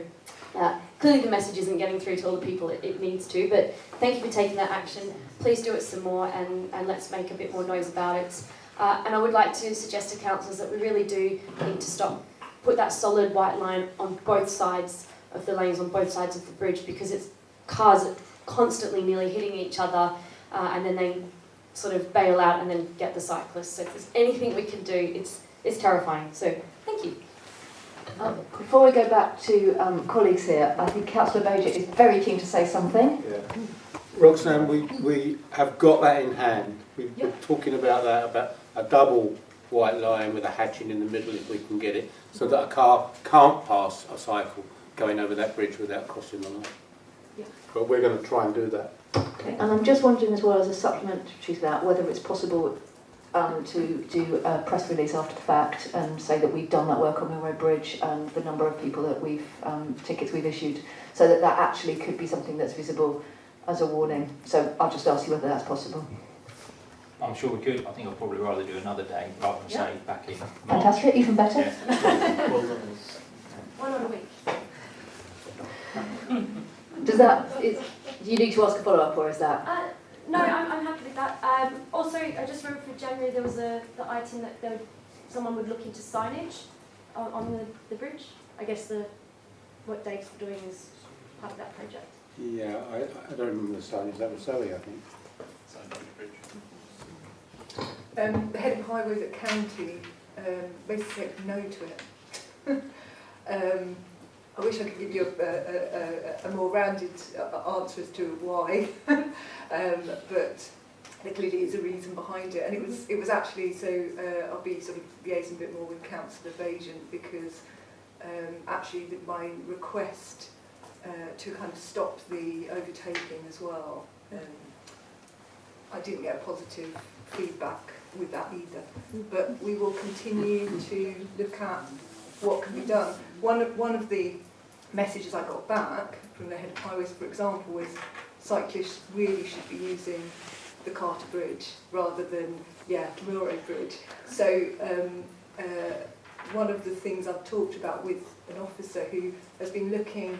clearly the message isn't getting through to all the people it needs to, but thank you for taking that action. Please do it some more, and let's make a bit more noise about it. And I would like to suggest to councillors that we really do need to put that solid white line on both sides of the lanes, on both sides of the bridge, because it's cars are constantly nearly hitting each other, and then they sort of bail out and then get the cyclists. So if there's anything we can do, it's terrifying. So thank you. Before we go back to colleagues here, I think Councillor Bajit is very keen to say something. Yeah. Roxanne, we have got that in hand. We've been talking about that, about a double white line with a hatching in the middle if we can get it, so that a car can't pass a cycle going over that bridge without crossing the line. Yeah. But we're going to try and do that. Okay. And I'm just wondering as well, as a supplement to that, whether it's possible to do a press release after the fact and say that we've done that work on Mill Road Bridge and the number of people that tickets we've issued, so that actually could be something that's visible as a warning. So I'll just ask you whether that's possible. I'm sure we could. I think I'd probably rather do another day rather than say back in March. Fantastic, even better. Yeah. One on a week. Do you need to ask a follow-up, or is that? No, I'm happy with that. Also, I just remember for January there was the item that someone would look into signage on the bridge. I guess what Dave's doing is part of that project. Yeah, I don't remember the signage. That was Zoe, I think. The head of highways at county basically said no to it. I wish I could give you a more rounded answer as to why, but there clearly is a reason behind it, and it was actually, so I'll be sort of liaising a bit more with Councillor Bajan, because actually my request to kind of stop the overtaking as well, I didn't get positive feedback with that either, but we will continue to look at what can be done. One of the messages I got back from the head of highways, for example, was cyclists really should be using the Carter Bridge rather than Mill Road Bridge. So one of the things I've talked about with an officer who has been looking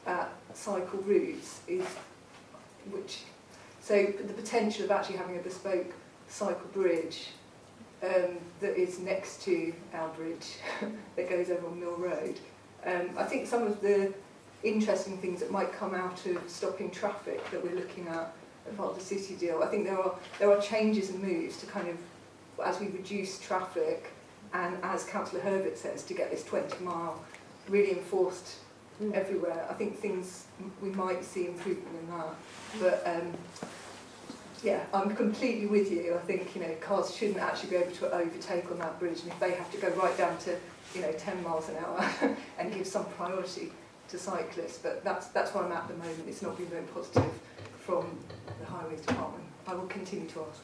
at cycle routes is the potential of actually having a bespoke cycle bridge that is next to our bridge that goes over on Mill Road. I think some of the interesting things that might come out of stopping traffic that we're looking at as part of the city deal, I think there are changes and moves to kind of, as we reduce traffic and as Councillor Herbert says, to get this 20-mile really enforced everywhere. I think we might see improvement in that. But I'm completely with you. I think cars shouldn't actually be able to overtake on that bridge, and if they have to go right down to 10 miles an hour and give some priority to cyclists. But that's where I'm at the moment. It's not been very positive from the Highways Department. I will continue to ask.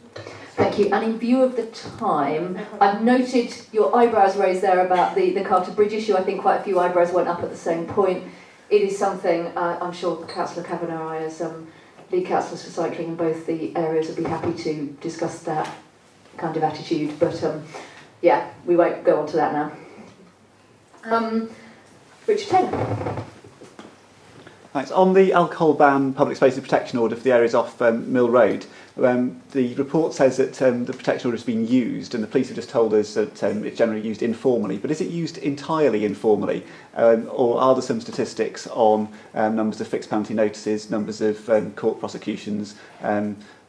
Thank you. And in view of the time, I've noted your eyebrows raised there about the Carter Bridge issue. I think quite a few eyebrows went up at the same point. It is something I'm sure Councillor Kavanagh and I, as lead councillors for cycling in both the areas, would be happy to discuss that kind of attitude. But we won't go on to that now. Richard Taylor. Thanks. On the alcohol ban public spaces protection order for the areas off Mill Road, the report says that the protection order has been used, and the police have just told us that it's generally used informally. But is it used entirely informally, or are there some statistics on numbers of fixed penalty notices, numbers of court prosecutions,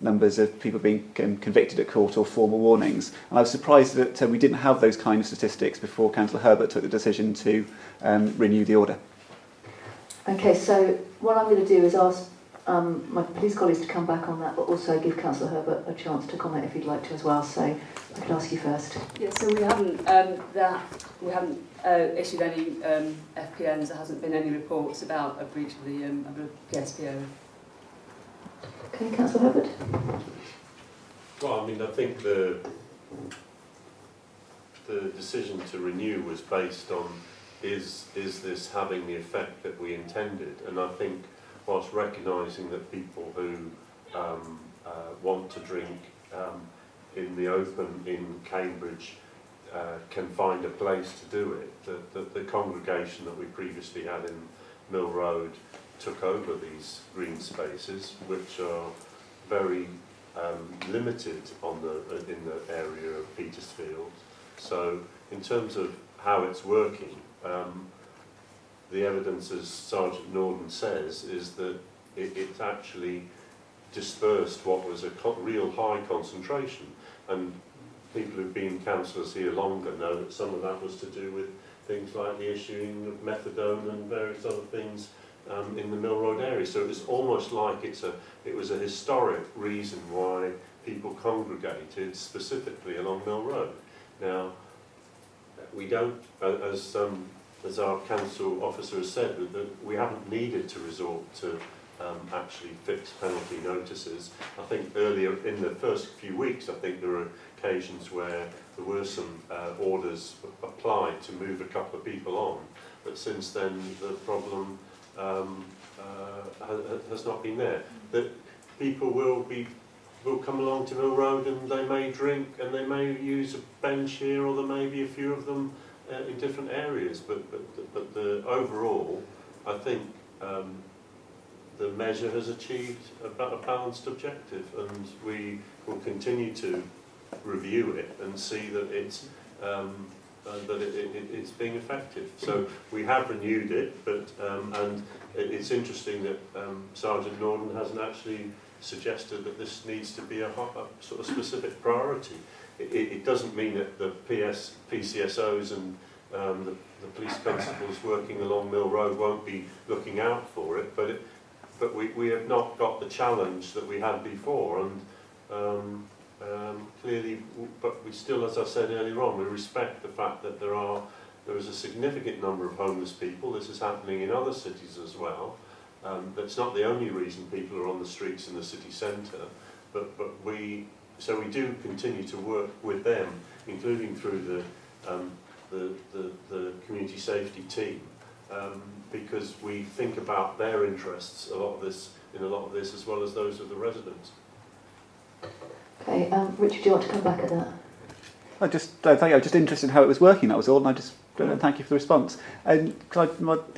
numbers of people being convicted at court, or formal warnings? And I was surprised that we didn't have those kind of statistics before Councillor Herbert took the decision to renew the order. Okay, so what I'm going to do is ask my police colleagues to come back on that, but also give Councillor Herbert a chance to comment if he'd like to as well. So I could ask you first. Yeah, so we haven't issued any FPNs. There hasn't been any reports about a breach of the PSPO. Okay, Councillor Herbert. Well, I mean, I think the decision to renew was based on is this having the effect that we intended? And I think whilst recognising that people who want to drink in the open in Cambridge can find a place to do it, the congregation that we previously had in Mill Road took over these green spaces, which are very limited in the area of Petersfield. So in terms of how it's working, the evidence, as Sergeant Norden says, is that it's actually dispersed what was a real high concentration. And people who've been councillors here longer know that some of that was to do with things like the issuing of methadone and various other things in the Mill Road area. So it's almost like it was a historic reason why people congregated specifically along Mill Road. Now, we don't, as our council officer has said, that we haven't needed to resort to actually fixed penalty notices. I think earlier in the first few weeks, I think there were occasions where there were some orders applied to move a couple of people on, but since then the problem has not been there. That people will come along to Mill Road and they may drink and they may use a bench here, or there may be a few of them in different areas, but the overall, I think the measure has achieved a balanced objective, and we will continue to review it and see that it's it's being effective. So we have renewed it, but and it's interesting that Sergeant Norden hasn't actually suggested that this needs to be a sort of specific priority. It doesn't mean that the PCSOs and the police constables working along Mill Road won't be looking out for it, but we have not got the challenge that we had before, and Clearly, but we still, as I said earlier on, we respect the fact that there is a significant number of homeless people. This is happening in other cities as well. That's not the only reason people are on the streets in the city centre, but we do continue to work with them, including through the community safety team, because we think about their interests in a lot of this, as well as those of the residents. Okay, Richard, do you want to come back at that? I just just interested in how it was working. That was all, and I just thank you for the response. And the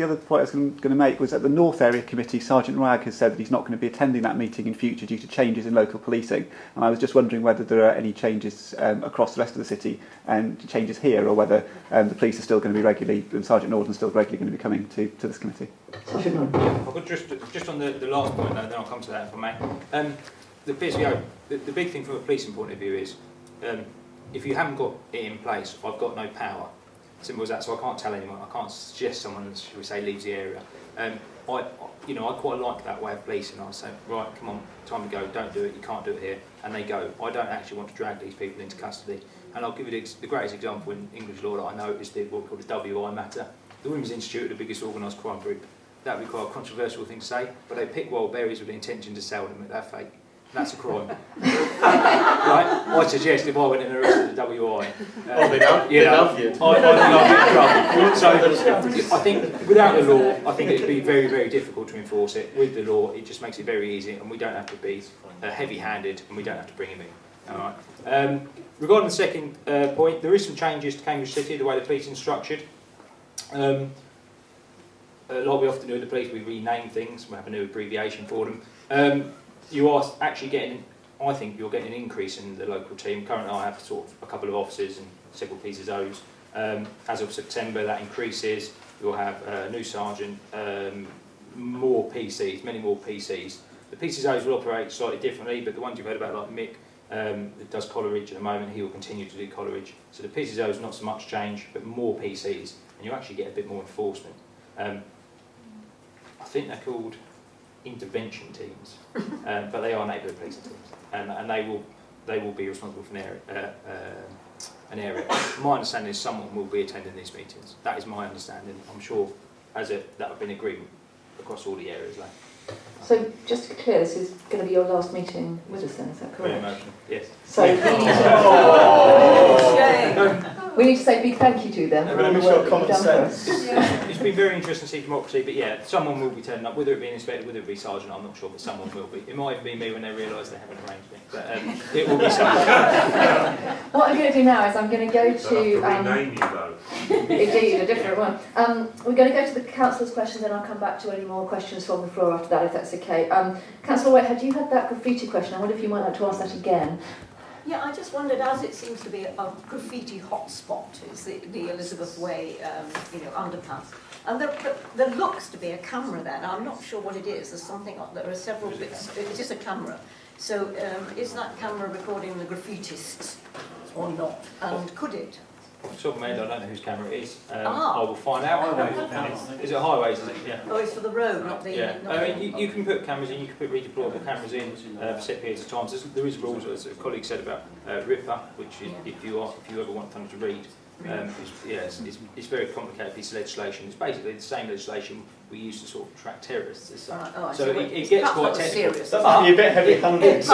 other point I was going to make was that the North Area Committee, Sergeant Ragg, has said that he's not going to be attending that meeting in future due to changes in local policing. And I was just wondering whether there are any changes across the rest of the city and changes here, or whether the police are still going to be regularly, and Sergeant Norden's still regularly going to be coming to this committee. Sergeant Norden. I've got just on the last point, then I'll come to that if I may. The PSVO, the big thing from a policing point of view is, if you haven't got it in place, I've got no power. Simple as that. So I can't tell anyone. I can't suggest someone, shall we say, leaves the area. I quite like that way of policing. I say, right, come on, time to go. Don't do it. You can't do it here, and they go. I don't actually want to drag these people into custody. And I'll give you the greatest example in English law that I know is what we call the WI matter. The Women's Institute are the biggest organised crime group. That would be quite a controversial thing to say, but they pick wild berries with the intention to sell them at their fate. That's a crime. Right? I suggest if I went and arrested the WI, they love you. I'd love it in trouble. So I think without the law, I think it'd be very, very difficult to enforce it. With the law, it just makes it very easy, and we don't have to be heavy-handed, and we don't have to bring him in. All right. Regarding the second point, there is some changes to Cambridge City, the way the policing is structured. Like we often do with the police, we rename things. We have a new abbreviation for them. You are actually getting, I think you're getting an increase in the local team. Currently I have sort of a couple of officers and several PCSOs. As of September that increases. You'll have a new sergeant, more PCs, many more PCs. The PCSOs will operate slightly differently, but the ones you've heard about like Mick, that does Coleridge at the moment, he will continue to do Coleridge. So the PCSOs not so much change, but more PCs, and you actually get a bit more enforcement. I think they're called intervention teams, but they are neighbourhood policing teams, and they will be responsible for an area. My understanding is someone will be attending these meetings. That is my understanding. I'm sure that would be an agreement across all the areas. So just to be clear, this is going to be your last meeting with us then, is that correct? Very emotional, yes. So we need to say a big thank you to them for all the work that you've done for us. It's been very interesting to see democracy, but yeah, someone will be turning up, whether it be an inspector, whether it be sergeant, I'm not sure, but someone will be. It might even be me when they realise they haven't arranged me, but it will be someone. What I'm going to do now is I'm going to go to... rename you though. Indeed, a different one. We're going to go to the councillors' questions, and I'll come back to any more questions from the floor after that, if that's okay. Councillor Whitehead, you had that graffiti question. I wonder if you might like to ask that again. Yeah, I just wondered, as it seems to be a graffiti hotspot, is the Elizabeth Way, underpass, and there looks to be a camera there. Now, I'm not sure what it is. There's something. There are several bits. It's just a camera. So, is that camera recording the graffitists or not? And could it? Off the top of my head, I don't know whose camera it is. I will find out. Is it highways? Is it? Yeah. Oh, it's for the road, not the... Yeah. I mean, you can put cameras in, you can put redeployable cameras in for set periods of time. So there is rules, as a colleague said, about RIPA, which is, if you ever want them to read, it's very complicated piece of legislation. It's basically the same legislation we use to sort of track terrorists. So it gets quite technical. That might be a bit heavy-handed.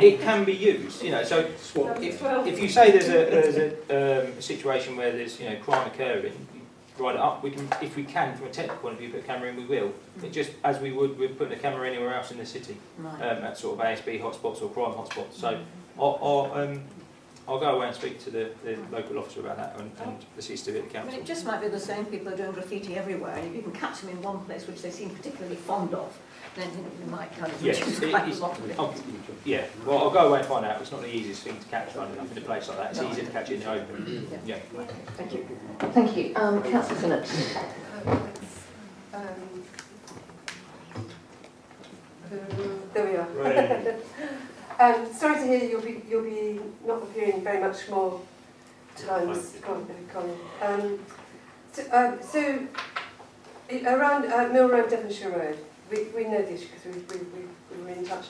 It can be used, So if you say there's a situation where there's crime occurring, write it up. We can, if we can, from a technical point of view, put a camera in. We will. It just as we would with putting a camera anywhere else in the city, at sort of ASB hotspots or crime hotspots. So I'll go away and speak to the local officer about that and the CCTV at the council. I mean, it just might be the same people are doing graffiti everywhere, and if you can catch them in one place which they seem particularly fond of, then you might kind of reduce quite a lot of it. Yeah, well, I'll go away and find out. It's not the easiest thing to catch one in a place like that. It's easier to catch it in the open. Yeah. Thank you. Thank you. Councillor Phillips. There we are. Sorry to hear you'll be not appearing very much more times. So around Mill Road, Devonshire Road, we know this because we were in touch.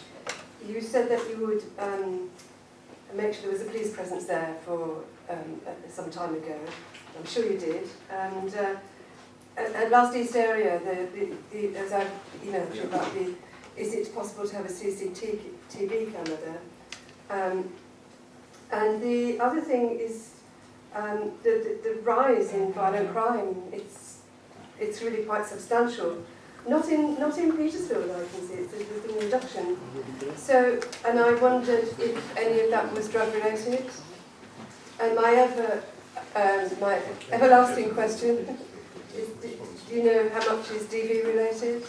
you said that you would make sure there was a police presence there for some time ago. I'm sure you did. And at last East area, as I've emailed you about is it possible to have a CCTV camera there? And the other thing is the rise in violent crime. It's really quite substantial. Not in Petersfield, I can see. There's been a reduction. So, and I wondered if any of that was drug related. And my everlasting question is: do you know how much is DV related,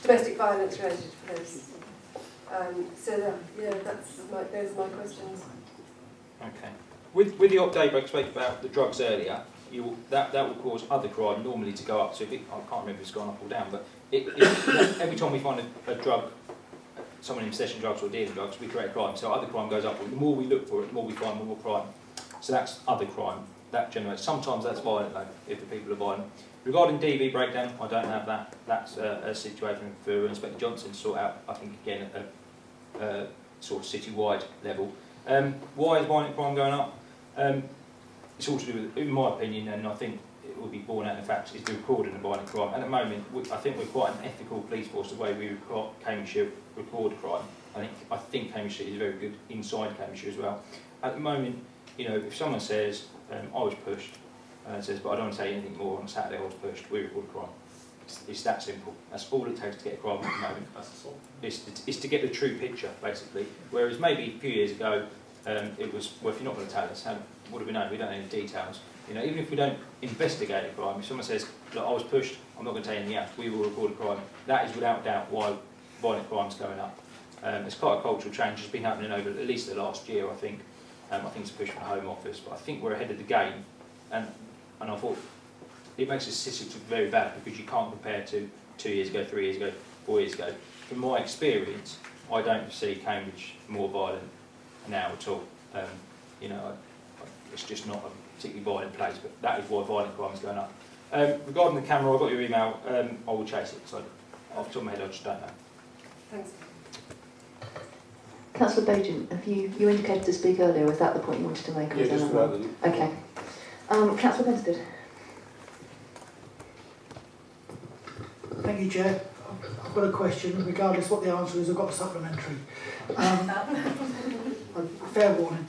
domestic violence related, please? Those are my questions. Okay. With the update I spoke about the drugs earlier, that will cause other crime normally to go up. So I can't remember if it's gone up or down, but every time we find a drug, someone in possession of drugs or dealing drugs, we create a crime. So other crime goes up. The more we look for it, the more we find more crime. So that's other crime. That generates. Sometimes that's violent though, if the people are violent. Regarding DV breakdown, I don't have that. That's a situation for Inspector Johnson to sort out. I think again at a sort of city-wide level. Why is violent crime going up? It's all to do with, in my opinion, and I think it will be borne out of the fact, is the recording of violent crime. At the moment, I think we're quite an ethical police force the way we Cambridgeshire record crime. I think Cambridgeshire is very good inside Cambridgeshire as well. At the moment, if someone says, I was pushed, says, but I don't want to say anything more, on Saturday I was pushed, we record crime. It's that simple. That's all it takes to get a crime at the moment. It's to get the true picture, basically. Whereas maybe a few years ago, it was, well, if you're not going to tell us, what do we know? We don't know any details. Even if we don't investigate a crime, if someone says, look, I was pushed, I'm not going to tell you anything else, we will record a crime. That is without doubt why violent crime's going up. It's quite a cultural change. It's been happening over at least the last year, I think. I think it's a push from the Home Office, but I think we're ahead of the game. And I thought it makes the statistics look very bad because you can't compare to 2 years ago, 3 years ago, 4 years ago. From my experience, I don't see Cambridge more violent now at all. It's just not a particularly violent place, but that is why violent crime is going up. Regarding the camera, I got your email. I will chase it. So off the top of my head, I just don't know. Thanks. Councillor Bajan, have you indicated to speak earlier? Was that the point you wanted to make? Yeah, just about the... Okay. Councillor Benstead. Thank you, Chair. I've got a question. Regardless what the answer is, I've got a supplementary. A fair warning.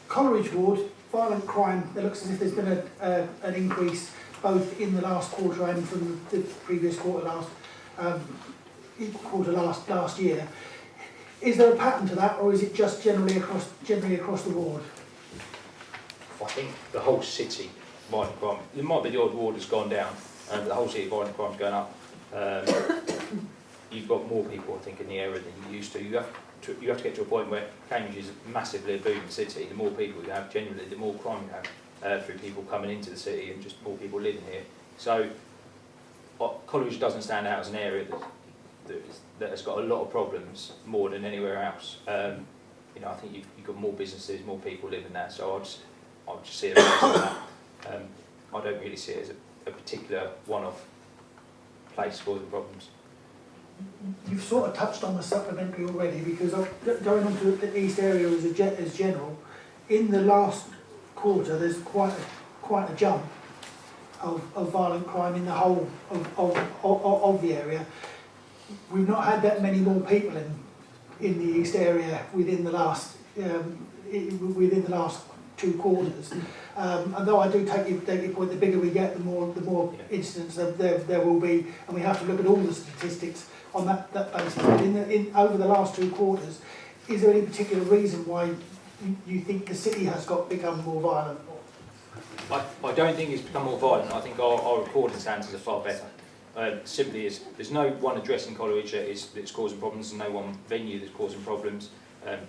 Coleridge Ward, violent crime. It looks as if there's been an increase both in the last quarter and from the previous quarter last year. Is there a pattern to that, or is it just generally across the ward? I think the whole city violent crime. There might be the odd ward has gone down, but the whole city violent crime's going up. You've got more people, I think, in the area than you used to. You have to get to a point where Cambridge is massively a booming city. The more people you have, generally, the more crime you have through people coming into the city and just more people living here. So, Coleridge doesn't stand out as an area that has got a lot of problems more than anywhere else. I think you've got more businesses, more people living there. So I'll just see it as that. I don't really see it as a particular one-off place causing problems. You've sort of touched on the supplementary already, because going on to the East area as general, in the last quarter there's quite a jump of violent crime in the whole of the area. We've not had that many more people in the East area within the last 2 quarters. And though I do take your point, the bigger we get, the more incidents there will be, and we have to look at all the statistics on that basis. But over the last 2 quarters, is there any particular reason why you think the city has become more violent? I don't think it's become more violent. I think our recording standards are far better. Simply is there's no one address in Coleridge that's causing problems, and no one venue that's causing problems.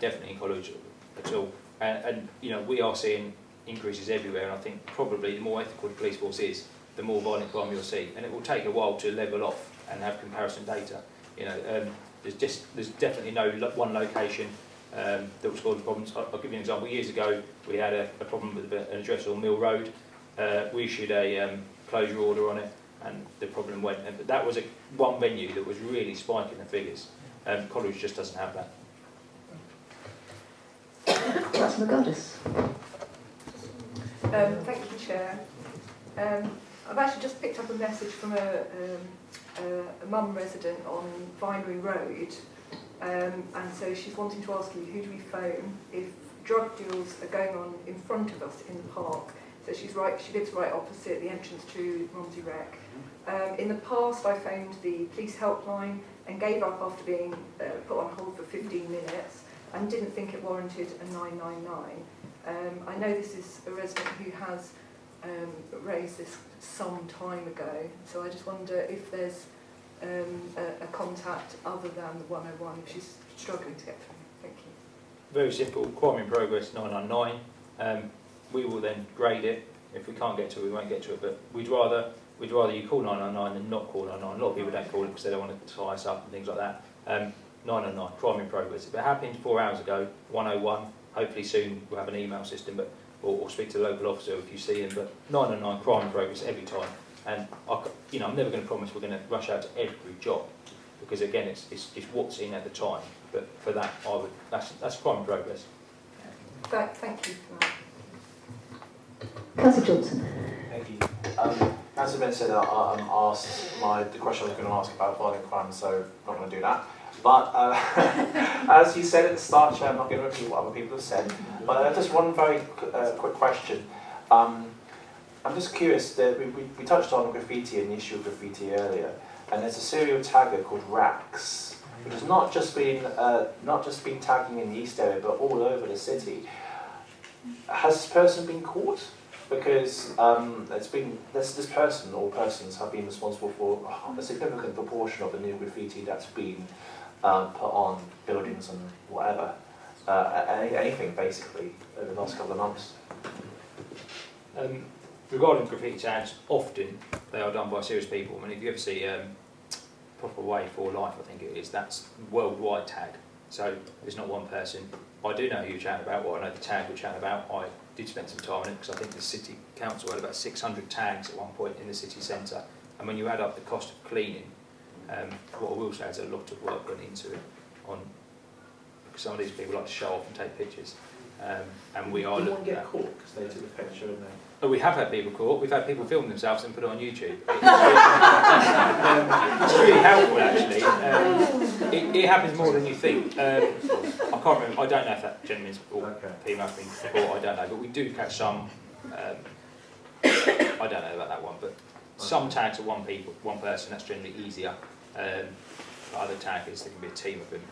Definitely in Coleridge at all. And we are seeing increases everywhere. And I think probably the more ethical the police force is, the more violent crime you'll see. And it will take a while to level off and have comparison data. There's definitely no one location that was causing problems. I'll give you an example. Years ago, we had a problem with an address on Mill Road. We issued a closure order on it, and the problem went. But that was one venue that was really spiking the figures. Coleridge just doesn't have that. Councillor McGuinness. Thank you, Chair. I've actually just picked up a message from a mum resident on Vinery Road, and so she's wanting to ask you, who do we phone if drug deals are going on in front of us in the park? So she lives right opposite the entrance to Romsey Rec. In the past, I phoned the police helpline and gave up after being put on hold for 15 minutes and didn't think it warranted a 999. I know this is a resident who has raised this some time ago, so I just wonder if there's a contact other than the 101 if she's struggling to get through. Thank you. Very simple, crime in progress 999. We will then grade it. If we can't get to it, we won't get to it, but we'd rather you call 999 than not call 999. A lot of people don't call it because they don't want to tie us up and things like that. 999, crime in progress. If it happened 4 hours ago, 101, hopefully soon we'll have an email system, but or speak to the local officer if you see him, but 999, crime in progress every time. And I'm never going to promise we're going to rush out to every job, because again, it's what's in at the time. But for that, that's crime in progress. Thank you for that. Councillor Johnson. Thank you. As I said, asked the question I was going to ask about violent crime, so I'm not going to do that. But as you said at the start, Chair, I'm not going to repeat what other people have said, but just one very quick question. I'm just curious, that we touched on graffiti and the issue of graffiti earlier, and there's a serial tagger called Rax, which has not just been tagging in the East area, but all over the city. Has this person been caught? Because this person or persons have been responsible for a significant proportion of the new graffiti that's been put on buildings and whatever, anything basically over the last couple of months. Regarding graffiti tags, often they are done by serious people. I mean, if you ever see Proper Way for Life, I think it is, that's worldwide tag. So there's not one person. I do know who you're chatting about, what I know the tag we're chatting about. I did spend some time on it because I think the City Council had about 600 tags at one point in the city centre. And when you add up the cost of cleaning, what I will say is a lot of work went into it. Because some of these people like to show off and take pictures. And we are looking at... get caught because they took a picture and they... Oh, we have had people caught. We've had people film themselves and put it on YouTube. It's really helpful, actually. It happens more than you think. I can't remember. I don't know if that gentleman's or female's been caught. I don't know, but we do catch some. I don't know about that one, but some tags are one person. That's generally easier. Other taggers, there can be a team of them,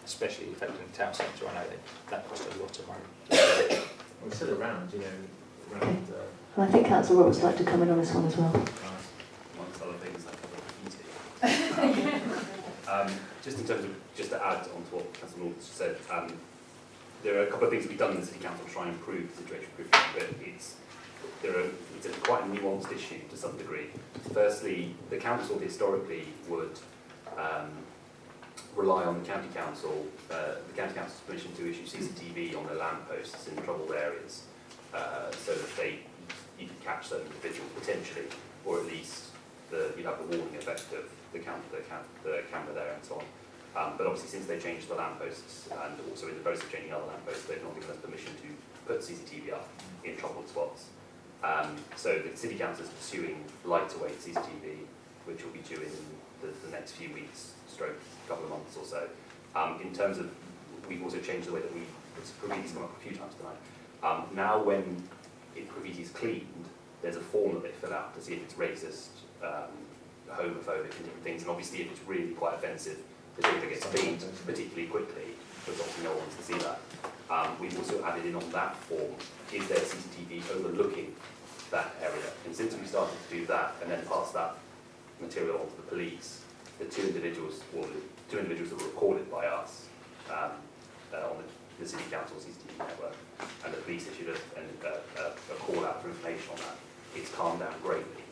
especially affecting the town centre. I know that costs a lot of money. We're still around, And I think Councillor Roberts would like to come in on this one as well. Amongst other things, like graffiti. Just in terms of, just to add on to what Councillor North said, there are a couple of things we've done in the City Council to try and improve the situation of graffiti, but it's quite a nuanced issue to some degree. Firstly, the council historically would rely on the county council's permission to issue CCTV on their lampposts in troubled areas. So that you could catch certain individuals potentially, or at least you'd have the warning effect of the camera there and so on. But obviously, since they changed the lampposts and also in the process of changing other lampposts, they've not given us permission to put CCTV up in troubled spots. So the City Council is pursuing lighter weight CCTV, which will be due in the next few weeks, stroke couple of months or so. In terms of, we've also changed the way that graffiti's come up a few times tonight. Now when graffiti is cleaned, there's a form that they fill out to see if it's racist, homophobic and different things, and obviously if it's really quite offensive, the data gets cleaned particularly quickly, because obviously no one wants to see that. We've also added in on that form, is there CCTV overlooking that area? And since we started to do that and then pass that material on to the police, the two individuals that were recorded by us on the City Council CCTV network, and the police issued a call out for information on that. It's calmed down greatly.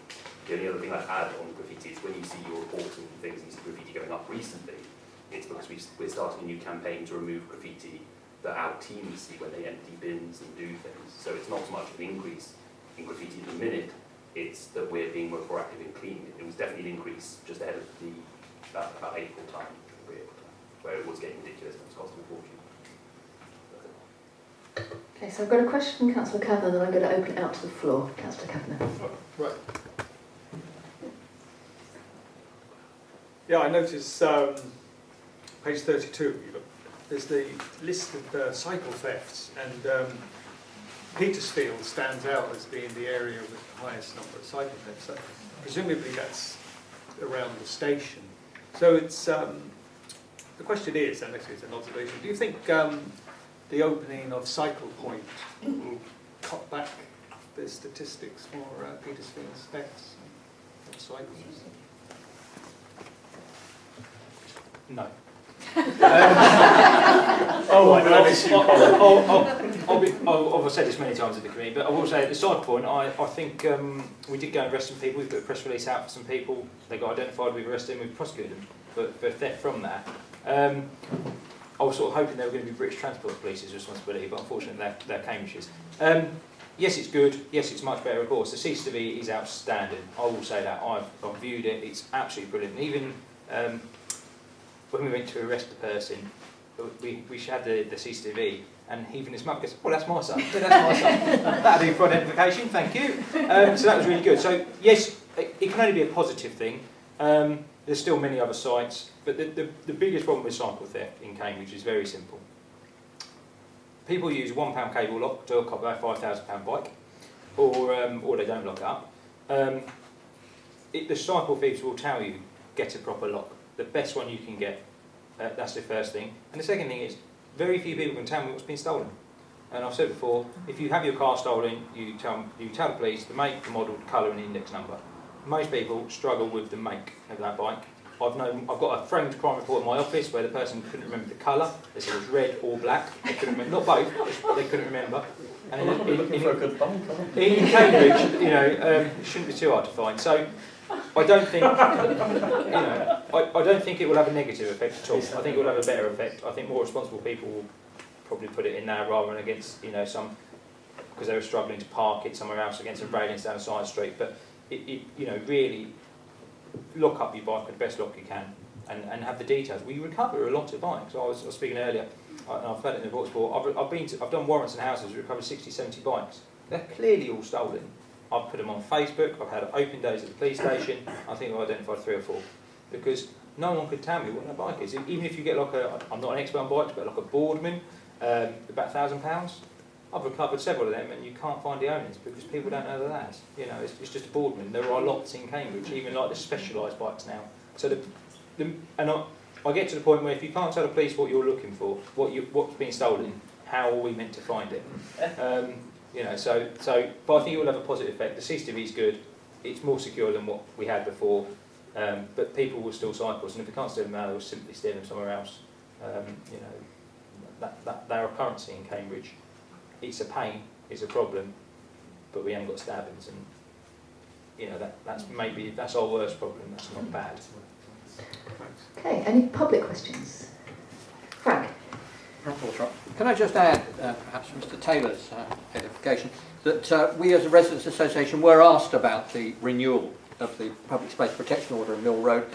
The only other thing I'd add on graffiti is when you see your reports and things and you see graffiti going up recently, it's because we're starting a new campaign to remove graffiti that our teams see when they empty bins and do things. So it's not so much an increase in graffiti at the minute, it's that we're being more proactive in cleaning it. It was definitely an increase just ahead of about April time, where it was getting ridiculous and it was costing a fortune. Okay, so I've got a question from Councillor Kavanagh, then I'm going to open it out to the floor. Councillor Kavanagh. Right. Yeah, I notice page 32, there's the list of cycle thefts, and Petersfield stands out as being the area with the highest number of cycle thefts. So presumably that's around the station. So it's the question is, and this is an observation, do you think the opening of Cycle Point will cut back the statistics for Petersfield's thefts of cycles? No. I've said this many times at the committee, but I will say at the side point, I think we did go and arrest some people. We put a press release out for some people. They got identified, we've arrested them, we've prosecuted them for theft from that. I was sort of hoping they were going to be British Transport Police's responsibility, but unfortunately they're Cambridgeshire's. Yes, it's good. Yes, it's much better, of course. The CCTV is outstanding. I will say that. I've viewed it. It's absolutely brilliant. Even when we went to arrest the person, we had the CCTV, and even his mum goes, "Oh, that's my son. That's my son. That'll do for identification. Thank you." So that was really good. So yes, it can only be a positive thing. There's still many other sites, but the biggest problem with cycle theft in Cambridge is very simple. People use a £1 cable lock to lock up their £5,000 bike, or they don't lock it up. The cycle thieves will tell you, get a proper lock. The best one you can get. That's the first thing. And the second thing is, very few people can tell me what's been stolen. And I've said before, if you have your car stolen, you tell the police the make, the model, the colour and the index number. Most people struggle with the make of that bike. I've got a framed crime report in my office where the person couldn't remember the colour. They said it was red or black. They couldn't remember, not both, they couldn't remember. And in Cambridge, it shouldn't be too hard to find. So I don't think, I don't think it will have a negative effect at all. I think it will have a better effect. I think more responsible people will probably put it in there rather than against, some, because they were struggling to park it somewhere else against some railings down a side street. But really lock up your bike with the best lock you can and have the details. We recover a lot of bikes. I was speaking earlier, and I've had it in the reports before. I've done warrants and houses, recovered 60, 70 bikes. They're clearly all stolen. I've put them on Facebook. I've had open days at the police station. I think I've identified 3 or 4 because no one could tell me what that bike is. Even if you get I'm not an expert on bikes, but like a Boardman, about £1,000. I've recovered several of them, and you can't find the owners because people don't know that. It's just a Boardman. There are lots in Cambridge, even like the specialised bikes now. So I get to the point where if you can't tell the police what you're looking for, what's been stolen, how are we meant to find it? But I think it will have a positive effect. The CCTV is good. It's more secure than what we had before. But people will still cycle, and if they can't steal them now, they'll simply steal them somewhere else. They're a currency in Cambridge. It's a pain, it's a problem, but we haven't got stabbings, and that's our worst problem. That's not bad. Okay, any public questions? Frank. Can I just add, perhaps Mr Taylor's edification, that we as a Residents' Association were asked about the renewal of the Public Space Protection Order in Mill Road,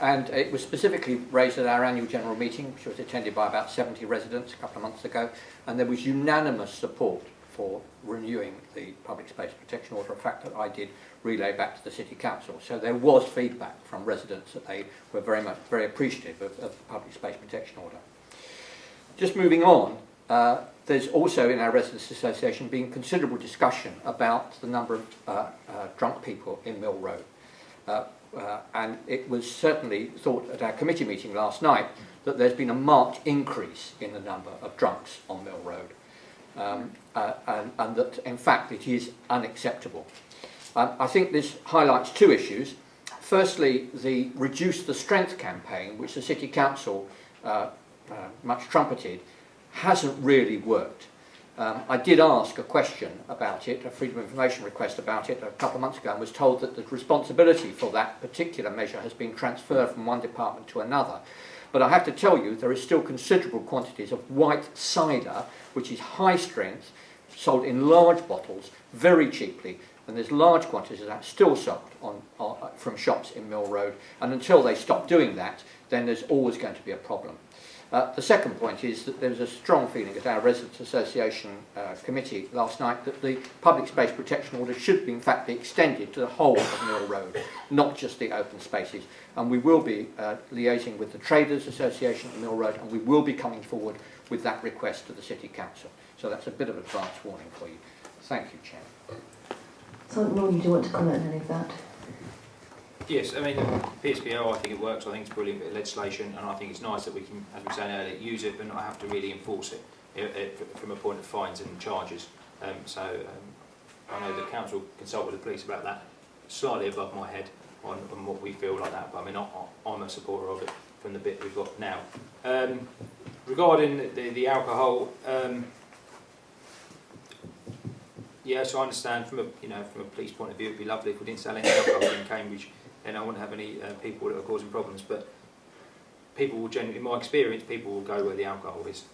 and it was specifically raised at our annual general meeting, which was attended by about 70 residents a couple of months ago, and there was unanimous support for renewing the Public Space Protection Order, a fact that I did relay back to the City Council. So there was feedback from residents that they were very appreciative of the Public Space Protection Order. Just moving on, there's also in our Residents' Association been considerable discussion about the number of drunk people in Mill Road. And it was certainly thought at our committee meeting last night that there's been a marked increase in the number of drunks on Mill Road. And that, in fact, it is unacceptable. I think this highlights 2 issues. Firstly, the Reduce the Strength campaign, which the City Council much trumpeted, hasn't really worked. I did ask a question about it, a Freedom of Information request about it a couple of months ago, and was told that the responsibility for that particular measure has been transferred from one department to another. But I have to tell you, there is still considerable quantities of white cider, which is high strength, sold in large bottles, very cheaply, and there's large quantities of that still sold from shops in Mill Road, and until they stop doing that, then there's always going to be a problem. The second point is that there was a strong feeling at our Residents Association committee last night that the public space protection order should in fact be extended to the whole of Mill Road, not just the open spaces. And we will be liaising with the Traders Association at Mill Road, and we will be coming forward with that request to the City Council. So that's a bit of advance warning for you. Thank you, Chair. So, Ron, you do want to comment on any of that? Yes, I mean, PSPO, I think it works. I think it's brilliant bit of legislation, and I think it's nice that we can, as we were saying earlier, use it but not have to really enforce it from a point of fines and charges. I know the council consult with the police about that, slightly above my head on what we feel like that, but I mean, I'm a supporter of it from the bit we've got now. Regarding the alcohol, yes, I understand from a police point of view, it'd be lovely if we didn't sell any alcohol in Cambridge, and I wouldn't have any people that are causing problems. But people will generally, in my experience, people will go where the alcohol is.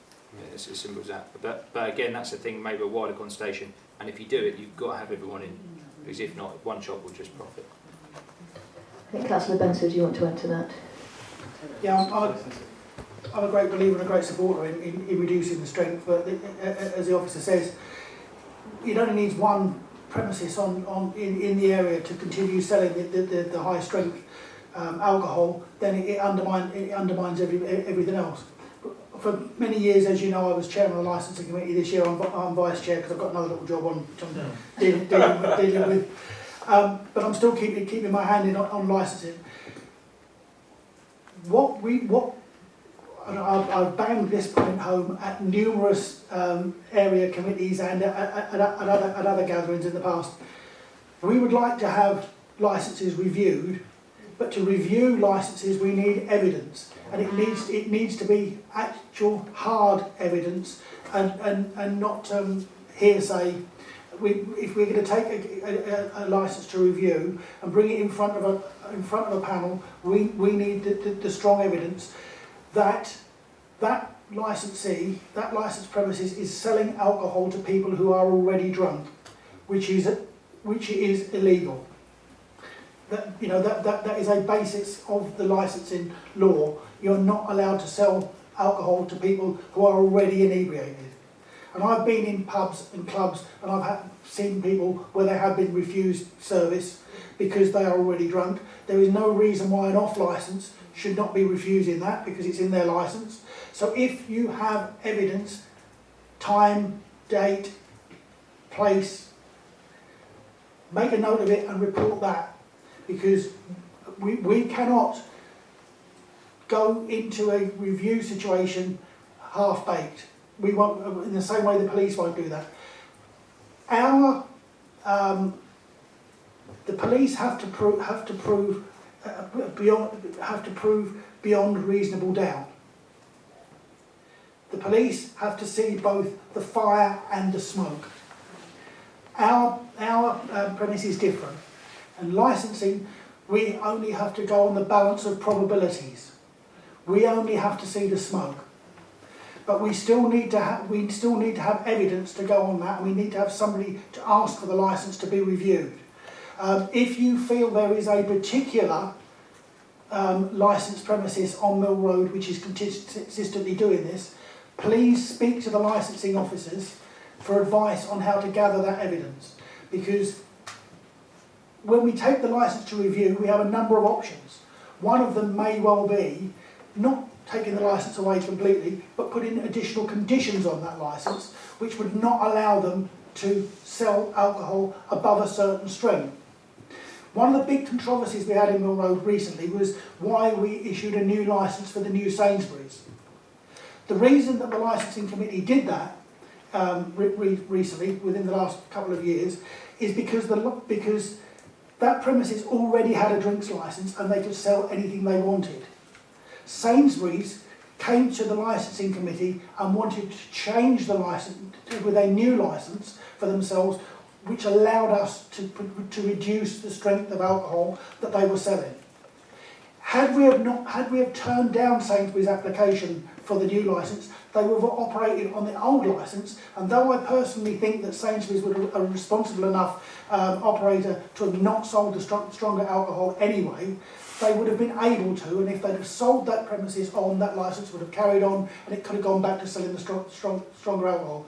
It's as simple as that. But again, that's the thing. Maybe a wider consultation, and if you do it, you've got to have everyone in, because if not, one shop will just profit. I think Councillor Benson, do you want to add to that? Yeah, I'm a great believer and a great supporter in reducing the strength, but as the officer says, it only needs one premises in the area to continue selling the high strength alcohol, then it undermines everything else. For many years, as you know, I was chairman of the licensing committee. This year I'm vice chair because I've got another little job on which I'm dealing with. But I'm still keeping my hand in on licensing. I've banged this point home at numerous area committees and at other gatherings in the past. We would like to have licences reviewed, but to review licences we need evidence, and it needs to be actual hard evidence and not hearsay. If we're going to take a licence to review and bring it in front of a panel, we need the strong evidence that licensee, that licensed premises is selling alcohol to people who are already drunk, which is illegal. That is a basis of the licensing law. You're not allowed to sell alcohol to people who are already inebriated. And I've been in pubs and clubs and I've seen people where they have been refused service because they are already drunk. There is no reason why an off licence should not be refusing that because it's in their licence. So if you have evidence, time, date, place, make a note of it and report that, because we cannot go into a review situation half-baked. We won't, in the same way the police won't do that. The police have to prove beyond reasonable doubt. The police have to see both the fire and the smoke. Our premise is different, and licensing, we only have to go on the balance of probabilities. We only have to see the smoke. But we still need to have evidence to go on that, and we need to have somebody to ask for the licence to be reviewed. If you feel there is a particular licensed premises on Mill Road which is consistently doing this, please speak to the licensing officers for advice on how to gather that evidence. Because when we take the licence to review, we have a number of options. One of them may well be not taking the licence away completely, but putting additional conditions on that licence which would not allow them to sell alcohol above a certain strength. One of the big controversies we had in Mill Road recently was why we issued a new licence for the new Sainsbury's. The reason that the licensing committee did that recently, within the last couple of years, is because that premises already had a drinks licence and they could sell anything they wanted. Sainsbury's came to the licensing committee and wanted to change the licence with a new licence for themselves, which allowed us to reduce the strength of alcohol that they were selling. Had we have turned down Sainsbury's application for the new licence, they would have operated on the old licence, and though I personally think that Sainsbury's was a responsible enough operator to have not sold the stronger alcohol anyway, they would have been able to, and if they'd have sold that premises on, that licence would have carried on, and it could have gone back to selling the stronger alcohol.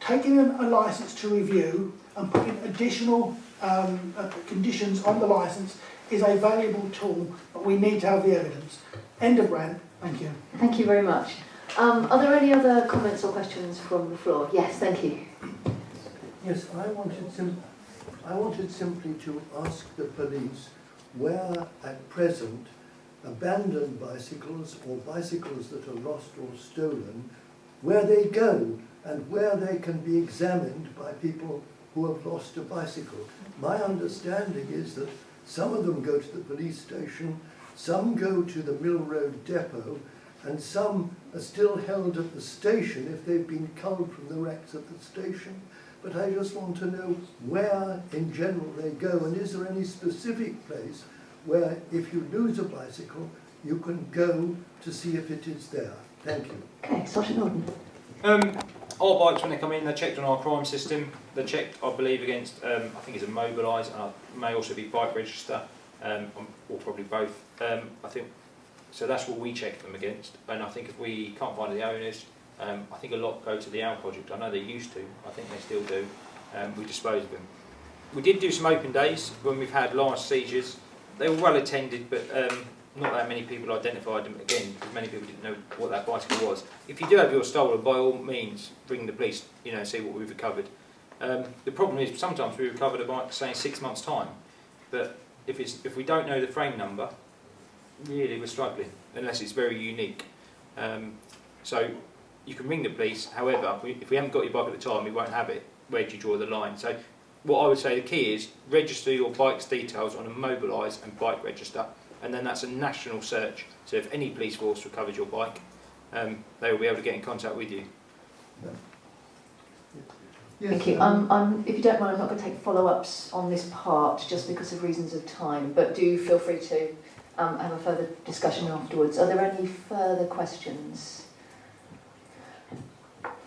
Taking a licence to review and putting additional conditions on the licence is a valuable tool, but we need to have the evidence. End of rant. Thank you. Thank you very much. Are there any other comments or questions from the floor? Yes, thank you. Yes, I wanted simply to ask the police where at present abandoned bicycles or bicycles that are lost or stolen, where they go and where they can be examined by people who have lost a bicycle. My understanding is that some of them go to the police station, some go to the Mill Road depot, and some are still held at the station if they've been culled from the wrecks at the station. But I just want to know where in general they go, and is there any specific place where if you lose a bicycle you can go to see if it is there? Thank you. Okay, Sergeant Norton. Our bikes, when they come in, they're checked on our crime system. They're checked, I believe, against, I think it's Immobilise, and it may also be Bike Register, or probably both. I think, so that's what we check them against. And I think if we can't find the owners, I think a lot go to the OWL project. I know they used to, I think they still do. We dispose of them. We did do some open days when we've had large seizures. They were well attended, but not that many people identified them, again, because many people didn't know what that bicycle was. If you do have yours stolen, by all means, bring the police, and see what we've recovered. The problem is, sometimes we recovered a bike, say, in 6 months' time, but if we don't know the frame number, really we're struggling, unless it's very unique. So you can ring the police, however, if we haven't got your bike at the time, we won't have it. Where do you draw the line? So what I would say the key is, register your bike's details on Immobilise and Bike Register, and then that's a national search. So if any police force recovers your bike, they will be able to get in contact with you. Thank you. If you don't mind, I'm not going to take follow-ups on this part just because of reasons of time, but do feel free to have a further discussion afterwards. Are there any further questions?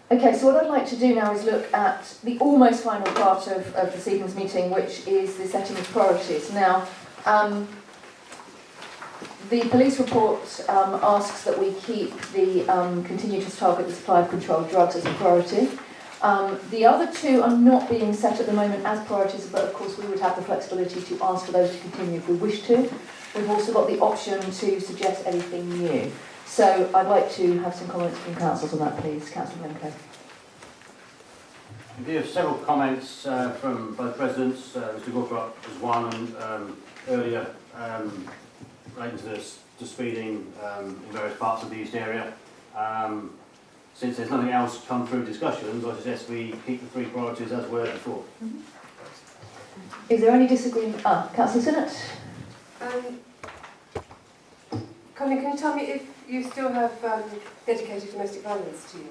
Okay, so what I'd like to do now is look at the almost final part of this evening's meeting, which is the setting of priorities. Now, the police report asks that we keep the continue to target the supply of controlled drugs as a priority. The other two are not being set at the moment as priorities, but of course we would have the flexibility to ask for those to continue if we wish to. We've also got the option to suggest anything new. So I'd like to have some comments from councillors on that, please. Councillor Glencoe. We have several comments from both residents. Mr. Goldbrook was one, and earlier relating to speeding in various parts of the East area. Since there's nothing else come through discussions, I suggest we keep the three priorities as were before. Is there any disagreement? Councillor Sinnott. Colin, can you tell me if you still have dedicated domestic violence team?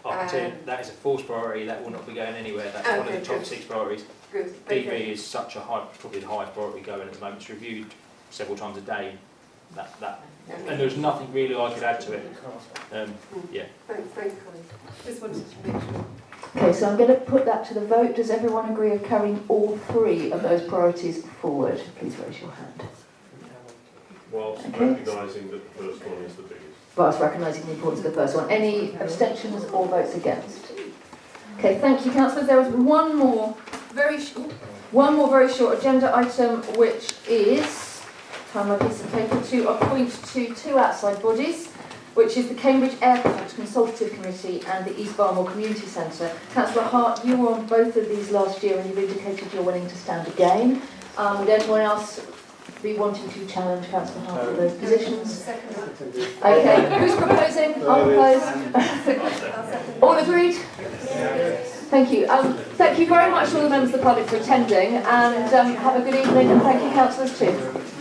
That is a force priority. That will not be going anywhere. That's one of the top 6 priorities. Good. DV Okay. is such a high, probably the highest priority going at the moment. It's reviewed several times a day. And there's nothing really I could add to it. Yeah. Thanks, Colin. Just wanted to make sure. Okay, so I'm going to put that to the vote. Does everyone agree of carrying all 3 of those priorities forward? Please raise your hand. Whilst recognising that the first one is the biggest. Whilst recognising the importance of the first one. Any abstentions or votes against? Okay, thank you, councillors. There is one more very short agenda item, which is, time my piece of paper, to appoint to 2 outside bodies, which is the Cambridge Airport Consultative Committee and the East Barmore Community Centre. Councillor Hart, you were on both of these last year and you've indicated you're willing to stand again. Would anyone else be wanting to challenge Councillor Hart for those positions? Okay, who's proposing? I'll propose. All agreed? Thank you. Thank you very much to all the members of the public for attending, and have a good evening, and thank you, councillors too.